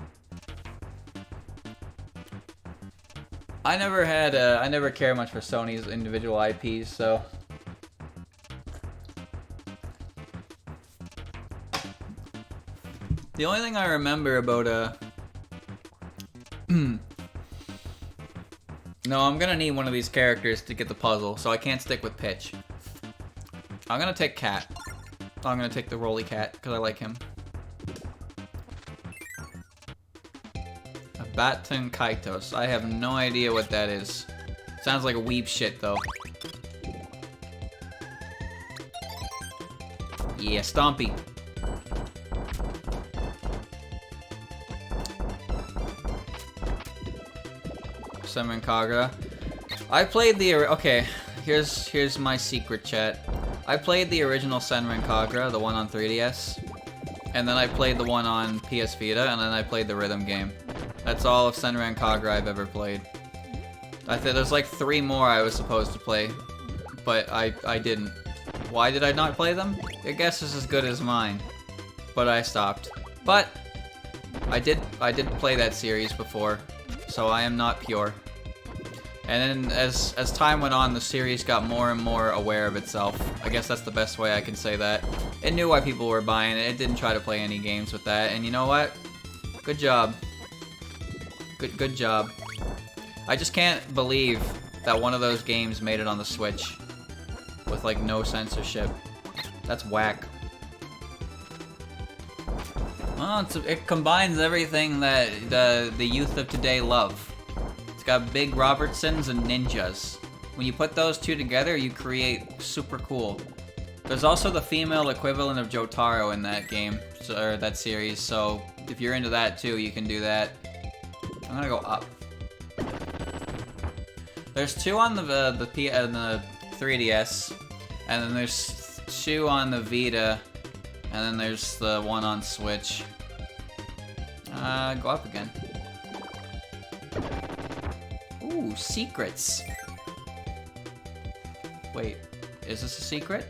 I never cared much for Sony's individual IPs, so. The only thing I remember about, No, I'm gonna need one of these characters to get the puzzle, so I can't stick with Pitch. I'm gonna take Cat. I'm gonna take the Rolly Cat, because I like him. A Baton Kaitos. I have no idea what that is. Sounds like a weeb shit, though. Yeah, Stompy. Senran Kagura. I played the... Okay, here's my secret, chat. I played the original Senran Kagura, the one on 3DS. And then I played the one on PS Vita, and then I played the rhythm game. That's all of Senran Kagura I've ever played. I think there's like 3 more I was supposed to play, but I didn't. Why did I not play them? Your guess is as good as mine. But I stopped. But I did play that series before, so I am not pure. And then as time went on, the series got more and more aware of itself. I guess that's the best way I can say that. It knew why people were buying it. It didn't try to play any games with that. And you know what? Good job. Good job. I just can't believe that one of those games made it on the Switch with like no censorship. That's whack. Well, it combines everything that the youth of today love. It's got big Robertsons and ninjas. When you put those two together, you create super cool. There's also the female equivalent of Jotaro in that game, or that series, so if you're into that too, you can do that. I'm gonna go up. There's 2 on the 3DS, and then there's 2 on the Vita, and then there's the one on Switch. Go up again. Ooh, secrets. Wait, is this a secret?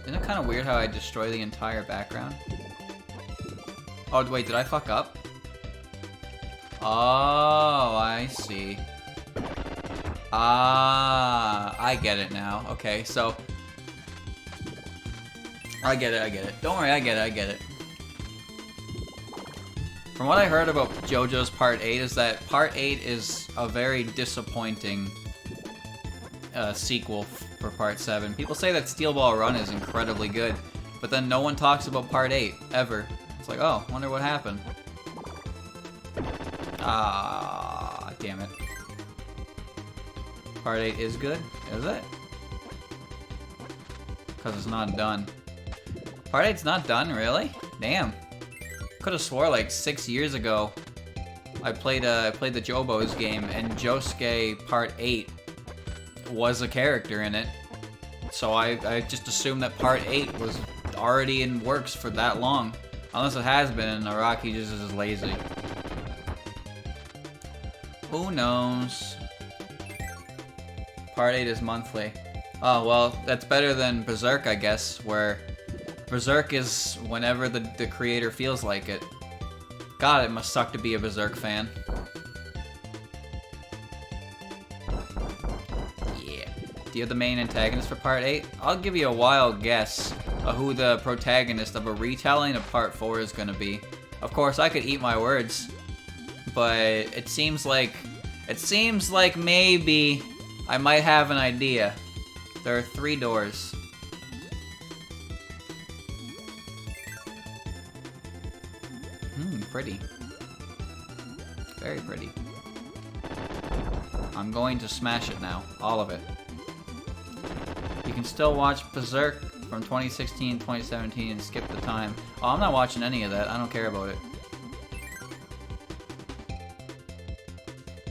Isn't it kind of weird how I destroy the entire background? Oh, wait, did I fuck up? Oh, I see. Ah, I get it now. Okay, so... I get it. Don't worry, I get it. From what I heard about JoJo's Part 8 is that Part 8 is a very disappointing sequel for Part 7. People say that Steel Ball Run is incredibly good, but then no one talks about Part 8, ever. It's like, oh, wonder what happened. Ah, damn it. Part 8 is good? Is it? Because it's not done. Part 8's not done, really? Damn. Could have swore like 6 years ago I played the Jobo's game, and Josuke Part 8 was a character in it. So I just assumed that Part 8 was already in works for that long. Unless it has been, and Araki just is lazy. Who knows? Part 8 is monthly. Oh, well, that's better than Berserk, I guess, where Berserk is whenever the creator feels like it. God, it must suck to be a Berserk fan. Yeah. Do you have the main antagonist for Part 8? I'll give you a wild guess of who the protagonist of a retelling of Part 4 is gonna be. Of course, I could eat my words, but it seems like maybe I might have an idea. There are 3 doors. Pretty. Very pretty. I'm going to smash it now. All of it. You can still watch Berserk from 2016, 2017 and skip the time. Oh, I'm not watching any of that. I don't care about it.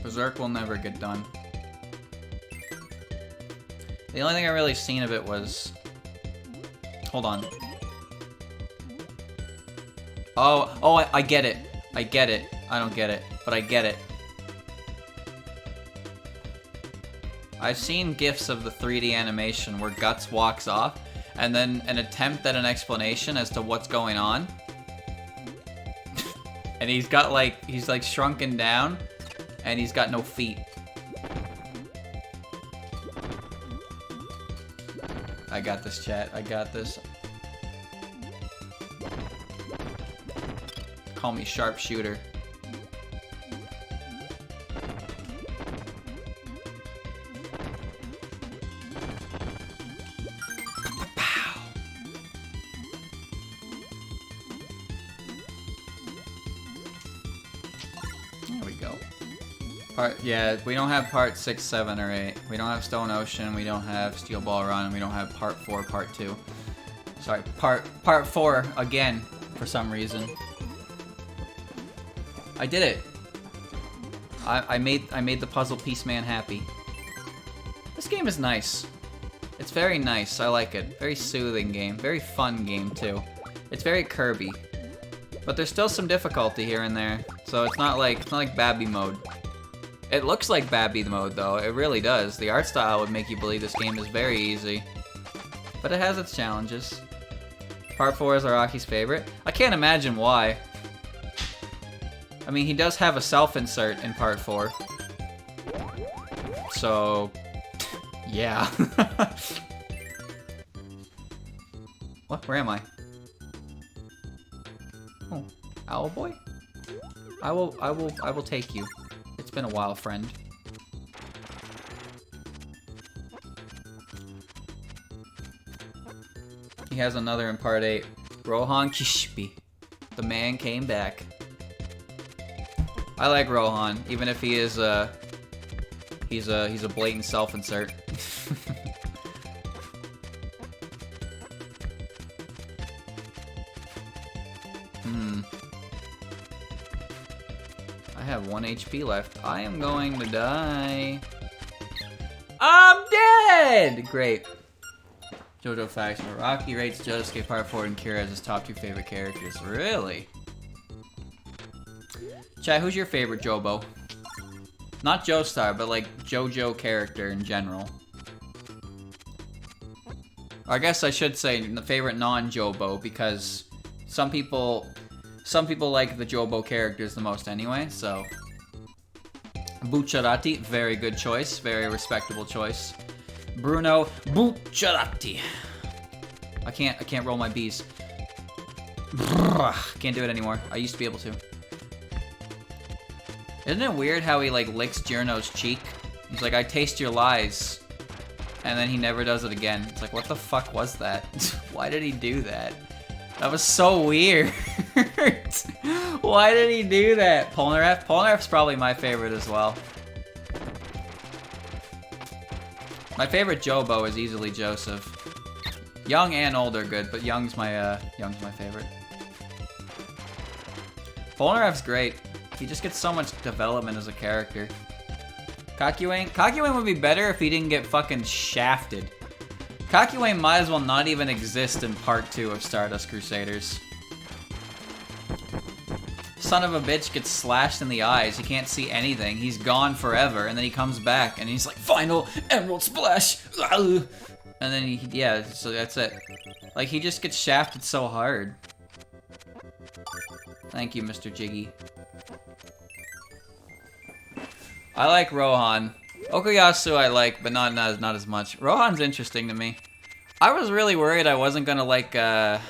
Berserk will never get done. The only thing I really seen of it was... Hold on. Oh, I get it. I get it. I don't get it, but I get it. I've seen GIFs of the 3D animation where Guts walks off, and then an attempt at an explanation as to what's going on. And he's got like, he's like shrunken down, and he's got no feet. I got this, chat. I got this. Call me sharpshooter. There we go. Yeah, we don't have part 6, 7, or 8. We don't have Stone Ocean, we don't have Steel Ball Run, and we don't have part 4, part 2. Sorry, part 4 again, for some reason. I did it. I made the puzzle piece man happy. This game is nice. It's very nice. I like it. Very soothing game. Very fun game too. It's very Kirby, but there's still some difficulty here and there. So it's not like Babby mode. It looks like Babby mode though. It really does. The art style would make you believe this game is very easy, but it has its challenges. Part 4 is Araki's favorite. I can't imagine why. I mean, he does have a self-insert in Part 4. So, yeah. What? Where am I? Oh, Owl Boy? I will take you. It's been a while, friend. He has another in Part 8. Rohan Kishpi. The man came back. I like Rohan, even if he is he's a blatant self-insert. I have 1 HP left. I am going to die. I'm dead! Great. JoJo Faction. Rocky rates Josuke Part 4 and Kira as his top 2 favorite characters. Really? Chat, who's your favorite Jobo? Not Joestar, but like JoJo character in general. Or I guess I should say the favorite non-Jobo, because some people like the Jobo characters the most anyway, so. Bucciarati, very good choice, very respectable choice. Bruno Bucciarati. I can't roll my B's. Can't do it anymore. I used to be able to. Isn't it weird how he like licks Giorno's cheek? He's like, I taste your lies. And then he never does it again. It's like, what the fuck was that? Why did he do that? That was so weird. Why did he do that? Polnareff? Polnareff's probably my favorite as well. My favorite Jobo is easily Joseph. Young and old are good, but Young's my favorite. Polnareff's great. He just gets so much development as a character. Kakyoin would be better if he didn't get fucking shafted. Kakyoin might as well not even exist in part 2 of Stardust Crusaders. Son of a bitch gets slashed in the eyes. He can't see anything. He's gone forever, and then he comes back, and he's like, final Emerald Splash! And then yeah, so that's it. Like, he just gets shafted so hard. Thank you, Mr. Jiggy. I like Rohan. Okuyasu I like, but not as much. Rohan's interesting to me. I was really worried I wasn't gonna like, oh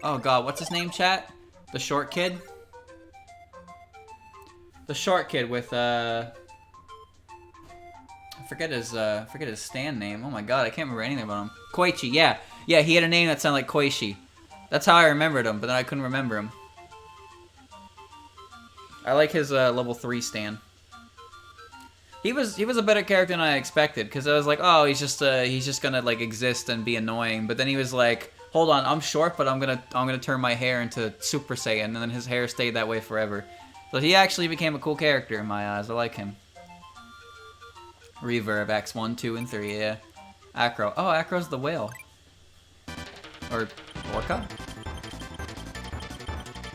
god, what's his name, chat? The short kid? The short kid with, I forget his stand name. Oh my god, I can't remember anything about him. Koichi, yeah. Yeah, he had a name that sounded like Koichi. That's how I remembered him, but then I couldn't remember him. I like his, level 3 stand. He was a better character than I expected, because I was like, oh, he's just gonna, like, exist and be annoying. But then he was like, hold on, I'm short, but I'm gonna turn my hair into Super Saiyan, and then his hair stayed that way forever. So he actually became a cool character in my eyes. I like him. Reverb, X1, 2, and 3, yeah. Acro. Oh, Acro's the whale. Or orca?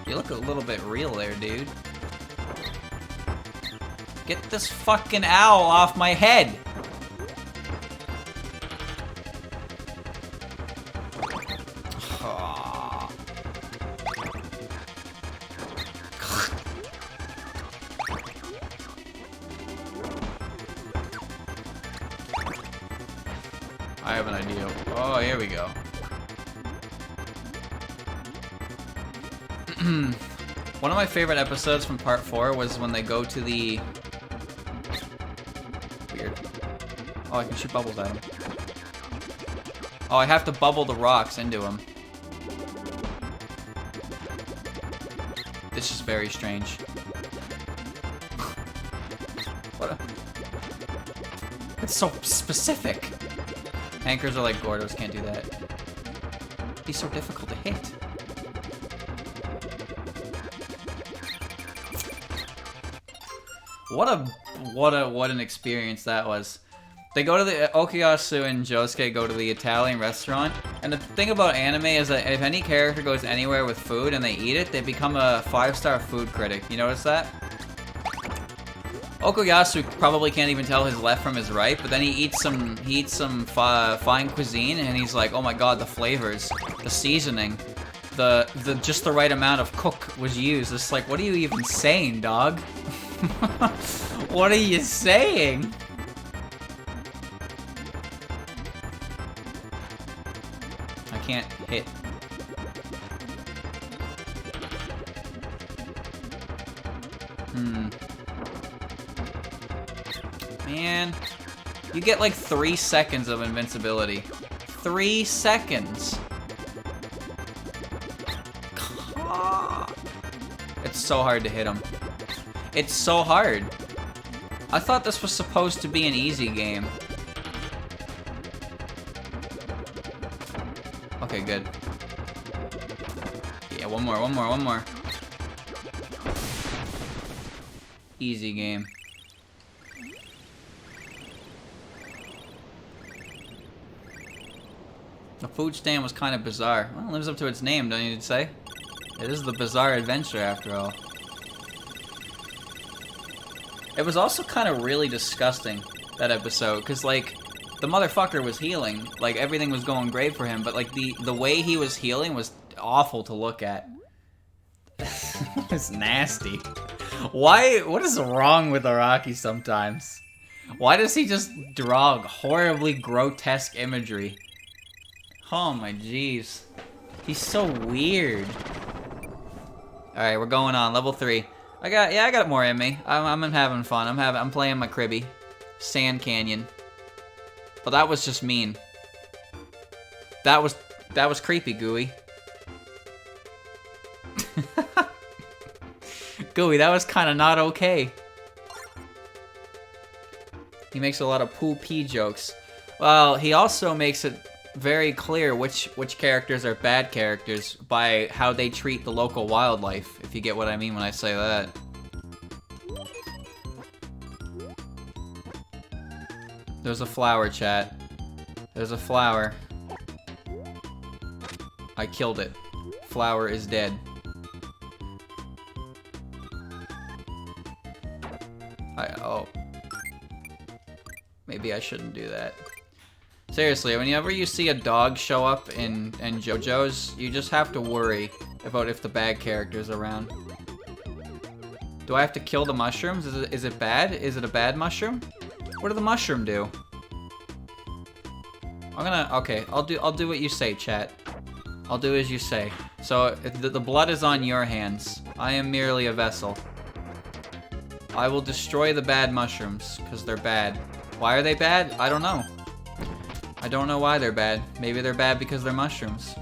You look a little bit real there, dude. Get this fucking owl off my head! I have an idea. Oh, here we go. One of my favorite episodes from part 4 was when they go to the... Weird. Oh, I can shoot bubbles at him. Oh, I have to bubble the rocks into him. This is very strange. What a... It's so specific! Anchors are like Gordos, can't do that. He's so difficult to hit. What an experience that was. They go to the Okuyasu and Josuke go to the Italian restaurant, and the thing about anime is that if any character goes anywhere with food and they eat it, they become a 5-star food critic. You notice that? Okuyasu probably can't even tell his left from his right, but then he eats some fine cuisine, and he's like, oh my god, the flavors, the seasoning, the just the right amount of cook was used. It's like, what are you even saying, dog? What are you saying? I can't hit. Man, you get like 3 seconds of invincibility. 3 seconds. It's so hard to hit him. It's so hard. I thought this was supposed to be an easy game. Okay, good. Yeah, one more. Easy game. The food stand was kind of bizarre. Well, it lives up to its name, don't you say? It is the bizarre adventure, after all. It was also kind of really disgusting, that episode, because, like, the motherfucker was healing. Like, everything was going great for him, but, like, the way he was healing was awful to look at. It's nasty. What is wrong with Araki sometimes? Why does he just draw horribly grotesque imagery? Oh my jeez. He's so weird. Alright, we're going on. Level 3. I got more in me. I'm having fun. I'm playing my Kirby. Sand Canyon. Well, that was just mean. That was creepy, Gooey. Gooey, that was kind of not okay. He makes a lot of poo-pee jokes. Well, he also makes it very clear which characters are bad characters by how they treat the local wildlife, if you get what I mean when I say that. There's a flower, chat. There's a flower. I killed it. Flower is dead. Oh. Maybe I shouldn't do that. Seriously, whenever you see a dog show up in JoJo's, you just have to worry about if the bad character's around. Do I have to kill the mushrooms? Is it bad? Is it a bad mushroom? What did the mushroom do? Okay, I'll do what you say, chat. I'll do as you say. So, the blood is on your hands. I am merely a vessel. I will destroy the bad mushrooms, because they're bad. Why are they bad? I don't know. I don't know why they're bad. Maybe they're bad because they're mushrooms.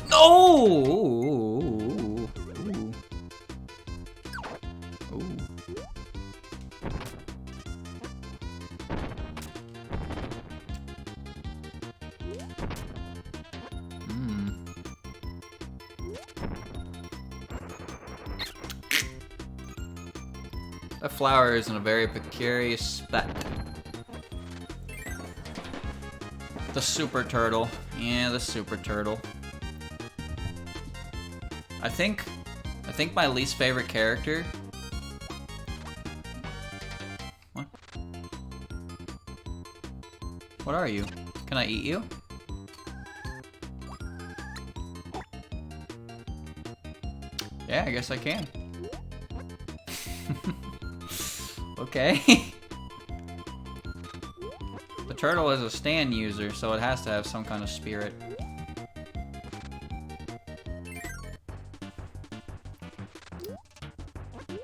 No! Ooh. That flower is in a very precarious spot. The super turtle. Yeah, the super turtle. I think my least favorite character. What? What are you? Can I eat you? Yeah, I guess I can. Okay. The turtle is a stand user, so it has to have some kind of spirit.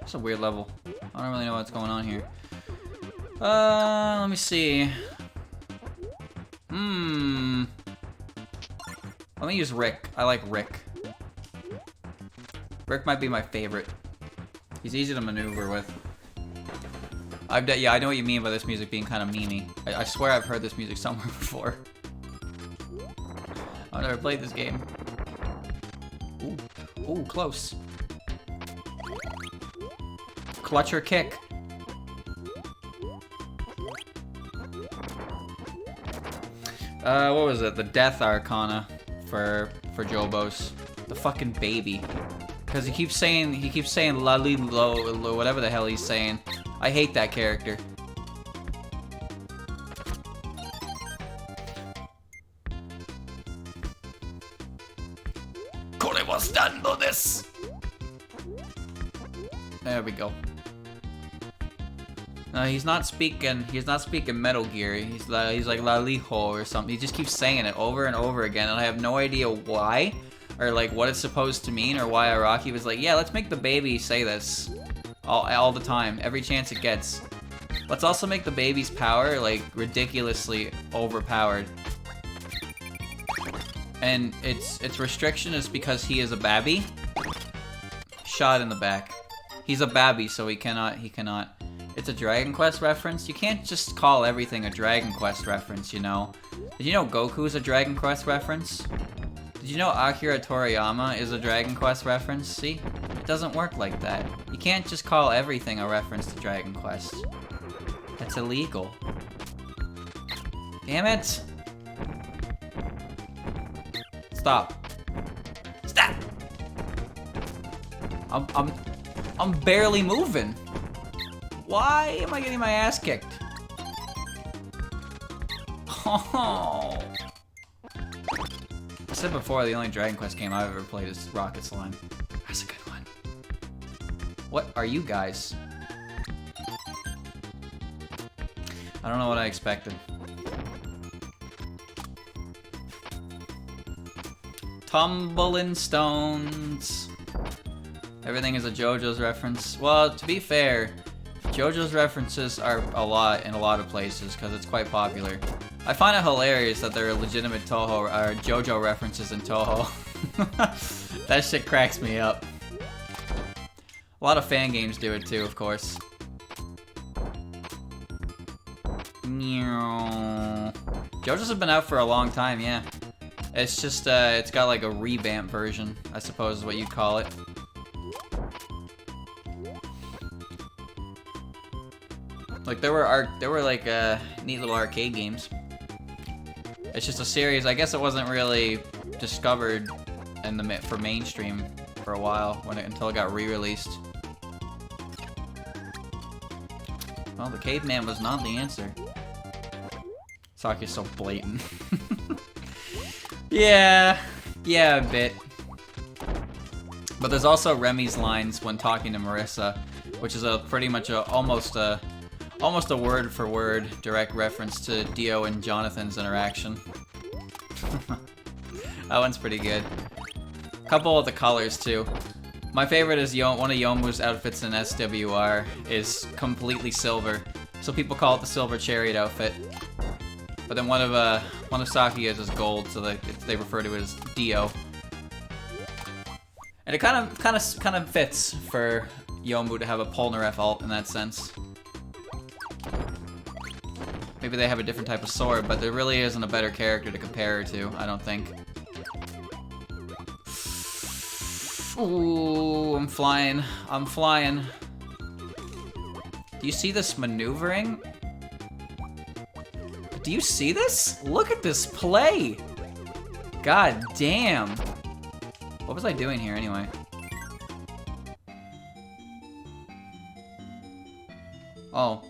It's a weird level. I don't really know what's going on here. Let me see. Let me use Rick. I like Rick. Rick might be my favorite. He's easy to maneuver with. Yeah, I know what you mean by this music being kind of memey. I swear I've heard this music somewhere before. I've never played this game. Ooh, close. Clutch or kick. What was it? The Death Arcana for Jobos. The fucking baby. Because he keeps saying lali lo, whatever the hell he's saying. I hate that character. There we go. No, he's not speaking Metal Gear. He's like Lalijo or something. He just keeps saying it over and over again, and I have no idea why, or like what it's supposed to mean, or why Araki was like, yeah, let's make the baby say this all the time, every chance it gets. Let's also make the baby's power like ridiculously overpowered. And its restriction is because he is a babby. Shot in the back. He's a babby, so he cannot. It's a Dragon Quest reference. You can't just call everything a Dragon Quest reference, you know. Did you know Goku's a Dragon Quest reference? Did you know Akira Toriyama is a Dragon Quest reference? See? It doesn't work like that. You can't just call everything a reference to Dragon Quest. That's illegal. Damn it! Stop. Stop! I'm barely moving. Why am I getting my ass kicked? Oh. I said before, the only Dragon Quest game I've ever played is Rocket Slime. That's a good one. What are you guys? I don't know what I expected. Tumbling stones. Everything is a JoJo's reference. Well, to be fair, JoJo's references are a lot in a lot of places because it's quite popular. I find it hilarious that there are legitimate Toho or JoJo references in Toho. That shit cracks me up. A lot of fan games do it too, of course. JoJo's have been out for a long time, yeah. It's just, it's got like a revamp version, I suppose is what you'd call it. Like there were like neat little arcade games. It's just a series. I guess it wasn't really discovered for mainstream for a while until it got re-released. Well, the caveman was not the answer. Saki's so blatant. Yeah, a bit. But there's also Remy's lines when talking to Marissa, which is pretty much almost a word for word direct reference to Dio and Jonathan's interaction. That one's pretty good. A couple of the colors too. My favorite is one of Yomu's outfits in SWR is completely silver, so people call it the Silver Chariot outfit. But then one of Saki's is gold, so they refer to it as Dio. And it kind of fits for Yomu to have a Polnareff alt in that sense. Maybe they have a different type of sword, but there really isn't a better character to compare her to, I don't think. Ooh, I'm flying. I'm flying. Do you see this maneuvering? Do you see this? Look at this play! God damn. What was I doing here anyway? Oh.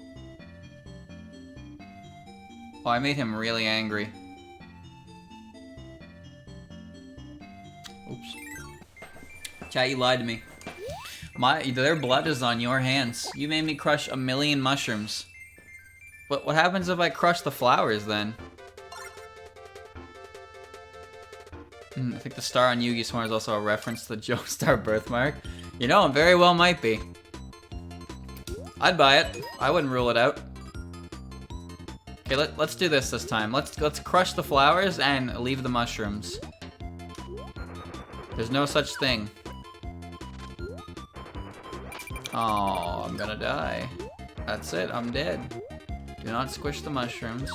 Oh, I made him really angry. Oops. Chat, you lied to me. Their blood is on your hands. You made me crush 1,000,000 mushrooms. What happens if I crush the flowers then? I think the star on Yugi's horn is also a reference to the Joestar birthmark. You know, it very well might be. I'd buy it. I wouldn't rule it out. Okay, let's do this time. Let's crush the flowers and leave the mushrooms. There's no such thing. Oh, I'm gonna die. That's it, I'm dead. Do not squish the mushrooms.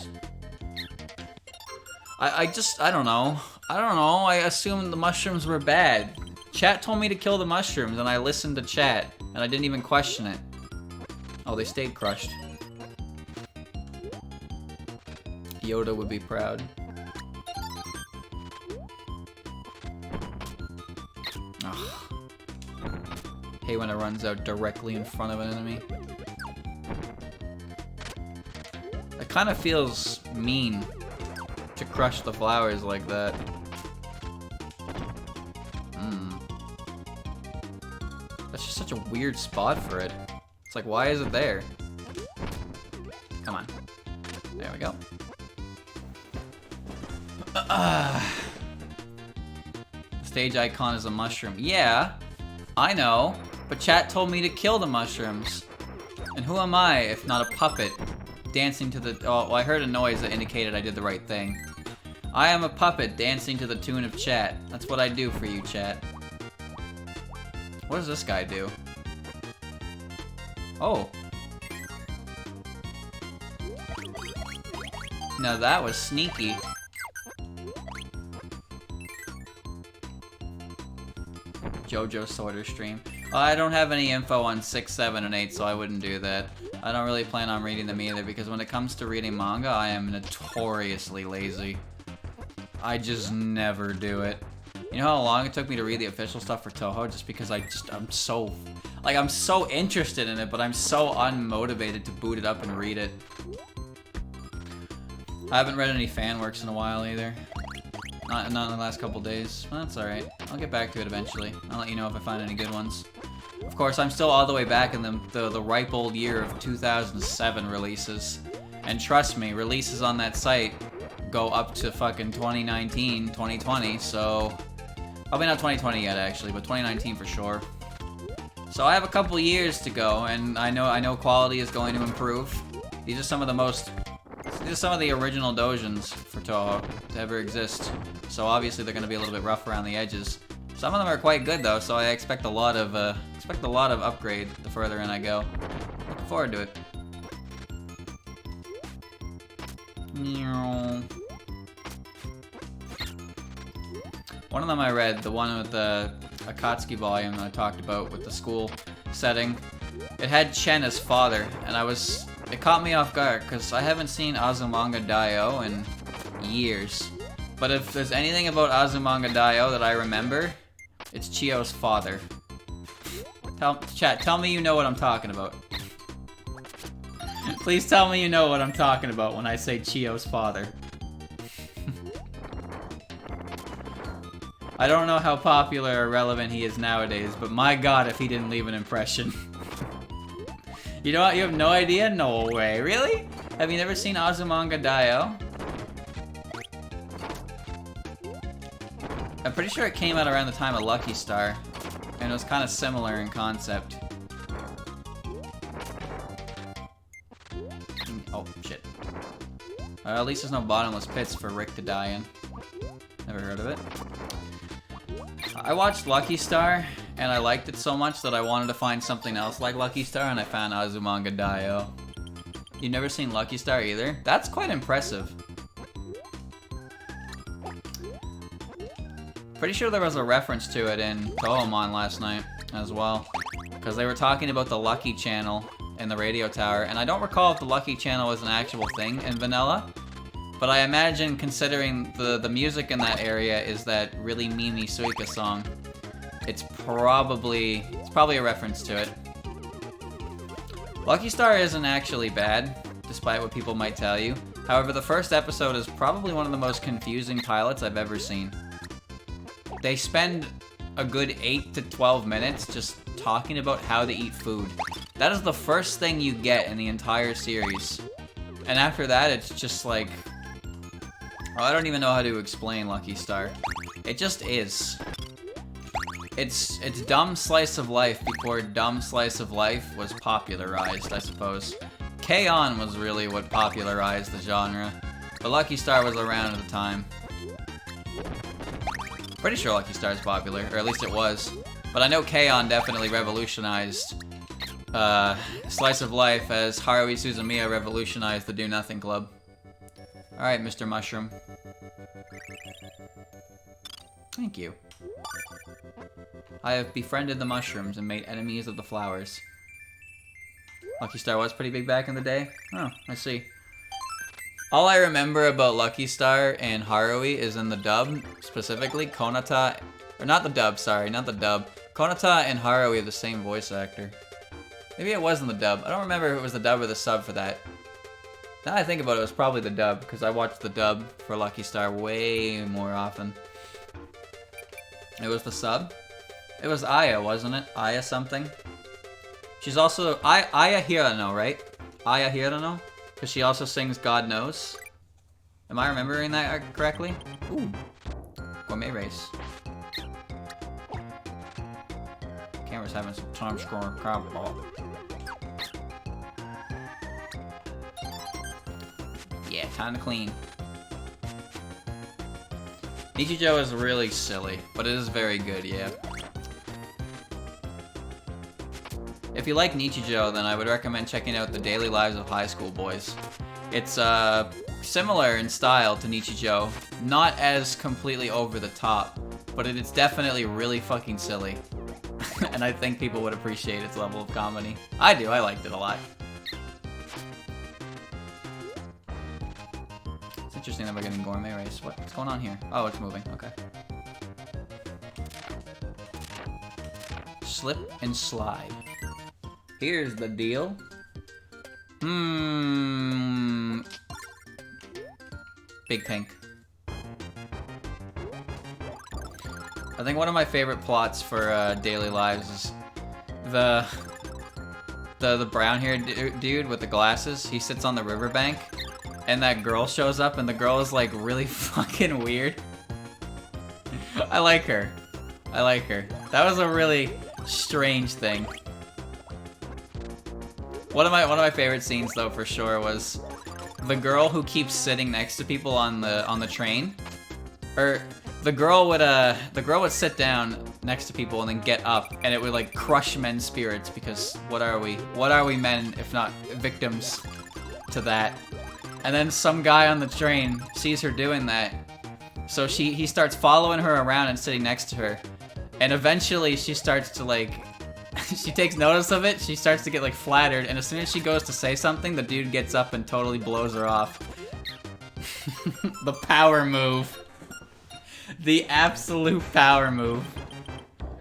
I don't know. I assumed the mushrooms were bad. Chat told me to kill the mushrooms and I listened to chat and I didn't even question it. Oh, they stayed crushed. Yoda would be proud. Ugh. Hey, when it runs out directly in front of an enemy. It kind of feels mean to crush the flowers like that. That's just such a weird spot for it. It's like, why is it there? Come on. There we go. Stage icon is a mushroom. Yeah, I know. But chat told me to kill the mushrooms. And who am I if not a puppet dancing to the... Oh, well, I heard a noise that indicated I did the right thing. I am a puppet dancing to the tune of chat. That's what I do for you, chat. What does this guy do? Oh. Now that was sneaky. JoJo Sorter stream. I don't have any info on 6, 7, and 8, so I wouldn't do that. I don't really plan on reading them either, because when it comes to reading manga, I am notoriously lazy. I just never do it. You know how long it took me to read the official stuff for Toho? Just because I'm so... Like, I'm so interested in it, but I'm so unmotivated to boot it up and read it. I haven't read any fan works in a while either. Not in the last couple days. Well, that's alright. I'll get back to it eventually. I'll let you know if I find any good ones. Of course, I'm still all the way back in the ripe old year of 2007 releases. And trust me, releases on that site go up to fucking 2019, 2020, so... Probably not 2020 yet, actually, but 2019 for sure. So I have a couple years to go, and I know quality is going to improve. These are some of the original doujins for Toho to ever exist. So obviously they're going to be a little bit rough around the edges. Some of them are quite good though, so I expect a lot of upgrade the further in I go. Looking forward to it. One of them I read, the one with the Akatsuki volume that I talked about with the school setting. It had Chen as father, and it caught me off guard, because I haven't seen Azumanga Daioh in years. But if there's anything about Azumanga Daioh that I remember, it's Chiyo's father. Chat, tell me you know what I'm talking about. Please tell me you know what I'm talking about when I say Chio's father. I don't know how popular or relevant he is nowadays, but my god if he didn't leave an impression. You know what? You have no idea? No way. Really? Have you never seen Azumanga Daioh? I'm pretty sure it came out around the time of Lucky Star, and it was kind of similar in concept. Oh, shit. At least there's no bottomless pits for Rick to die in. Never heard of it. I watched Lucky Star, and I liked it so much that I wanted to find something else like Lucky Star, and I found Azumanga Daioh. You've never seen Lucky Star either? That's quite impressive. Pretty sure there was a reference to it in Tohomon last night as well, because they were talking about the Lucky Channel in the radio tower, and I don't recall if the Lucky Channel was an actual thing in Vanilla, but I imagine, considering the music in that area is that really memey Suika song, it's probably a reference to it. Lucky Star isn't actually bad, despite what people might tell you. However, the first episode is probably one of the most confusing pilots I've ever seen. They spend a good 8 to 12 minutes just talking about how to eat food. That is the first thing you get in the entire series. And after that, it's just like... Oh, I don't even know how to explain Lucky Star. It just is. It's dumb slice of life before dumb slice of life was popularized, I suppose. K-On! Was really what popularized the genre. But Lucky Star was around at the time. Pretty sure Lucky Star is popular, or at least it was. But I know K-On! Definitely revolutionized Slice of Life as Haruhi Suzumiya revolutionized the Do Nothing Club. Alright, Mr. Mushroom. Thank you. I have befriended the mushrooms and made enemies of the flowers. Lucky Star was pretty big back in the day? Oh, I see. All I remember about Lucky Star and Haruhi is in the dub, specifically Konata, or not the dub, sorry, not the dub. Konata and Haruhi are the same voice actor. Maybe it wasn't the dub. I don't remember if it was the dub or the sub for that. Now that I think about it, it was probably the dub, because I watched the dub for Lucky Star way more often. It was the sub? It was Aya, wasn't it? Aya something? She's also... Aya Hirano, right? Aya Hirano? Because she also sings God Knows. Am I remembering that correctly? Ooh. Gourmet race. Camera's having some time scoring crap ball. Yeah, time to clean. Nichijou is really silly, but it is very good, yeah. If you like Nichijou, then I would recommend checking out The Daily Lives of High School Boys. It's similar in style to Nichijou, not as completely over the top, but it's definitely really fucking silly. And I think people would appreciate its level of comedy. I do, I liked it a lot. It's interesting that we're getting Gourmet Race. What's going on here? Oh, it's moving, okay. Slip and slide. Here's the deal. Big Pink. I think one of my favorite plots for Daily Lives is the brown-haired dude with the glasses. He sits on the riverbank, and that girl shows up, and the girl is like really fucking weird. I like her. I like her. That was a really strange thing. One of my favorite scenes though, for sure, was the girl who keeps sitting next to people on the train. Or the girl would sit down next to people and then get up, and it would like crush men's spirits, because what are we men if not victims to that? And then some guy on the train sees her doing that, so he starts following her around and sitting next to her, and eventually she starts to like she takes notice of it, she starts to get like flattered, and as soon as she goes to say something, the dude gets up and totally blows her off. The power move. The absolute power move.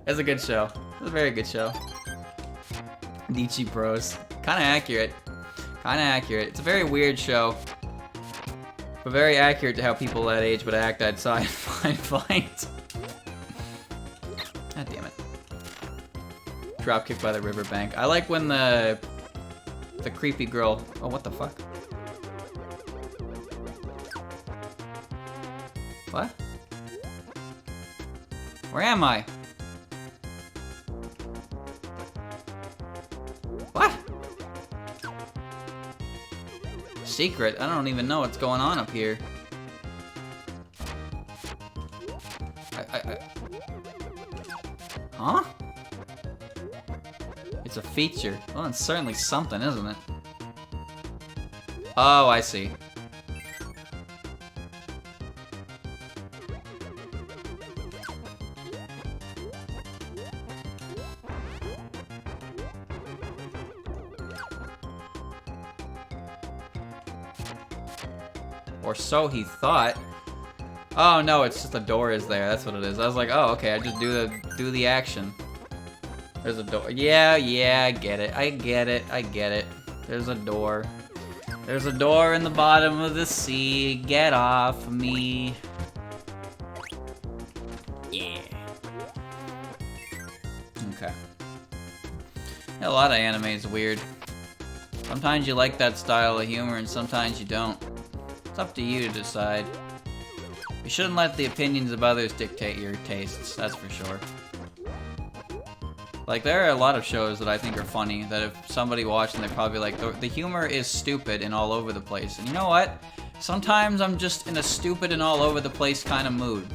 It's a good show. It's a very good show. Nichi Bros. Kinda accurate. Kinda accurate. It's a very weird show. But very accurate to how people that age would act outside fight. God damn it. Dropkick by the riverbank. I like when the creepy girl... Oh, what the fuck? What? Where am I? What? Secret? I don't even know what's going on up here. Huh? It's a feature. Well, it's certainly something, isn't it? Oh, I see. Or so he thought. Oh no, it's just the door is there. That's what it is. I was like, oh, okay. I just do the action. There's a door. Yeah, I get it. I get it. There's a door. There's a door in the bottom of the sea. Get off me. Yeah. Okay. Yeah, a lot of anime is weird. Sometimes you like that style of humor, and sometimes you don't. It's up to you to decide. You shouldn't let the opinions of others dictate your tastes, that's for sure. Like, there are a lot of shows that I think are funny, that if somebody watched them, they'd probably like, the humor is stupid and all over the place. And you know what? Sometimes I'm just in a stupid and all over the place kind of mood.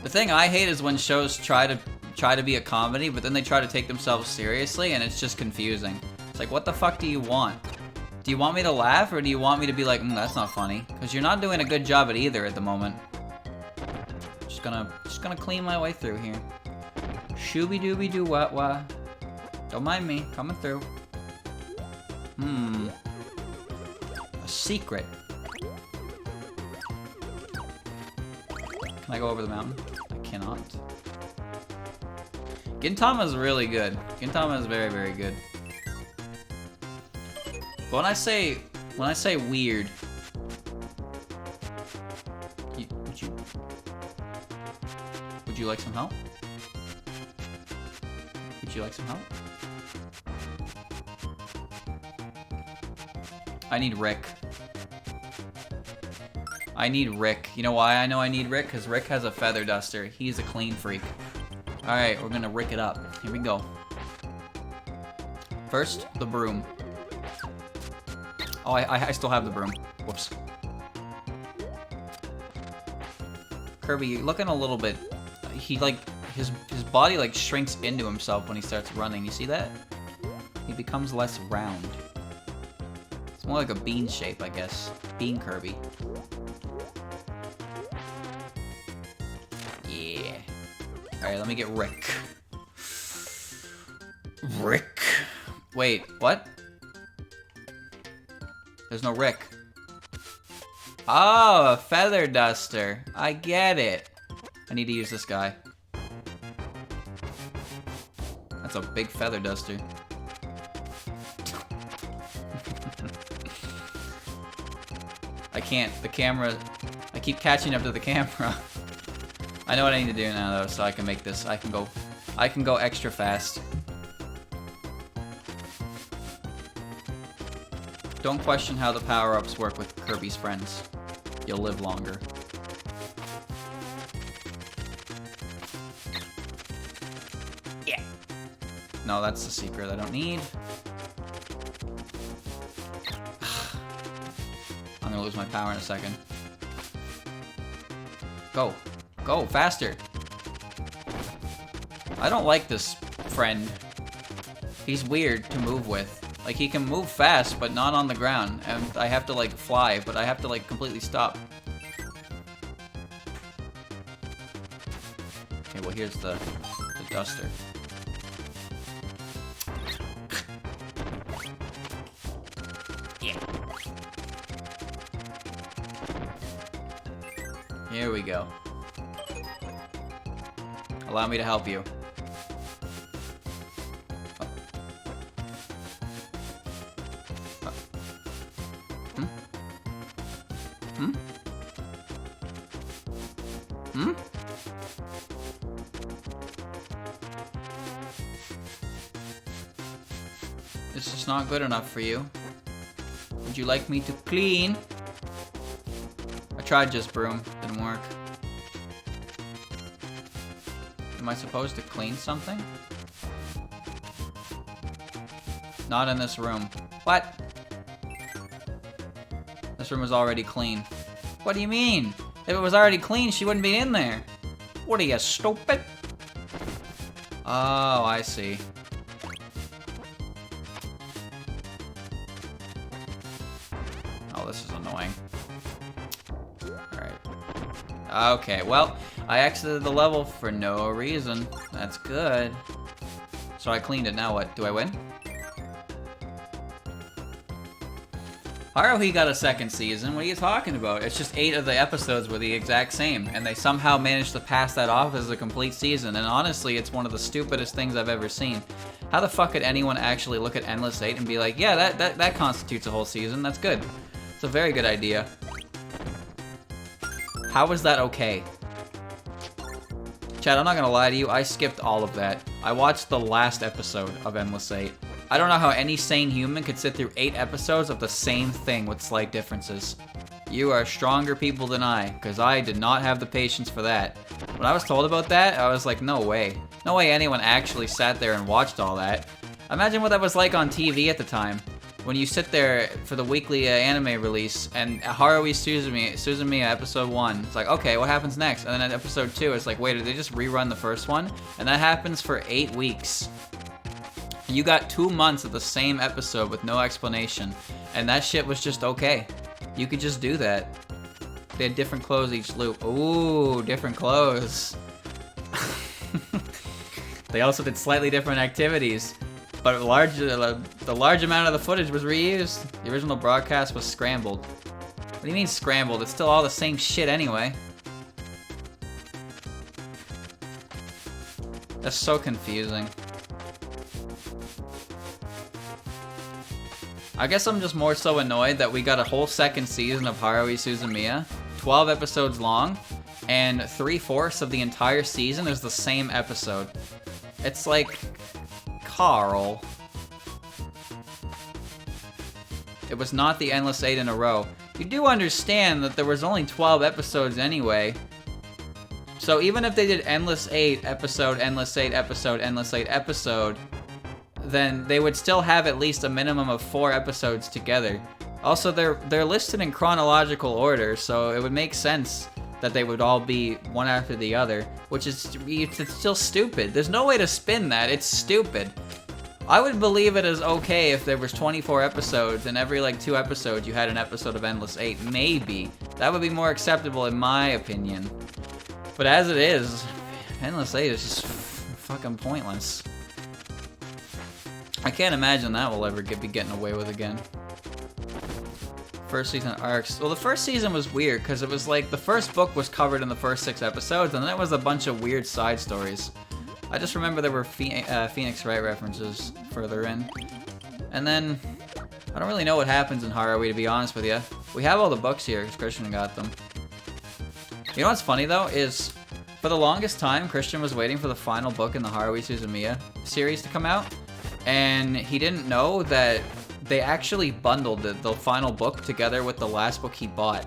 The thing I hate is when shows try to be a comedy, but then they try to take themselves seriously, and it's just confusing. It's like, what the fuck do you want? Do you want me to laugh, or do you want me to be like, that's not funny? Because you're not doing a good job at either at the moment. Just gonna clean my way through here. Shooby dooby doo wah wah. Don't mind me, coming through. A secret. Can I go over the mountain? I cannot. Gintama is really good. Gintama is very, very good. But when I say weird, would you like some help? Would you like some help? I need Rick. I need Rick. You know why I know I need Rick? Because Rick has a feather duster. He's a clean freak. Alright, we're gonna Rick it up. Here we go. First, the broom. Oh, I still have the broom. Whoops. Kirby, you're looking a little bit... He, like, his body, like, shrinks into himself when he starts running. You see that? He becomes less round. It's more like a bean shape, I guess. Bean Kirby. Yeah. Alright, let me get Rick. Rick. Wait, what? There's no Rick. Oh, a feather duster. I get it. I need to use this guy. That's a big feather duster. I can't. The camera... I keep catching up to the camera. I know what I need to do now, though, so I can make this... I can go extra fast. Don't question how the power-ups work with Kirby's friends. You'll live longer. Yeah. No, that's the secret I don't need. I'm gonna lose my power in a second. Go. Go, faster. I don't like this friend. He's weird to move with. Like, he can move fast, but not on the ground. And I have to, like, fly, but I have to, like, completely stop. Okay, well, here's the duster. Yeah. Here we go. Allow me to help you. Hmm? Hmm? This is not good enough for you. Would you like me to clean? I tried just broom. Didn't work. Am I supposed to clean something? Not in this room. What? This room was already clean. What do you mean? If it was already clean, she wouldn't be in there. What are you, stupid? Oh, I see. Oh, this is annoying. Alright. Okay, well, I exited the level for no reason. That's good. So I cleaned it, now what? Do I win? Haruhi got a second season. What are you talking about? It's just 8 of the episodes were the exact same, and they somehow managed to pass that off as a complete season, and honestly, it's one of the stupidest things I've ever seen. How the fuck could anyone actually look at Endless 8 and be like, yeah, that constitutes a whole season, that's good. It's a very good idea. How is that okay? Chad, I'm not gonna lie to you, I skipped all of that. I watched the last episode of Endless 8. I don't know how any sane human could sit through 8 episodes of the same thing with slight differences. You are stronger people than I, because I did not have the patience for that. When I was told about that, I was like, no way. No way anyone actually sat there and watched all that. Imagine what that was like on TV at the time. When you sit there for the weekly anime release, and Haruhi Suzumiya episode 1, it's like, okay, what happens next? And then at episode 2, it's like, wait, did they just rerun the first one? And that happens for 8 weeks. You got 2 months of the same episode with no explanation, and that shit was just okay. You could just do that. They had different clothes each loop. Ooh, different clothes. They also did slightly different activities, but the large amount of the footage was reused. The original broadcast was scrambled. What do you mean scrambled? It's still all the same shit anyway. That's so confusing. I guess I'm just more so annoyed that we got a whole second season of Haruhi Suzumiya, 12 episodes long, and 3/4 of the entire season is the same episode. It's like, Carl. It was not the Endless 8 in a row. You do understand that there was only 12 episodes anyway. So even if they did Endless 8 episode, Endless 8 episode, Endless 8 episode, then they would still have at least a minimum of 4 episodes together. Also, they're listed in chronological order, so it would make sense that they would all be one after the other, which is it's still stupid. There's no way to spin that. It's stupid. I would believe it is okay if there was 24 episodes and every like 2 episodes you had an episode of Endless 8. Maybe. That would be more acceptable in my opinion. But as it is, Endless 8 is just fucking pointless. I can't imagine that will ever be getting away with again. First season arcs. Well, the first season was weird because it was like the first book was covered in the first 6 episodes, and then it was a bunch of weird side stories. I just remember there were Phoenix Wright references further in. And then, I don't really know what happens in Haruhi, to be honest with you. We have all the books here because Christian got them. You know what's funny though, is for the longest time, Christian was waiting for the final book in the Haruhi Suzumiya series to come out. And he didn't know that they actually bundled the final book together with the last book he bought.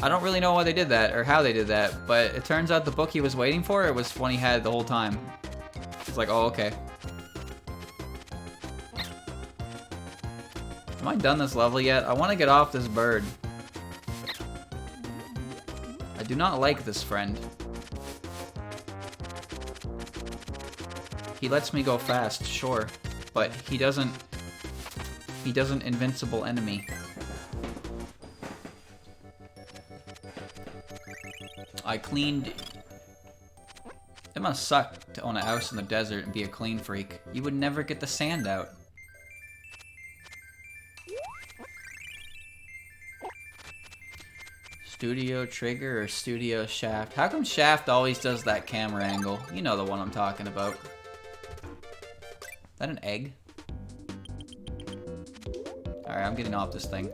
I don't really know why they did that, or how they did that, but it turns out the book he was waiting for, it was one he had the whole time. It's like, oh, okay. Am I done this level yet? I want to get off this bird. I do not like this friend. He lets me go fast, sure, but he doesn't invincible enemy. I cleaned. It must suck to own a house in the desert and be a clean freak. You would never get the sand out. Studio trigger or studio shaft? How come shaft always does that camera angle? You know the one I'm talking about. Is that an egg? Alright, I'm getting off this thing.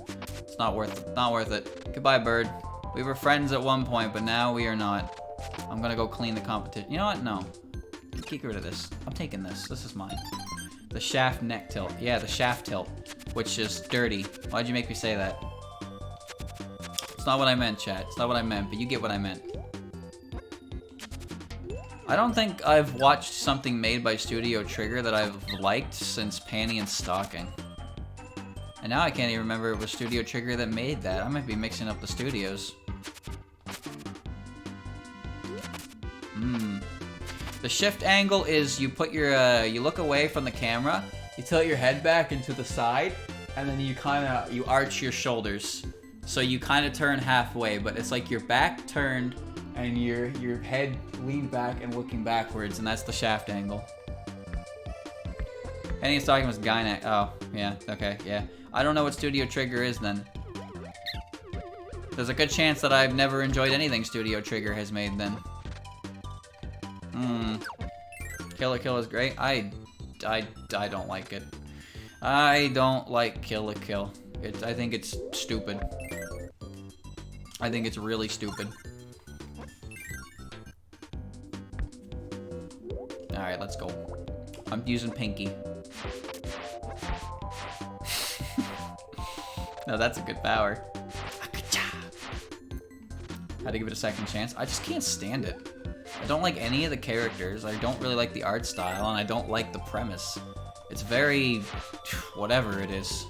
It's not worth it. Not worth it. Goodbye, bird. We were friends at one point, but now we are not. I'm gonna go clean the competition. You know what? No. Get rid of this. I'm taking this. This is mine. The shaft neck tilt. Yeah, the shaft tilt. Which is dirty. Why'd you make me say that? It's not what I meant, chat. It's not what I meant, but you get what I meant. I don't think I've watched something made by Studio Trigger that I've liked since Panty and Stocking. And now I can't even remember it was Studio Trigger that made that. I might be mixing up the studios. The shift angle is you put your, you look away from the camera, you tilt your head back into the side, and then you arch your shoulders. So you kind of turn halfway, but it's like your back turned and your head leaned back and looking backwards, and that's the shaft angle. Penny is talking with Gynax. Oh, yeah, okay, yeah. I don't know what Studio Trigger is then. There's a good chance that I've never enjoyed anything Studio Trigger has made then. Kill la Kill is great. I don't like it. I don't like Kill la Kill. I think it's stupid. I think it's really stupid. Alright, let's go. I'm using Pinky. No, that's a good power. Had to give it a second chance. I just can't stand it. I don't like any of the characters. I don't really like the art style, and I don't like the premise. It's very whatever it is.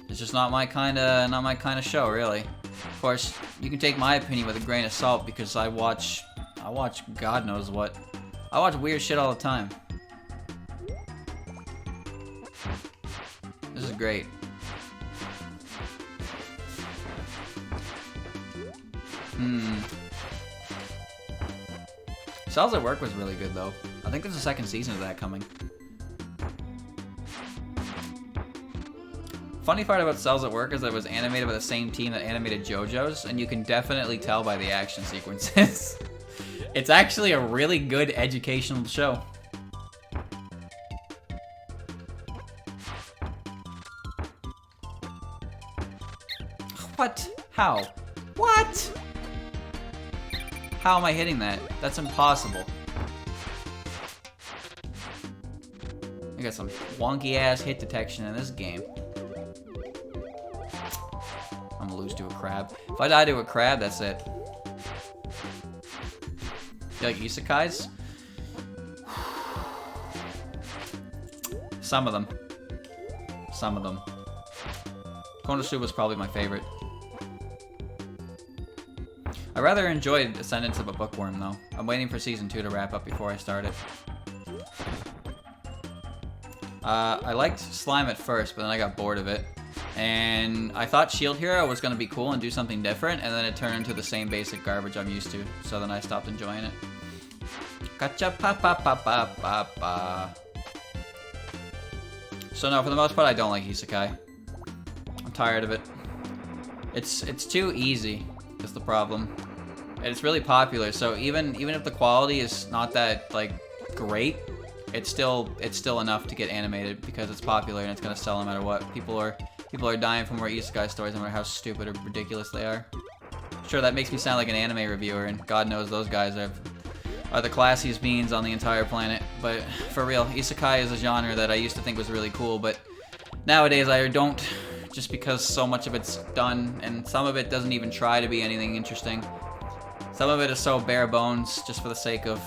It's just not my kind of show, really. Of course, you can take my opinion with a grain of salt because I watch God knows what. I watch weird shit all the time. This is great. Cells at Work was really good though. I think there's a second season of that coming. Funny part about Cells at Work is that it was animated by the same team that animated JoJo's, and you can definitely tell by the action sequences. It's actually a really good educational show. What? How? What? How am I hitting that? That's impossible. I got some wonky ass hit detection in this game. I'm gonna lose to a crab. If I die to a crab, that's it. You like isekais? Some of them. Some of them. Konosuba is probably my favorite. I rather enjoyed Ascendance of a Bookworm, though. I'm waiting for Season 2 to wrap up before I start it. I liked Slime at first, but then I got bored of it. And I thought Shield Hero was going to be cool and do something different, and then it turned into the same basic garbage I'm used to. So then I stopped enjoying it. Gotcha pa pa pa pa pa pa. So no, for the most part, I don't like Isekai. I'm tired of it. It's too easy. Is the problem. And it's really popular, so even if the quality is not that like great, it's still enough to get animated because it's popular and it's gonna sell no matter what. People are dying for more isekai stories no matter how stupid or ridiculous they are. Sure, that makes me sound like an anime reviewer, and God knows those guys are the classiest beings on the entire planet. But for real, isekai is a genre that I used to think was really cool, but nowadays I don't. Just because so much of it's done, and some of it doesn't even try to be anything interesting. Some of it is so bare bones, just for the sake of...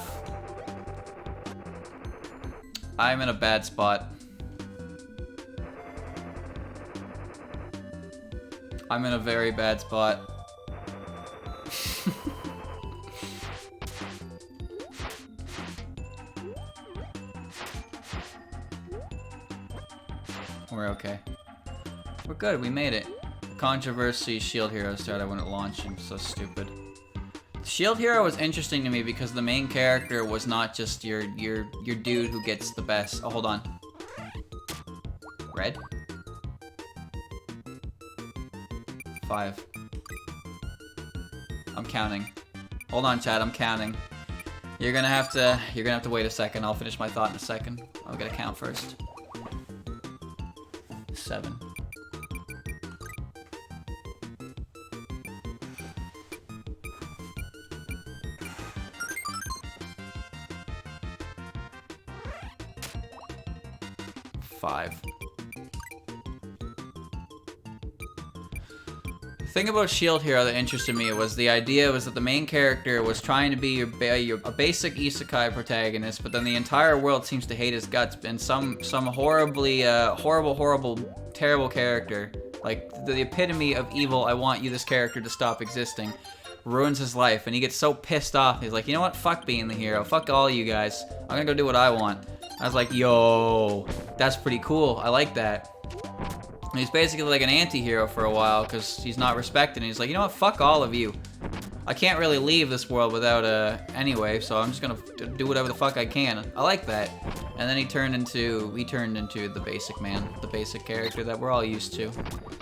I'm in a bad spot. I'm in a very bad spot. We're okay. We're good, we made it. Controversy, Shield Hero started when it launched. I'm so stupid. Shield Hero was interesting to me because the main character was not just your dude who gets the best. Oh, hold on. Red? 5. I'm counting. Hold on, Chad, I'm counting. You're gonna have to wait a second. I'll finish my thought in a second. I'm gonna count first. 7. 5. The thing about Shield Hero that interested me was the idea was that the main character was trying to be a basic isekai protagonist, but then the entire world seems to hate his guts, and some horribly horrible, terrible character, like the epitome of evil. I want you, this character, to stop existing. Ruins his life, and he gets so pissed off. He's like, you know what? Fuck being the hero. Fuck all you guys. I'm gonna go do what I want. I was like, yo, that's pretty cool. I like that. And he's basically like an anti-hero for a while because he's not respected. And he's like, you know what? Fuck all of you. I can't really leave this world without anyway, so I'm just gonna do whatever the fuck I can. I like that. And then he turned into the basic man, the basic character that we're all used to.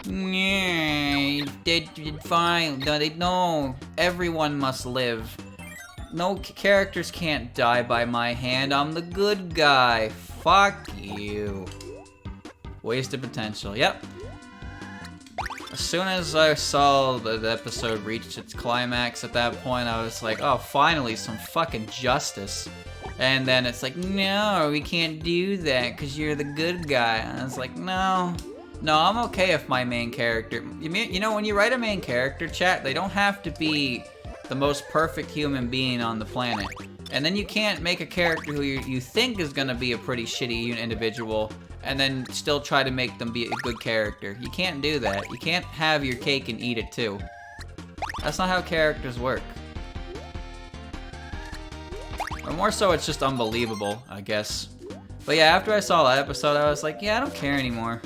Yeah, did fine. No, everyone must live. No characters can't die by my hand. I'm the good guy. Fuck you. Wasted potential. Yep. As soon as I saw the episode reach its climax, at that point I was like, oh, finally some fucking justice. And then it's like, no, we can't do that because you're the good guy. And I was like, no, I'm okay if my main character... You know, when you write a main character, chat, they don't have to be the most perfect human being on the planet. And then you can't make a character who you think is going to be a pretty shitty individual and then still try to make them be a good character. You can't do that. You can't have your cake and eat it too. That's not how characters work. Or more so, it's just unbelievable, I guess. But yeah, after I saw that episode, I was like, yeah, I don't care anymore.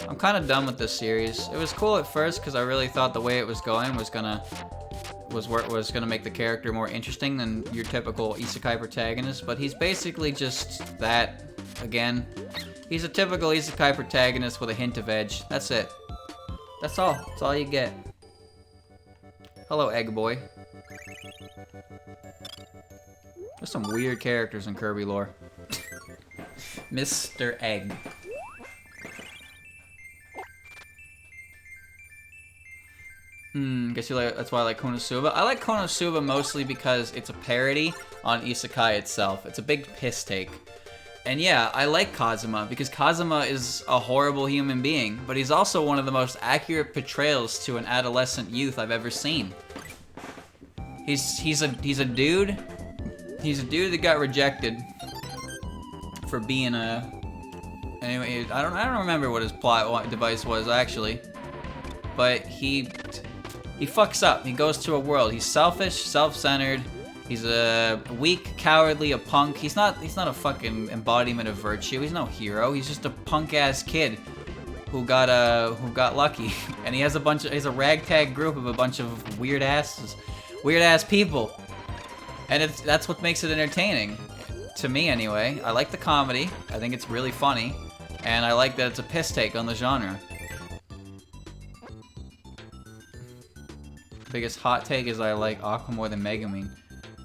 I'm kind of done with this series. It was cool at first because I really thought the way it was going was gonna make the character more interesting than your typical isekai protagonist, but he's basically just that again. He's a typical isekai protagonist with a hint of edge. That's it. That's all. That's all you get. Hello, Egg Boy. There's some weird characters in Kirby lore. Mr. Egg. Guess you like, that's why I like Konosuba. I like Konosuba mostly because it's a parody on isekai itself. It's a big piss take. And yeah, I like Kazuma because Kazuma is a horrible human being, but he's also one of the most accurate portrayals to an adolescent youth I've ever seen. He's a dude. He's a dude that got rejected for being a... Anyway, I don't remember what his plot device was actually, but he fucks up. He goes to a world. He's selfish, self-centered. He's a weak, cowardly, a punk. He's not a fucking embodiment of virtue. He's no hero. He's just a punk-ass kid who got lucky. And he has a ragtag group of a bunch of weird-ass people. And that's what makes it entertaining. To me, anyway. I like the comedy. I think it's really funny. And I like that it's a piss take on the genre. Biggest hot take is I like Aqua more than Megumin.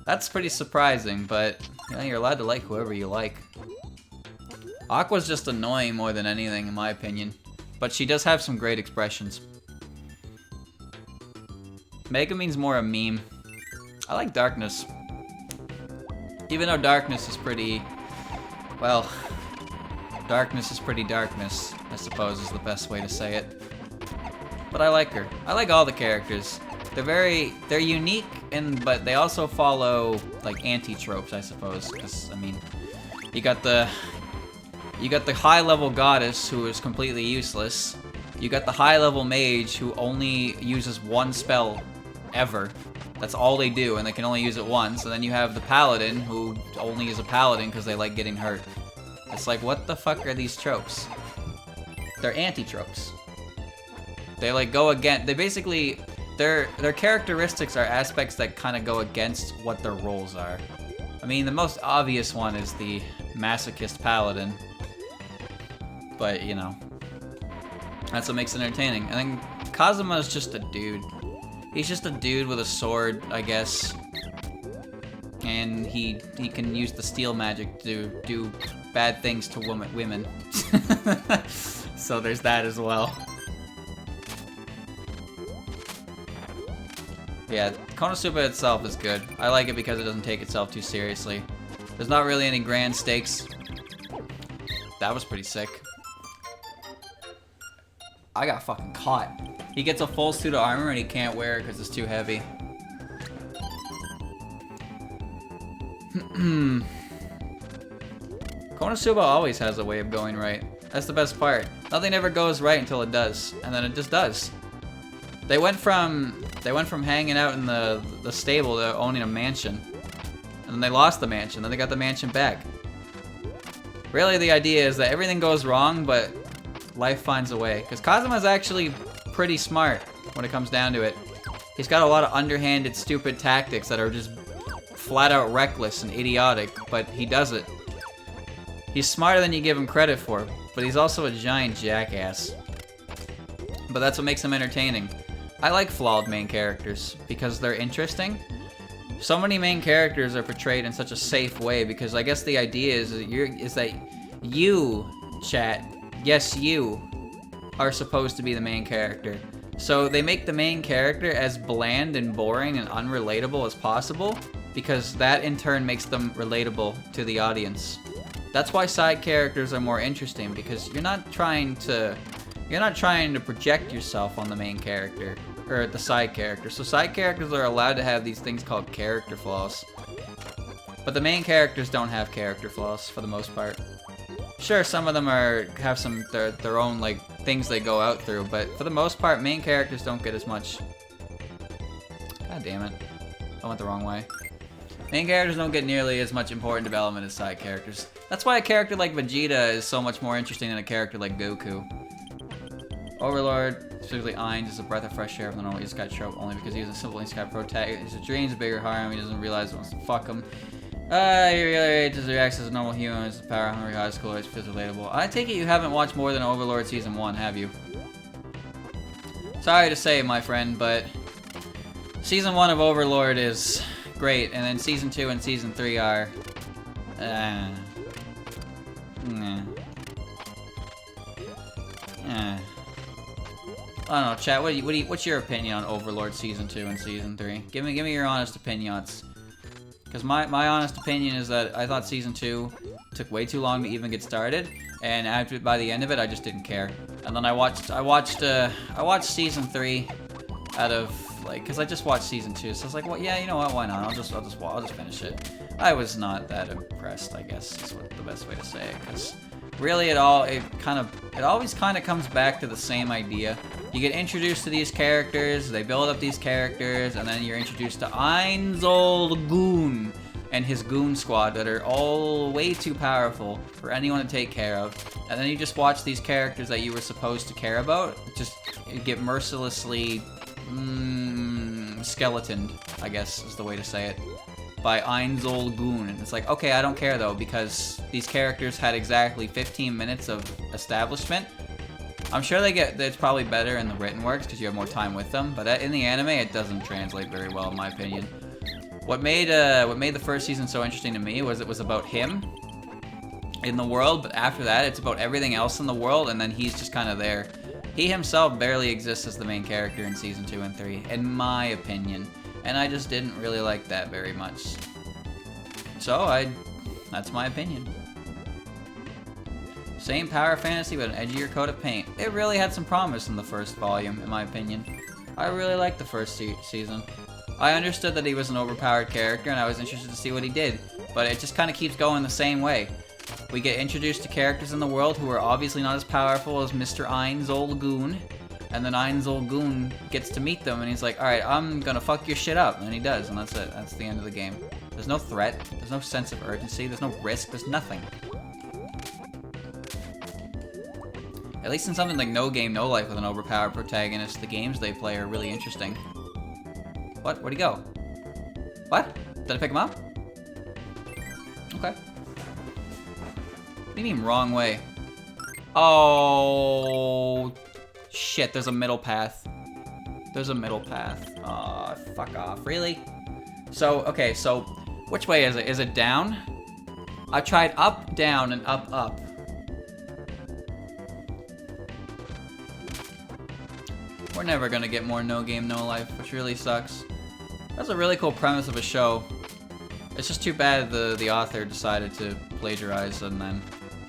That's pretty surprising, but you know, you're allowed to like whoever you like. Aqua's just annoying more than anything, in my opinion. But she does have some great expressions. Megumin's more a meme. I like Darkness. Even though Darkness is pretty... Well... Darkness is pretty darkness, I suppose is the best way to say it. But I like her. I like all the characters. They're unique, but they also follow like anti-tropes, I suppose. Because I mean, you got the high-level goddess who is completely useless. You got the high-level mage who only uses one spell ever. That's all they do, and they can only use it once. And then you have the paladin who only is a paladin because they like getting hurt. It's like, what the fuck are these tropes? They're anti-tropes. They like go against. They basically. Their characteristics are aspects that kind of go against what their roles are. I mean, the most obvious one is the masochist paladin. But, you know, that's what makes it entertaining. And then Kazuma is just a dude. He's just a dude with a sword, I guess. And he can use the steel magic to do bad things to women. So there's that as well. Yeah, Konosuba itself is good. I like it because it doesn't take itself too seriously. There's not really any grand stakes. That was pretty sick. I got fucking caught. He gets a full suit of armor and he can't wear it because it's too heavy. Konosuba always has a way of going right. That's the best part. Nothing ever goes right until it does, and then it just does. They went from hanging out in the stable to owning a mansion, and then they lost the mansion. Then they got the mansion back. Really, the idea is that everything goes wrong, but life finds a way. Because Kazuma's actually pretty smart when it comes down to it. He's got a lot of underhanded, stupid tactics that are just flat out reckless and idiotic, but he does it. He's smarter than you give him credit for, but he's also a giant jackass. But that's what makes him entertaining. I like flawed main characters because they're interesting. So many main characters are portrayed in such a safe way because I guess the idea is that you, chat, yes, you are supposed to be the main character. So they make the main character as bland and boring and unrelatable as possible because that in turn makes them relatable to the audience. That's why side characters are more interesting because you're not trying to project yourself on the main character or the side character. So side characters are allowed to have these things called character flaws. But the main characters don't have character flaws for the most part. Sure, some of them have some their own like things they go out through, but for the most part, main characters don't get as much. God damn it. I went the wrong way. Main characters don't get nearly as much important development as side characters. That's why a character like Vegeta is so much more interesting than a character like Goku. Overlord, specifically Ainz, is a breath of fresh air from the normal East Sky trope only because he was a simple East Sky protagonist. His dreams, a bigger harm, he doesn't realize he wants to fuck him. He really just reacts as a normal human, is power hungry, high school, it feels relatable. I take it you haven't watched more than Overlord Season 1, have you? Sorry to say, my friend, but Season 1 of Overlord is great, and then Season 2 and Season 3 are... I don't know, chat. What's your opinion on Overlord Season 2 and Season 3? Give me your honest opinions. Because my honest opinion is that I thought Season 2 took way too long to even get started, and by the end of it, I just didn't care. And then I watched Season 3 out of like, because I just watched Season 2, so I was like, well, yeah, you know what? Why not? I'll just finish it. I was not that impressed, I guess is what the best way to say it. Because really, it always kind of comes back to the same idea. You get introduced to these characters, they build up these characters, and then you're introduced to Ainz Goon and his goon squad that are all way too powerful for anyone to take care of. And then you just watch these characters that you were supposed to care about just get mercilessly skeletoned, I guess is the way to say it, by Ainz Goon. And it's like, okay, I don't care though, because these characters had exactly 15 minutes of establishment. I'm sure it's probably better in the written works because you have more time with them, but in the anime it doesn't translate very well in my opinion. What made the first season so interesting to me was it was about him in the world, but after that it's about everything else in the world, and then he's just kind of there. He himself barely exists as the main character in Season 2 and 3, in my opinion, and I just didn't really like that very much. So that's my opinion. Same power fantasy with an edgier coat of paint. It really had some promise in the first volume, in my opinion. I really liked the first season. I understood that he was an overpowered character, and I was interested to see what he did, but it just kind of keeps going the same way. We get introduced to characters in the world who are obviously not as powerful as Mr. Ainz Goon, and then Ainz Goon gets to meet them, and he's like, alright, I'm gonna fuck your shit up, and he does, and that's it. That's the end of the game. There's no threat, there's no sense of urgency, there's no risk, there's nothing. At least in something like No Game, No Life with an overpowered protagonist, the games they play are really interesting. What? Where'd he go? What? Did I pick him up? Okay. What do you mean, wrong way? Oh, shit, there's a middle path. There's a middle path. Aw, fuck off. Really? So, okay, so, which way is it? Is it down? I tried up, down, and up, up. We're never gonna get more No Game, No Life, which really sucks. That's a really cool premise of a show. It's just too bad the author decided to plagiarize and then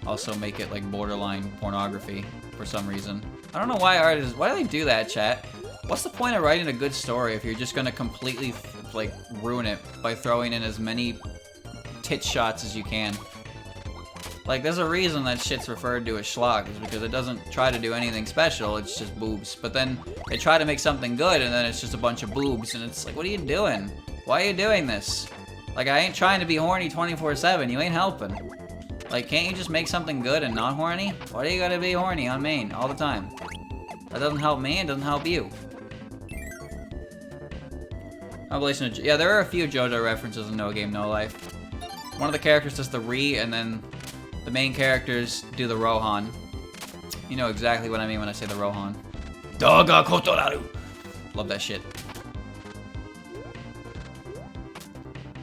also make it like borderline pornography for some reason. I don't know why artists, why do they do that, chat? What's the point of writing a good story if you're just gonna completely like ruin it by throwing in as many tit shots as you can? Like, there's a reason that shit's referred to as schlock, is because it doesn't try to do anything special, it's just boobs. But then they try to make something good, and then it's just a bunch of boobs, and it's like, what are you doing? Why are you doing this? Like, I ain't trying to be horny 24/7, you ain't helping. Like, can't you just make something good and not horny? Why do you gotta be horny on main all the time? That doesn't help me, it doesn't help you. Yeah, there are a few JoJo references in No Game No Life. One of the characters does the Ri, and then the main characters do the Rohan. You know exactly what I mean when I say the Rohan. Daga Kotoraru! Love that shit.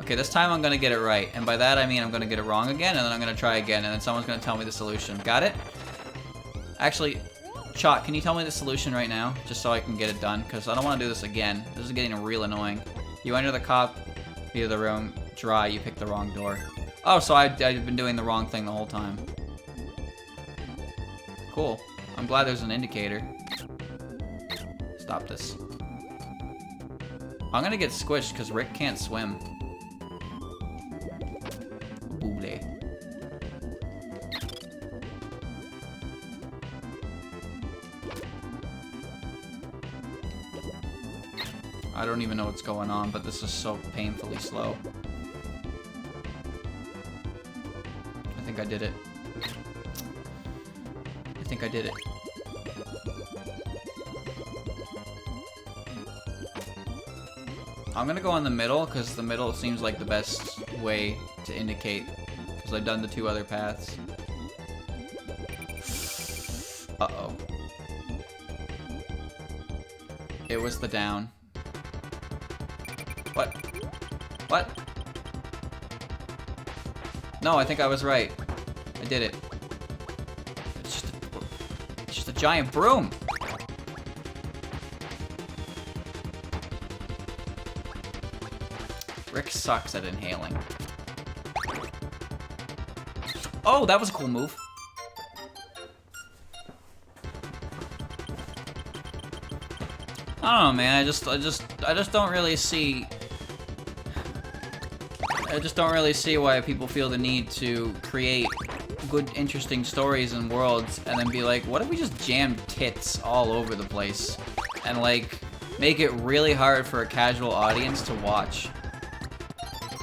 Okay, this time I'm gonna get it right. And by that I mean I'm gonna get it wrong again, and then I'm gonna try again, and then someone's gonna tell me the solution. Got it? Actually, Chalk, can you tell me the solution right now? Just so I can get it done, because I don't want to do this again. This is getting real annoying. You enter the cop via the room, dry, you pick the wrong door. Oh, so I've been doing the wrong thing the whole time. Cool. I'm glad there's an indicator. Stop this. I'm gonna get squished because Rick can't swim. Boole. I don't even know what's going on, but this is so painfully slow. I think I did it. I think I did it. I'm gonna go in the middle, because the middle seems like the best way to indicate, because I've done the two other paths. Uh-oh. It was the down. What? What? No, I think I was right. I did it. It's just a giant broom. Rick sucks at inhaling. Oh, that was a cool move. I don't know, man. I just don't really see. I just don't really see why people feel the need to create good, interesting stories and worlds, and then be like, what if we just jam tits all over the place, and like make it really hard for a casual audience to watch,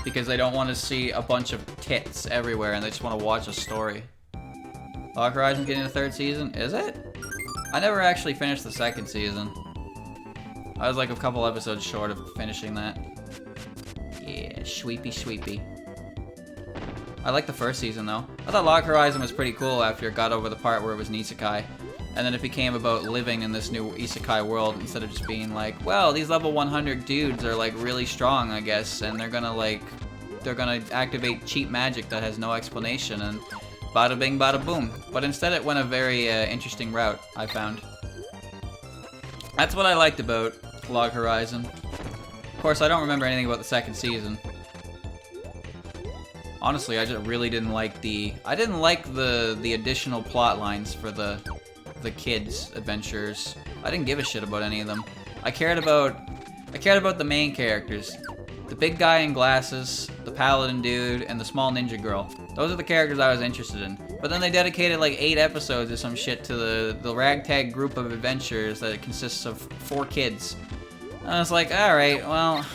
because they don't want to see a bunch of tits everywhere, and they just want to watch a story. Lock Horizon's getting a third season? Is it? I never actually finished the second season. I was like a couple episodes short of finishing that. Yeah, sweepy sweepy. I like the first season though. I thought Lock Horizon was pretty cool after it got over the part where it was an isekai. And then it became about living in this new isekai world instead of just being like, well, these level 100 dudes are like really strong, I guess, and they're gonna activate cheap magic that has no explanation, and bada bing bada boom. But instead it went a very interesting route, I found. That's what I liked about Log Horizon. Of course, I don't remember anything about the second season. Honestly, I just really didn't like the additional plot lines for the kids' adventures. I didn't give a shit about any of them. I cared about the main characters. The big guy in glasses, the paladin dude, and the small ninja girl. Those are the characters I was interested in. But then they dedicated like 8 episodes or some shit to the ragtag group of adventures that consists of 4 kids. And I was like, alright, well,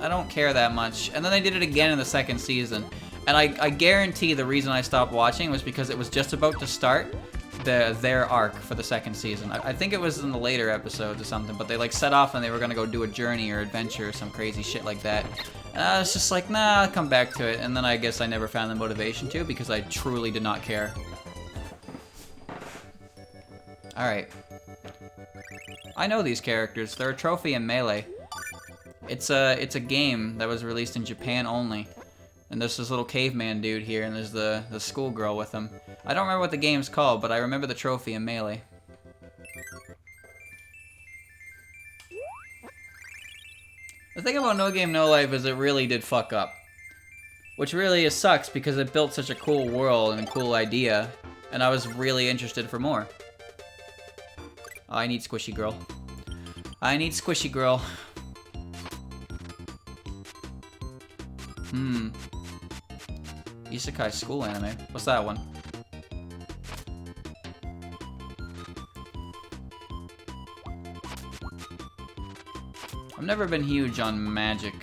I don't care that much. And then they did it again in the second season. And I guarantee the reason I stopped watching was because it was just about to start their arc for the second season. I think it was in the later episodes or something, but they like set off and they were gonna go do a journey or adventure or some crazy shit like that. And I was just like, nah, I'll come back to it. And then I guess I never found the motivation to, because I truly did not care. Alright. I know these characters. They're a trophy in Melee. It's a game that was released in Japan only. And there's this little caveman dude here, and there's the schoolgirl with him. I don't remember what the game's called, but I remember the trophy in Melee. The thing about No Game No Life is it really did fuck up. Which really sucks, because it built such a cool world and a cool idea. and I was really interested for more. Oh, I need Squishy Girl. I need Squishy Girl. Isekai school anime. What's that one? I've never been huge on magic.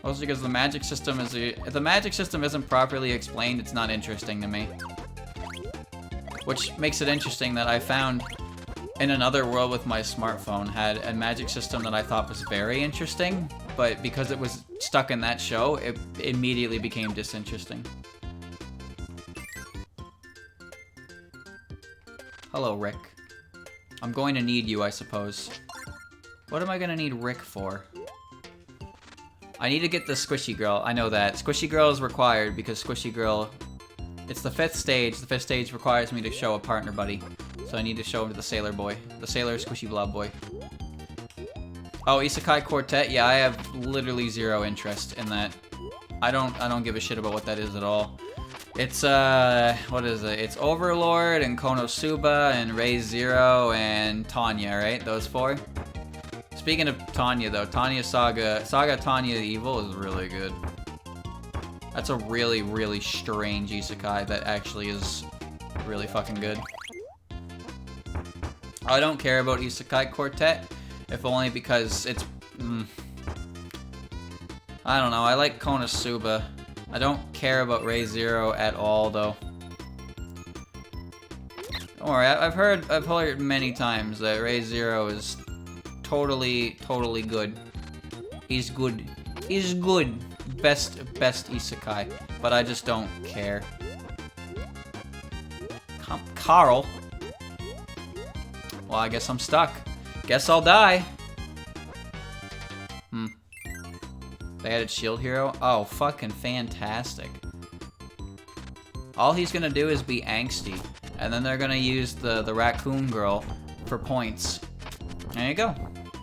Also because the magic system is if the magic system isn't properly explained, it's not interesting to me. Which makes it interesting that I found in another world with my smartphone had a magic system that I thought was very interesting, but because it was stuck in that show, it immediately became disinteresting. Hello, Rick. I'm going to need you, I suppose. What am I gonna need Rick for? I need to get the Squishy Girl. I know that. Squishy Girl is required because Squishy Girl... It's the 5th stage. The 5th stage requires me to show a partner buddy. So I need to show him to the Sailor Boy. The Sailor Squishy Blob Boy. Oh, Isekai Quartet? Yeah, I have literally zero interest in that. I don't give a shit about what that is at all. It's, what is it? It's Overlord and Konosuba and Ray Zero and Tanya, right? Those 4? Speaking of Tanya, though, Tanya Saga Tanya the Evil is really good. That's a really, really strange isekai that actually is really fucking good. I don't care about Isekai Quartet, if only because it's... I don't know, I like Konosuba. I don't care about Ray Zero at all, though. Don't worry, I've heard many times that Ray Zero is totally good. He's good. He's good. Best isekai. But I just don't care. Carl. Well, I guess I'm stuck. Guess I'll die. They added Shield Hero? Oh, fucking fantastic. All he's gonna do is be angsty. And then they're gonna use the Raccoon Girl for points. There you go.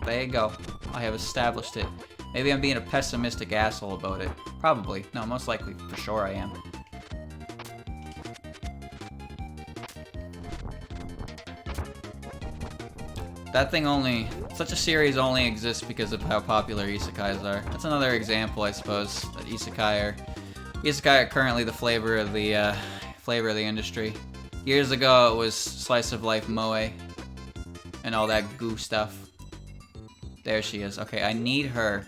There you go. I have established it. Maybe I'm being a pessimistic asshole about it. Probably. No, most likely. For sure I am. That thing only... Such a series only exists because of how popular isekais are. That's another example, I suppose, that isekai are currently the flavor of the industry. Years ago, it was slice of life moe and all that goo stuff. There she is. Okay, I need her.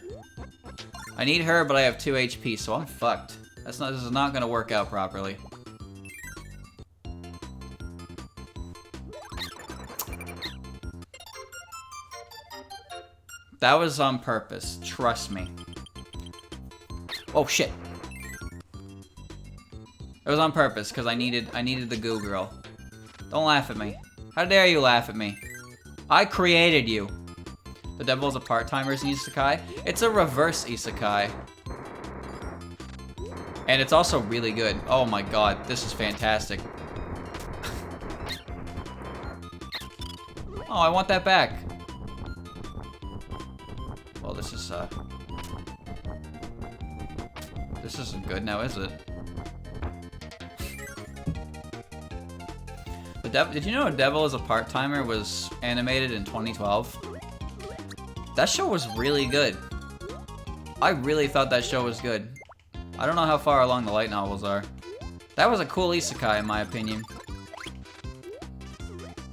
I need her, but I have 2 HP, so I'm fucked. This is not gonna work out properly. That was on purpose. Trust me. Oh shit. It was on purpose because I needed the goo girl. Don't laugh at me. How dare you laugh at me? I created you. The Devil is a part-timer's isekai. It's a reverse isekai. And it's also really good. Oh my god, this is fantastic. Oh, I want that back. Well, this isn't good now, is it? Did you know Devil is a Part-Timer was animated in 2012? That show was really good. I really thought that show was good. I don't know how far along the light novels are. That was a cool isekai in my opinion.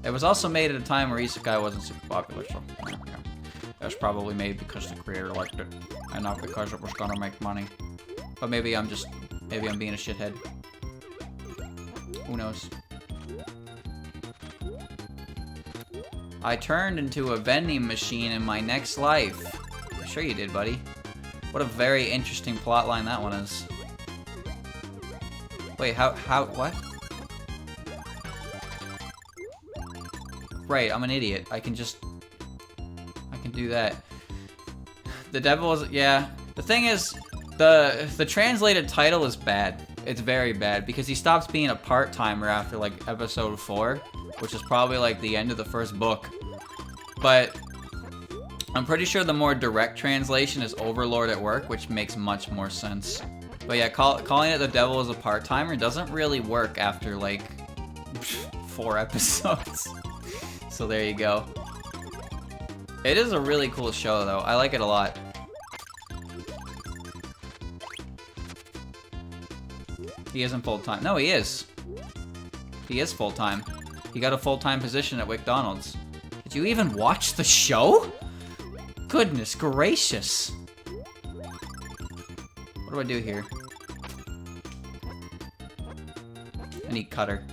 It was also made at a time where isekai wasn't super popular, so yeah. It was probably made because the creator liked it, and not because it was gonna make money. But maybe I'm being a shithead. Who knows? I turned into a vending machine in my next life. I'm sure you did, buddy. What a very interesting plotline that one is. Wait, what? Right, I'm an idiot. I can do that. The Devil is, yeah. The thing is, the translated title is bad. It's very bad because he stops being a part-timer after like episode 4, which is probably like the end of the first book. But I'm pretty sure the more direct translation is Overlord at Work, which makes much more sense. But yeah, calling it the devil as a part-timer doesn't really work after like 4 episodes. So there you go. It is a really cool show though. I like it a lot. He isn't full-time. No, he is. He is full-time. He got a full-time position at McDonald's. Did you even watch the show? Goodness gracious. What do I do here? I need cutter.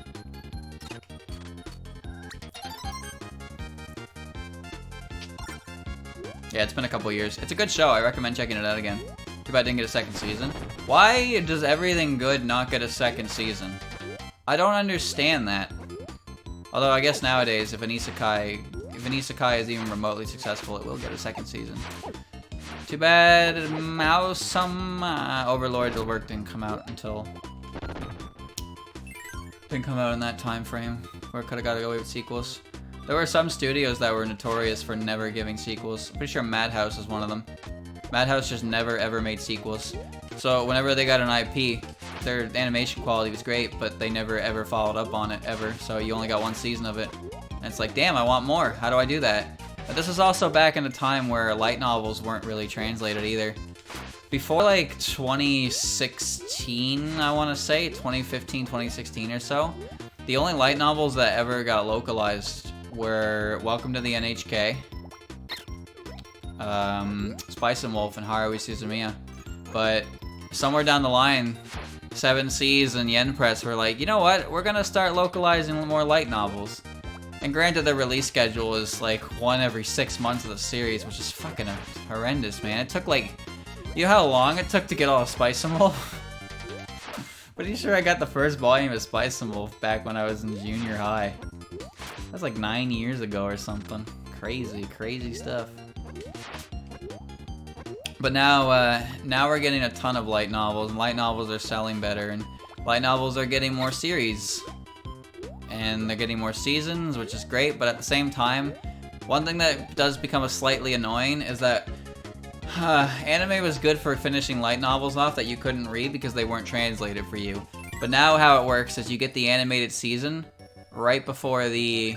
Yeah, it's been a couple years. It's a good show. I recommend checking it out again. Too bad I didn't get a second season. Why does everything good not get a second season? I don't understand that. Although I guess nowadays, if an isekai is even remotely successful, it will get a second season. Too bad wholesome Overlord the work didn't come out until... Didn't come out in that time frame where it could have got away with sequels. There were some studios that were notorious for never giving sequels. I'm pretty sure Madhouse is one of them. Madhouse just never ever made sequels. So whenever they got an IP, their animation quality was great, but they never ever followed up on it ever. So you only got 1 season of it. And it's like, damn, I want more. How do I do that? But this was also back in a time where light novels weren't really translated either. Before like 2016, I want to say, 2015, 2016 or so, the only light novels that ever got localized were Welcome to the NHK, Spice and Wolf, and Haruhi Suzumiya. But somewhere down the line, 7 Seas and Yen Press were like, you know what, we're gonna start localizing more light novels. And granted, the release schedule is like 1 every 6 months of the series, which is fucking horrendous, man. It took like, you know how long it took to get all of Spice and Wolf? Pretty sure I got the first volume of Spice and Wolf back when I was in junior high. That's like 9 years ago or something. Crazy, crazy stuff. But now, now we're getting a ton of light novels, and light novels are selling better, and light novels are getting more series. And they're getting more seasons, which is great, but at the same time, one thing that does become slightly annoying is that anime was good for finishing light novels off that you couldn't read because they weren't translated for you. But now how it works is you get the animated season right before the...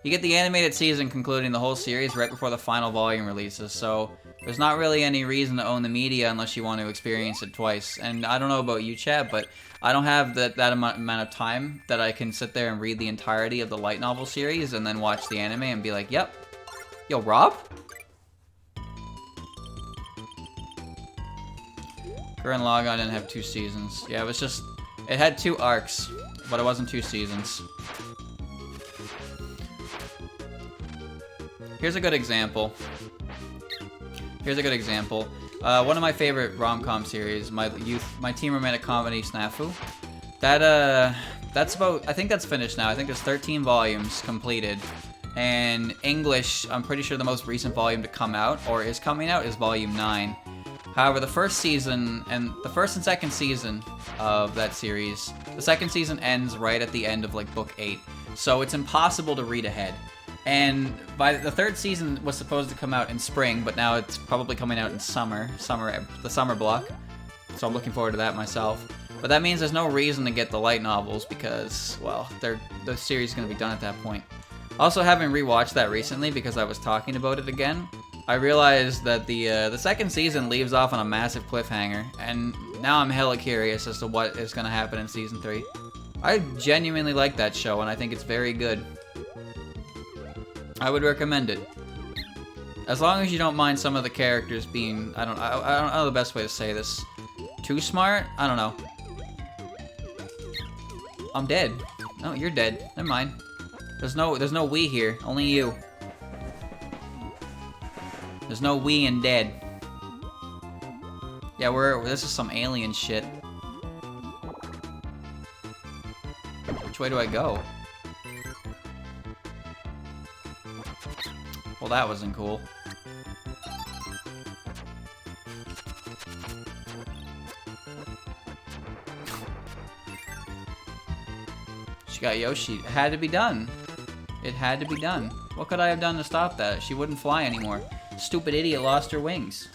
You get the animated season concluding the whole series right before the final volume releases, so there's not really any reason to own the media unless you want to experience it twice. And I don't know about you, Chad, but I don't have that amount of time that I can sit there and read the entirety of the light novel series and then watch the anime and be like, yep. Yo, Rob? Gurren Lagann didn't have 2 seasons. Yeah, it was just... It had 2 arcs, but it wasn't 2 seasons. Here's a good example. Here's a good example. One of my favorite rom-com series, my teen romantic comedy Snafu. That's about, I think that's finished now. I think there's 13 volumes completed. And English, I'm pretty sure the most recent volume to come out, or is coming out, is volume 9. However, the first season, and the first and second season of that series, the second season ends right at the end of like book 8. So it's impossible to read ahead. And by the 3rd season was supposed to come out in spring, but now it's probably coming out in the summer block. So I'm looking forward to that myself. But that means there's no reason to get the light novels because, well, the series is going to be done at that point. Also, having rewatched that recently because I was talking about it again, I realized that the second season leaves off on a massive cliffhanger, and now I'm hella curious as to what is going to happen in season 3. I genuinely like that show, and I think it's very good. I would recommend it. As long as you don't mind some of the characters being, I don't know the best way to say this. Too smart? I don't know. I'm dead. No, you're dead. Never mind. There's no we here. Only you. There's no we and dead. Yeah, this is some alien shit. Which way do I go? Well, that wasn't cool. She got Yoshi. It had to be done. It had to be done. What could I have done to stop that? She wouldn't fly anymore. Stupid idiot lost her wings.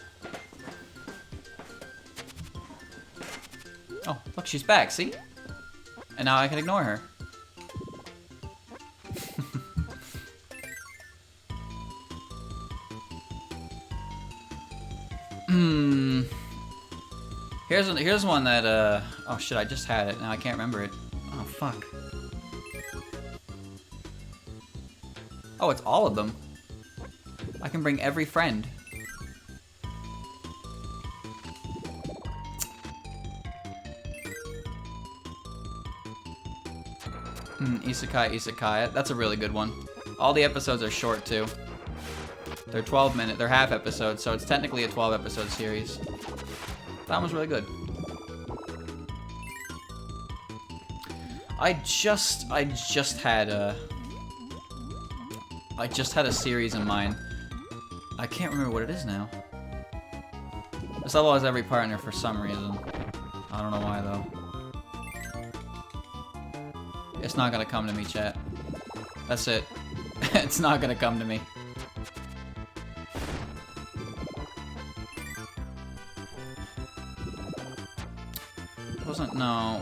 Look, she's back, see? And now I can ignore her. Here's one that, oh shit, I just had it. Now I can't remember it. Oh, fuck. Oh, it's all of them. I can bring every friend. Isekai. That's a really good one. All the episodes are short, too. They're 12-minute. They're half episodes, so it's technically a 12-episode series. That one's really good. I just had a series in mind. I can't remember what it is now. This level has every partner for some reason. I don't know why though. It's not gonna come to me, chat. That's it. It's not gonna come to me.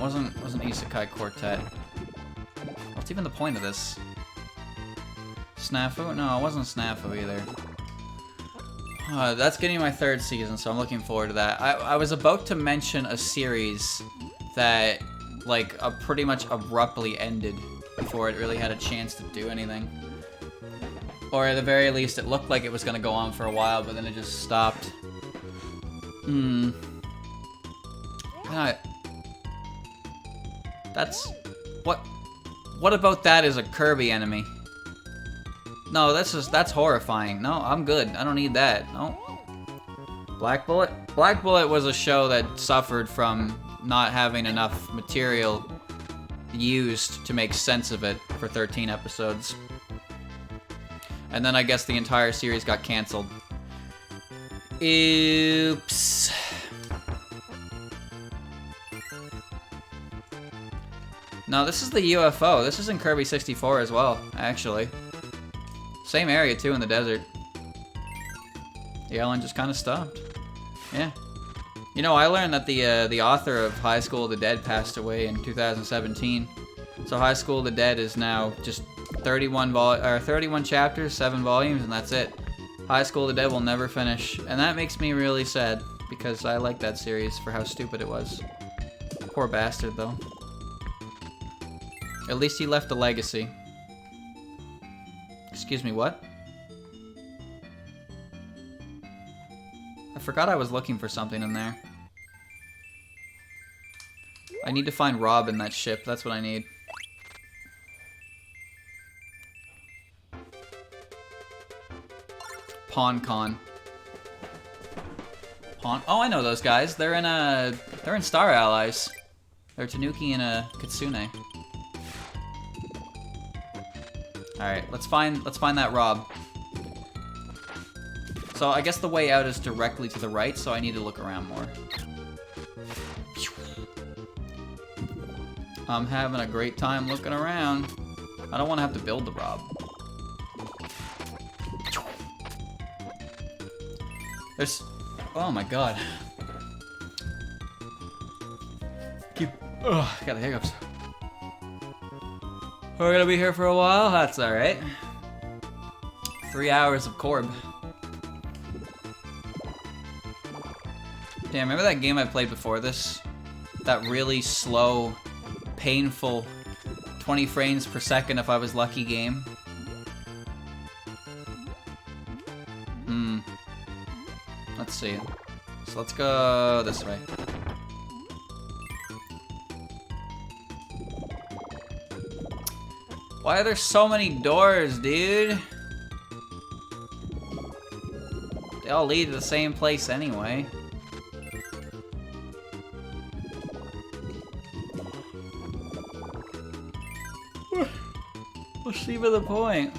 Wasn't Isekai Quartet. What's even the point of this? Snafu? No, it wasn't Snafu either. That's getting my 3rd season, so I'm looking forward to that. I was about to mention a series that, like, pretty much abruptly ended before it really had a chance to do anything. Or at the very least, it looked like it was gonna go on for a while, but then it just stopped. That's... What about that is a Kirby enemy? No, that's horrifying. No, I'm good. I don't need that. No. Black Bullet? Black Bullet was a show that suffered from not having enough material used to make sense of it for 13 episodes. And then I guess the entire series got canceled. Oops. No, this is the UFO. This is in Kirby 64 as well, actually. Same area, too, in the desert. The island just kind of stopped. Yeah. You know, I learned that the author of High School of the Dead passed away in 2017. So High School of the Dead is now just 31 chapters, 7 volumes, and that's it. High School of the Dead will never finish. And that makes me really sad, because I like that series for how stupid it was. Poor bastard, though. At least he left a legacy. Excuse me, what? I forgot I was looking for something in there. I need to find Rob in that ship. That's what I need. PawnCon. Oh, I know those guys. They're in Star Allies. They're Tanuki and Kitsune. Alright, let's find that Rob. So I guess the way out is directly to the right, so I need to look around more. I'm having a great time looking around. I don't want to have to build the Rob. There's... Oh my god. Ugh, got the hiccups. We're gonna be here for a while? That's alright. 3 hours of Corb. Damn, remember that game I played before this? That really slow, painful 20 frames per second if I was lucky game? Let's see. So let's go this way. Why are there so many doors, dude? They all lead to the same place anyway. What's even the point?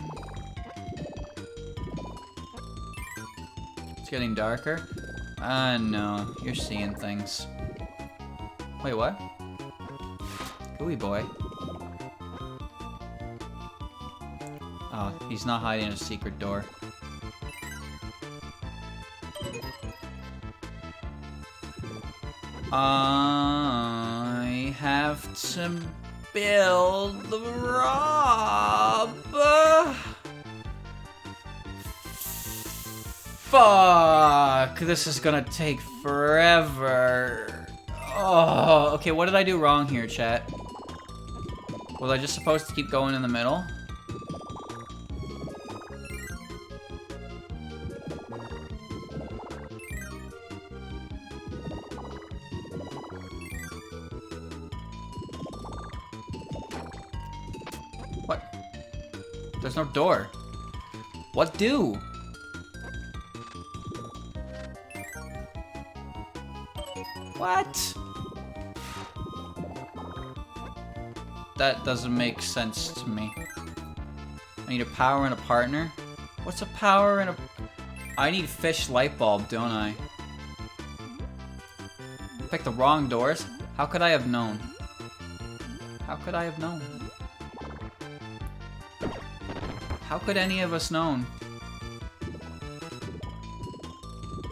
It's getting darker? No. You're seeing things. Wait, what? Gooey boy. Oh, he's not hiding in a secret door. I have to build the Rob. Fuck, this is gonna take forever. Oh, okay, what did I do wrong here, chat? Was I just supposed to keep going in the middle? What? There's no door. What do? What? That doesn't make sense to me. I need a power and a partner? What's a power and a... I need fish light bulb, don't I? Pick the wrong doors? How could I have known? How could I have known? How could any of us known?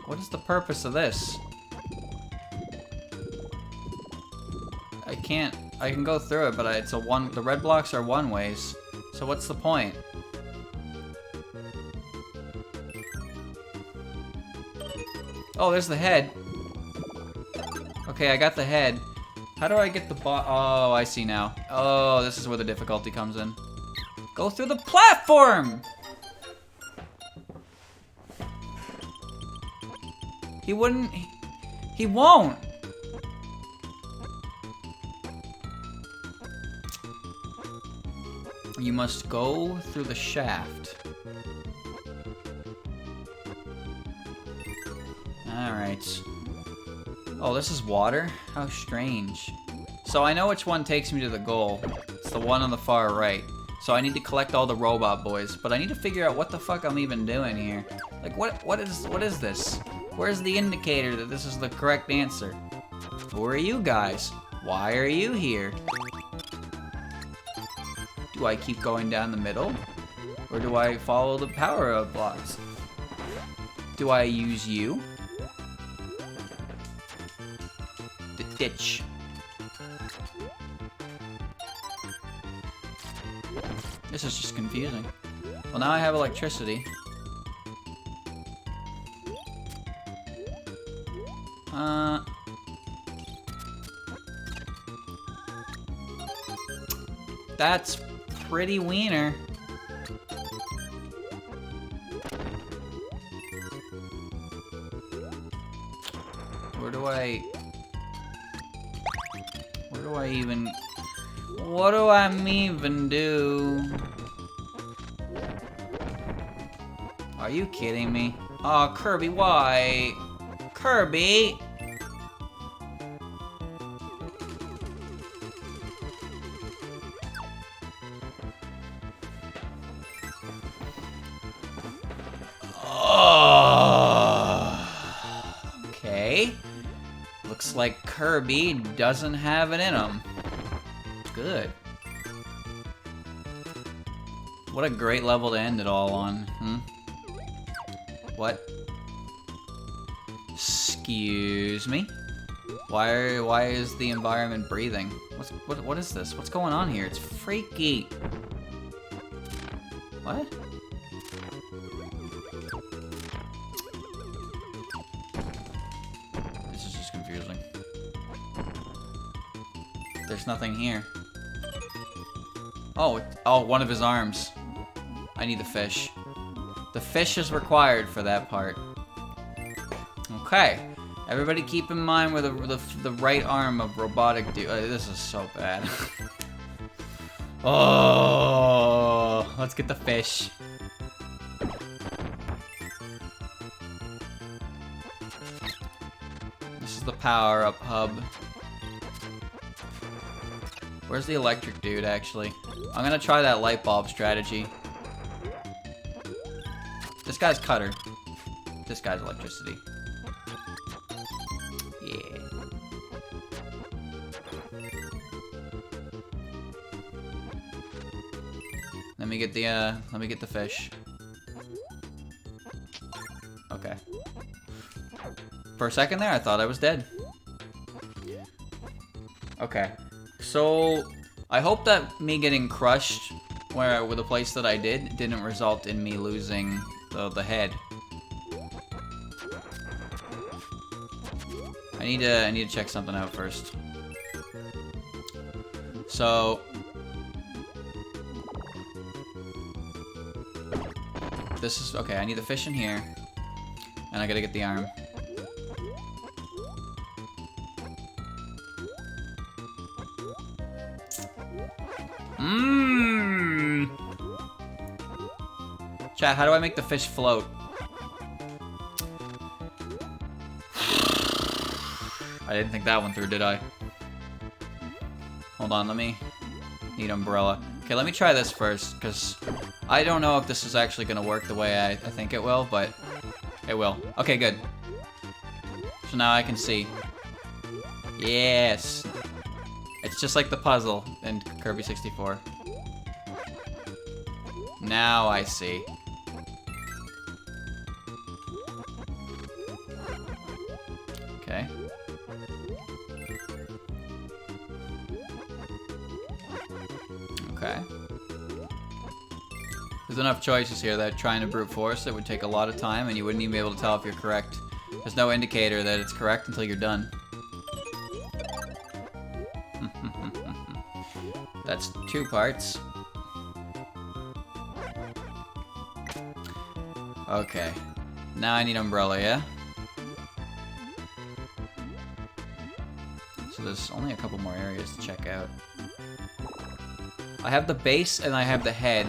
What is the purpose of this? I can go through it, but it's a one. The red blocks are one ways. So what's the point? Oh, there's the head. Okay, I got the head. How do I get the oh, I see now. Oh, this is where the difficulty comes in. Go through the platform! He wouldn't... He won't! You must go through the shaft. Alright. Oh, this is water? How strange. So I know which one takes me to the goal. It's the one on the far right. So I need to collect all the robot boys, but I need to figure out what the fuck I'm even doing here. Like, what is this? Where's the indicator that this is the correct answer? Who are you guys? Why are you here? Do I keep going down the middle? Or do I follow the power-up blocks? Do I use you? The ditch. This is just confusing. Well, now I have electricity. That's pretty wiener. Where do I even... What do I even do? Are you kidding me? Oh, Kirby, why? Kirby! Okay. Looks like Kirby doesn't have it in him. Good. What a great level to end it all on, What? Excuse me? Why is the environment breathing? What is this? What's going on here? It's freaky. What? This is just confusing. There's nothing here. Oh, one of his arms. I need the fish. The fish is required for that part. Okay. Everybody keep in mind where the right arm of robotic dude. This is so bad. Oh, let's get the fish. This is the power-up hub. Where's the electric dude, actually? I'm gonna try that light bulb strategy. This guy's cutter. This guy's electricity. Yeah. Let me get the fish. Okay. For a second there, I thought I was dead. Okay. So, I hope that me getting crushed with the place that I didn't result in me losing the head. I need to check something out first. So, this is okay. I need the fish in here, and I gotta get the arm. Mmm. Chat, how do I make the fish float? I didn't think that one through, did I? Hold on, let me... Need umbrella. Okay, let me try this first, because I don't know if this is actually going to work the way I think it will, but it will. Okay, good. So now I can see. Yes! It's just like the puzzle in Kirby 64. Now I see. Okay. Okay. There's enough choices here that trying to brute force it would take a lot of time and you wouldn't even be able to tell if you're correct. There's no indicator that it's correct until you're done. That's 2 parts. Okay. Now I need umbrella, yeah? So there's only a couple more areas to check out. I have the base and I have the head.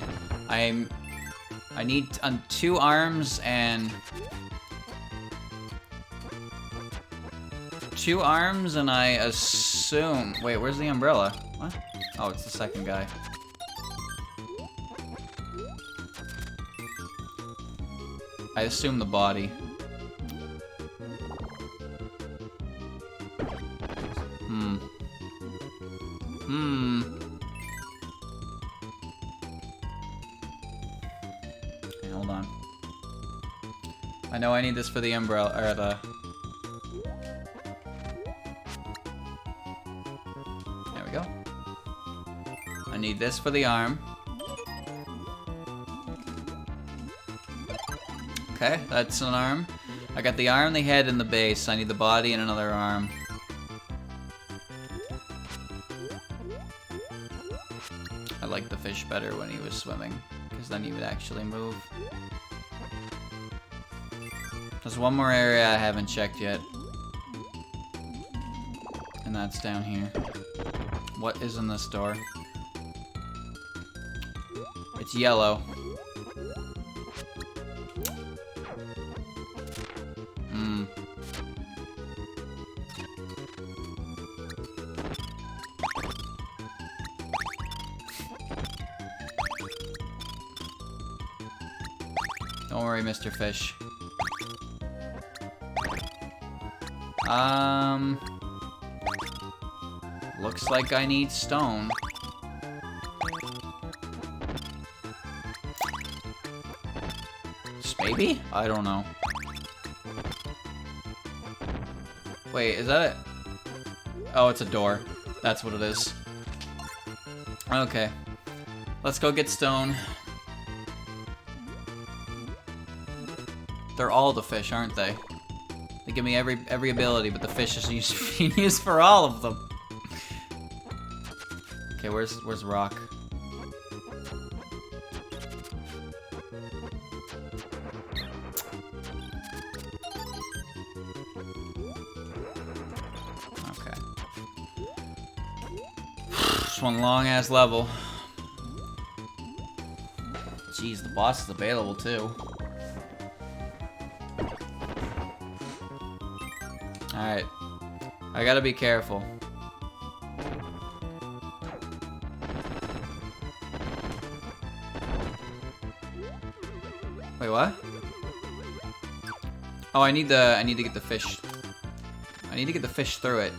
I need 2 arms and... 2 arms and I assume... Wait, where's the umbrella? What? Oh, it's the second guy. I assume the body. Okay, hold on. I know I need this for the umbrella, or the... There we go. I need this for the arm. Okay, that's an arm. I got the arm, the head, and the base. I need the body and another arm. I like the fish better when he was swimming, because then he would actually move. There's one more area I haven't checked yet. And that's down here. What is in this door? It's yellow. Don't worry, Mr. Fish. Looks like I need stone. Maybe? I don't know. Wait, is that it? Oh, it's a door. That's what it is. Okay. Let's go get stone. They're all the fish, aren't they? They give me every ability, but the fish is being used for all of them. Okay, where's Rock? Okay. Just one long-ass level. Jeez, the boss is available, too. Alright. I gotta be careful. Wait, what? Oh, I need to get the fish. I need to get the fish through it.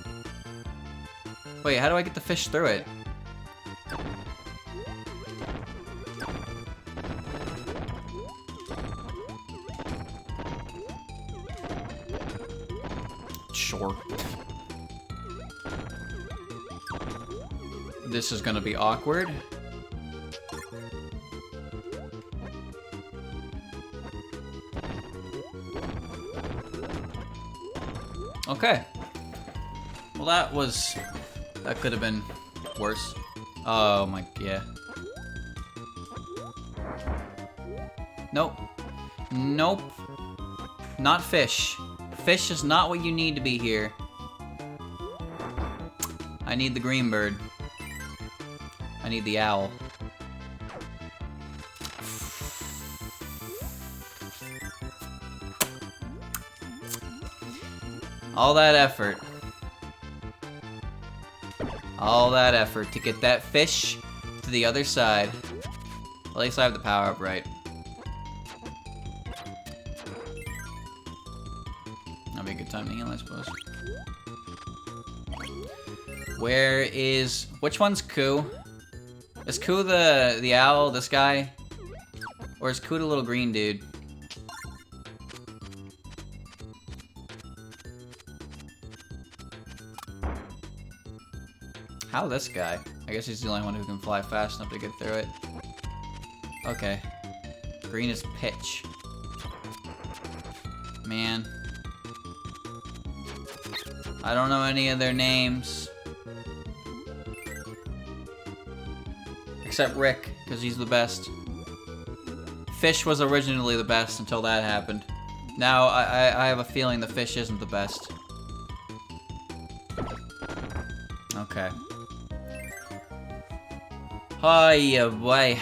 Wait, how do I get the fish through it? Sure. This is gonna be awkward. Okay. Well, that could have been worse. Oh my, yeah. Nope. Nope. Not fish. Fish is not what you need to be here. I need the green bird. I need the owl. All that effort. All that effort to get that fish to the other side. At least I have the power up right. That'd be a good time to heal, I suppose. Where is... Which one's Koo? Is Koo the owl, this guy? Or is Koo the little green dude? How this guy? I guess he's the only one who can fly fast enough to get through it. Okay. Green is pitch. Man. I don't know any of their names. Except Rick, because he's the best. Fish was originally the best until that happened. Now, I have a feeling the fish isn't the best. Okay. Oh, yeah, boy.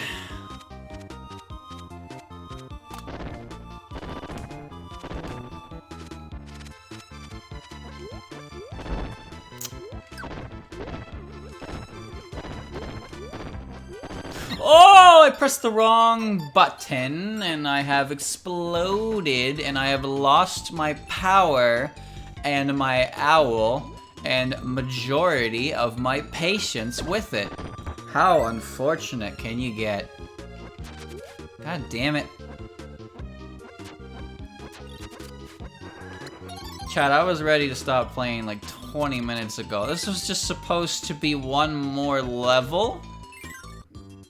Oh, I pressed the wrong button, and I have exploded, and I have lost my power, and my owl, and majority of my patience with it. How unfortunate can you get? God damn it. Chat, I was ready to stop playing like 20 minutes ago. This was just supposed to be one more level.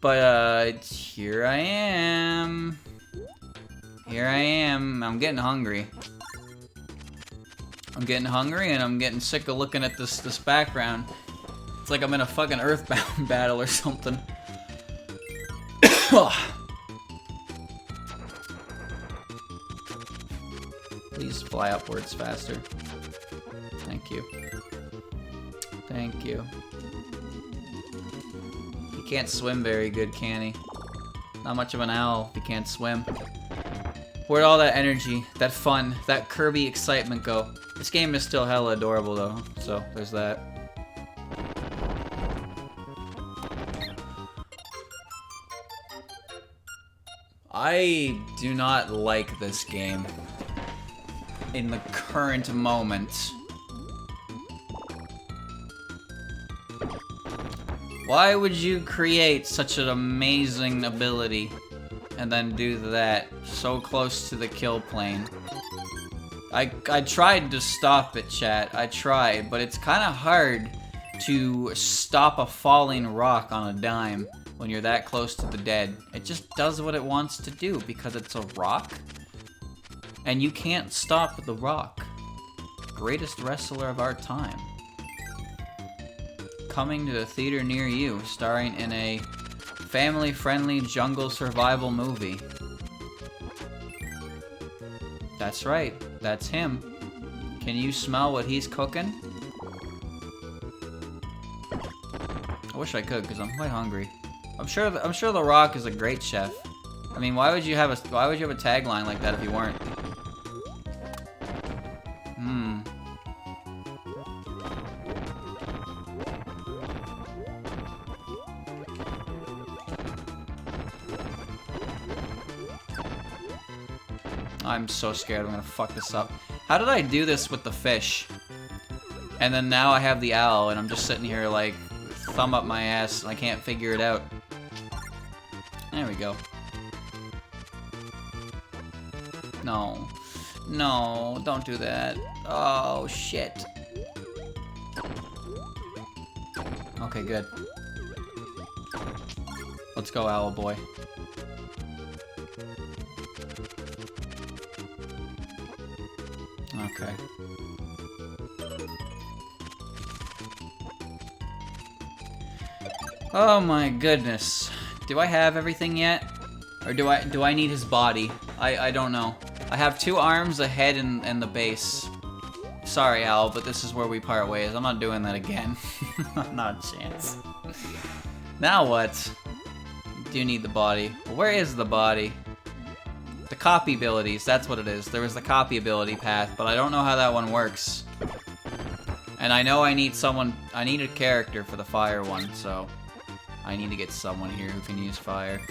But, here I am. Here I am. I'm getting hungry. I'm getting hungry and I'm getting sick of looking at this background. It's like I'm in a fucking Earthbound battle or something. Please fly upwards faster. Thank you. Thank you. He can't swim very good, can he? Not much of an owl if he can't swim. Where'd all that energy, that fun, that Kirby excitement go? This game is still hella adorable though, so there's that. I do not like this game in the current moment. Why would you create such an amazing ability and then do that so close to the kill plane? I tried to stop it, chat. I tried, but it's kind of hard to stop a falling rock on a dime when you're that close to the dead. It just does what it wants to do because it's a rock. And you can't stop the rock. Greatest wrestler of our time. Coming to a theater near you, starring in a family-friendly jungle survival movie. That's right, that's him. Can you smell what he's cooking? I wish I could, because I'm quite hungry. I'm sure The Rock is a great chef. I mean, why would you have a tagline like that if you weren't? I'm so scared I'm gonna fuck this up. How did I do this with the fish? And then now I have the owl and I'm just sitting here like thumb up my ass and I can't figure it out. There we go. No. No, don't do that. Oh, shit. Okay, good. Let's go, owl boy. Okay. Oh my goodness. Do I have everything yet? Or do I need his body? I don't know. I have 2 arms, a head, and the base. Sorry, Al, but this is where we part ways. I'm not doing that again. Not a chance. Now what? Do need the body. Well, where is the body? The copy abilities, that's what it is. There was the copy ability path, but I don't know how that one works. And I know I need someone, I need a character for the fire one, so I need to get someone here who can use fire.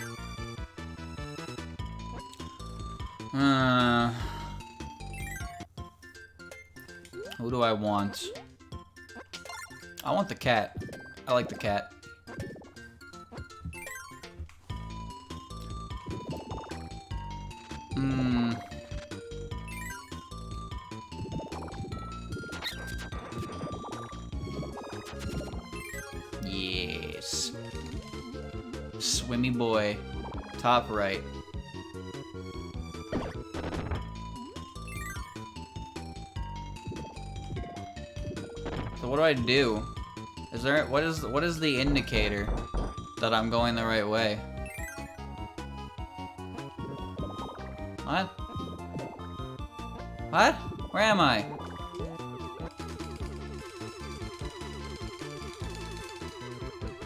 Who do I want? I want the cat. I like the cat. Yes. Swimmy boy. Top right. So what do I do? Is there what is the indicator that I'm going the right way? What? What? Where am I?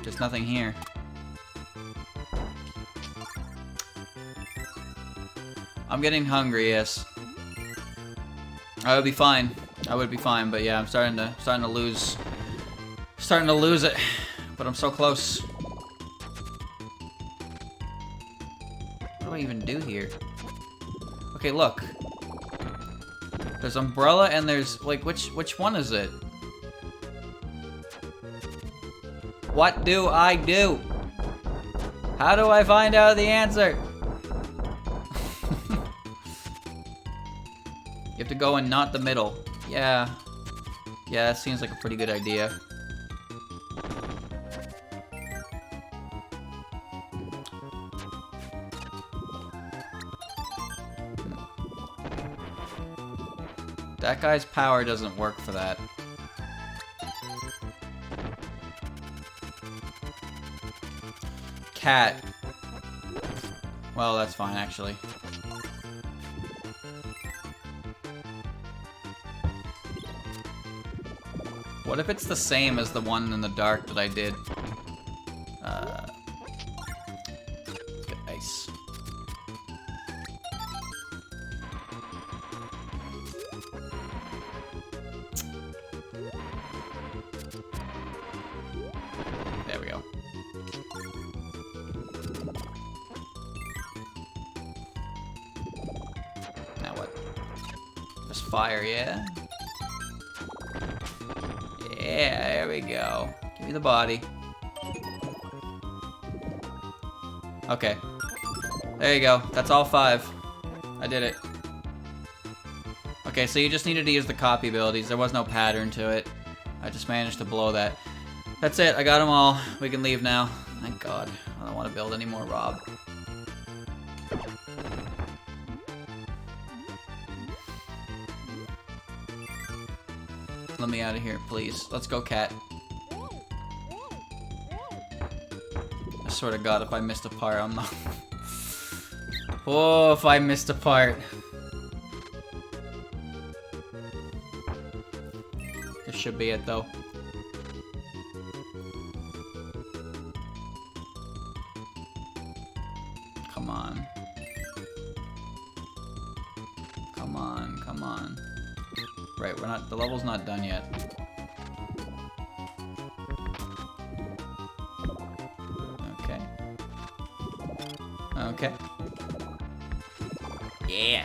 There's nothing here. I'm getting hungry, yes. I would be fine. I would be fine, but yeah, I'm starting to lose it. But I'm so close. What do I even do here? Okay, look. There's umbrella and there's like which one is it? What do I do? How do I find out the answer? You have to go in not the middle. Yeah. Yeah, that seems like a pretty good idea. That guy's power doesn't work for that. Cat. Well, that's fine, actually. What if it's the same as the one in the dark that I did? Get ice. There we go. Now what? Just fire, yeah? Yeah, there we go. Give me the body. Okay. There you go. That's all 5. I did it. Okay, so you just needed to use the copy abilities. There was no pattern to it. I just managed to blow that. That's it. I got them all. We can leave now. Thank God. I don't want to build any more Rob. Let me out of here, please. Let's go, cat. I swear to God, if I missed a part, I'm not... Oh, if I missed a part. This should be it, though. Come on. Come on, come on. Right, we're not, the level's not done yet. Okay. Okay. Yeah.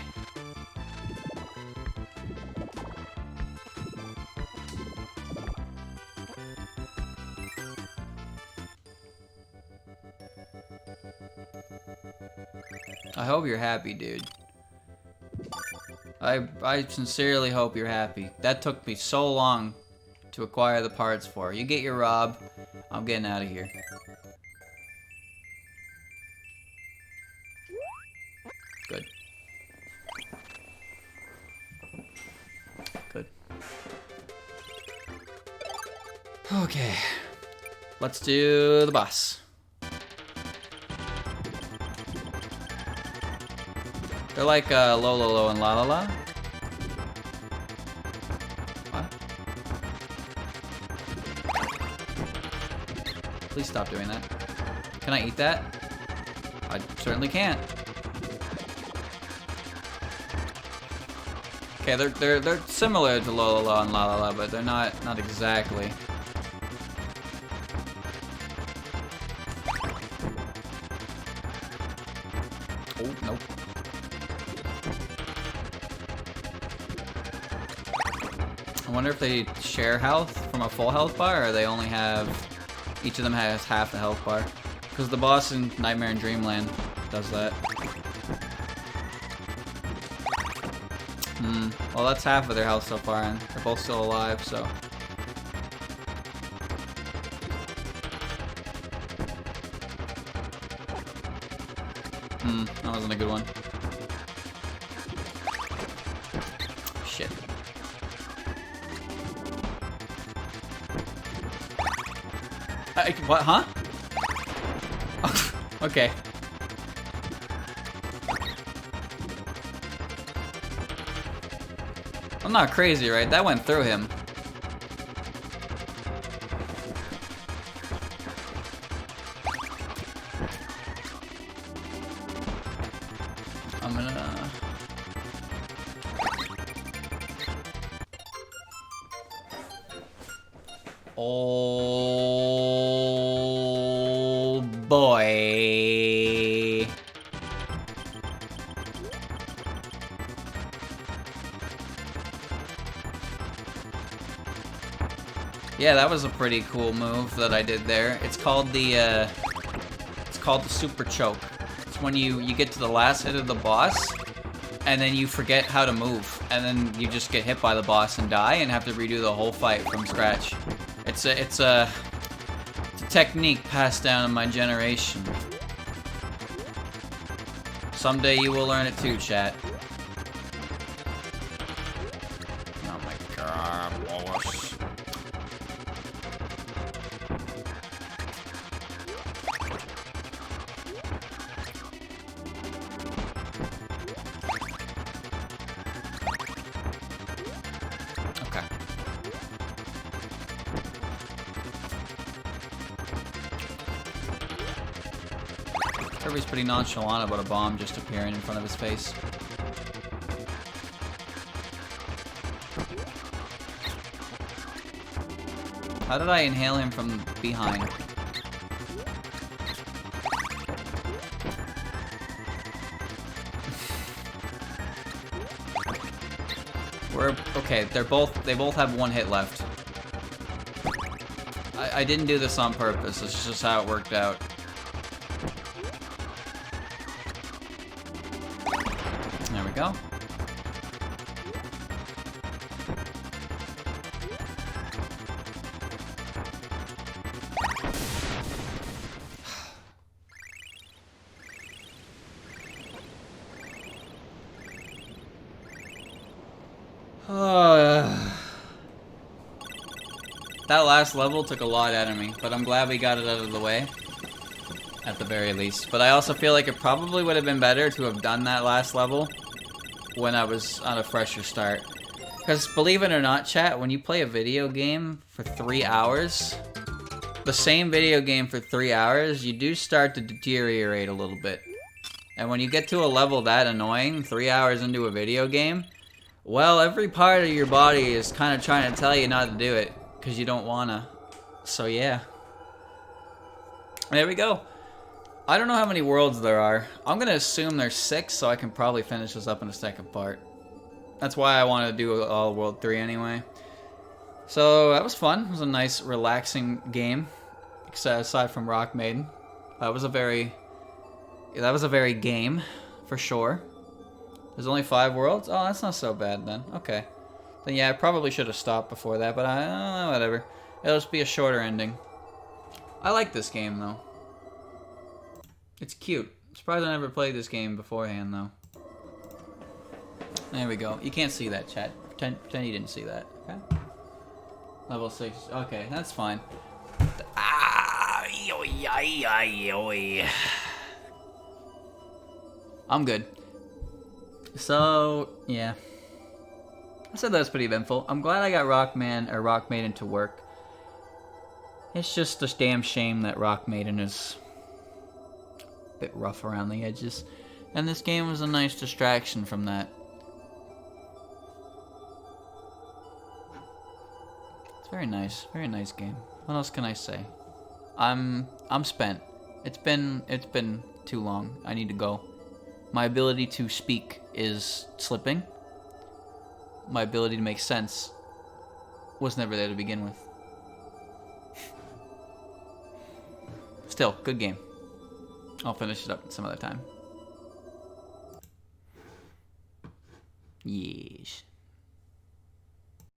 I hope you're happy, dude. I sincerely hope you're happy. That took me so long to acquire the parts for. You get your Rob. I'm getting out of here. Okay. Let's do the boss. They're like Lololo and La La La. What? Please stop doing that. Can I eat that? I certainly can't. Okay, they're similar to La La La and La La La, but they're not exactly. Oh, nope. I wonder if they share health from a full health bar, or they only have... Each of them has half the health bar. Because the boss in Nightmare in Dreamland does that. Well, that's half of their health so far, and they're both still alive, so... That wasn't a good one. Shit. What, huh? Okay. I'm not crazy, right? That went through him. I'm gonna... Oh boy. Yeah, that was a pretty cool move that I did there. It's called the super choke. It's when you get to the last hit of the boss, and then you forget how to move, and then you just get hit by the boss and die, and have to redo the whole fight from scratch. It's a technique passed down in my generation. Someday you will learn it too, chat. Oh my god, Wallace. Okay. Kirby's pretty nonchalant about a bomb just appearing in front of his face. How did I inhale him from behind? Okay, they both have one hit left. I didn't do this on purpose, it's just how it worked out. There we go. That last level took a lot out of me, but I'm glad we got it out of the way. At the very least. But I also feel like it probably would have been better to have done that last level when I was on a fresher start. Because believe it or not, chat, when you play a video game for 3 hours, the same video game for 3 hours, you do start to deteriorate a little bit. And when you get to a level that annoying, 3 hours into a video game, well, every part of your body is kind of trying to tell you not to do it, because you don't wanna. So yeah. There we go. I don't know how many worlds there are. I'm gonna assume there's 6, so I can probably finish this up in a second part. That's why I wanted to do all World 3 anyway. So that was fun. It was a nice, relaxing game. Aside from Rock Maiden. That was a very game, for sure. There's only 5 worlds? Oh, that's not so bad then. Okay. Then yeah, I probably should have stopped before that, but whatever. It'll just be a shorter ending. I like this game, though. It's cute. I'm surprised I never played this game beforehand, though. There we go. You can't see that, chat. Pretend you didn't see that, okay? Level 6. Okay, that's fine. Ah, yoy, yoy, yoy. I'm good. So, yeah. I said that was pretty eventful. I'm glad I got Rock Maiden to work. It's just a damn shame that Rock Maiden is a bit rough around the edges. And this game was a nice distraction from that. It's very nice game. What else can I say? I'm spent. It's been too long. I need to go. My ability to speak is slipping. My ability to make sense was never there to begin with. Still, good game. I'll finish it up some other time. Yes.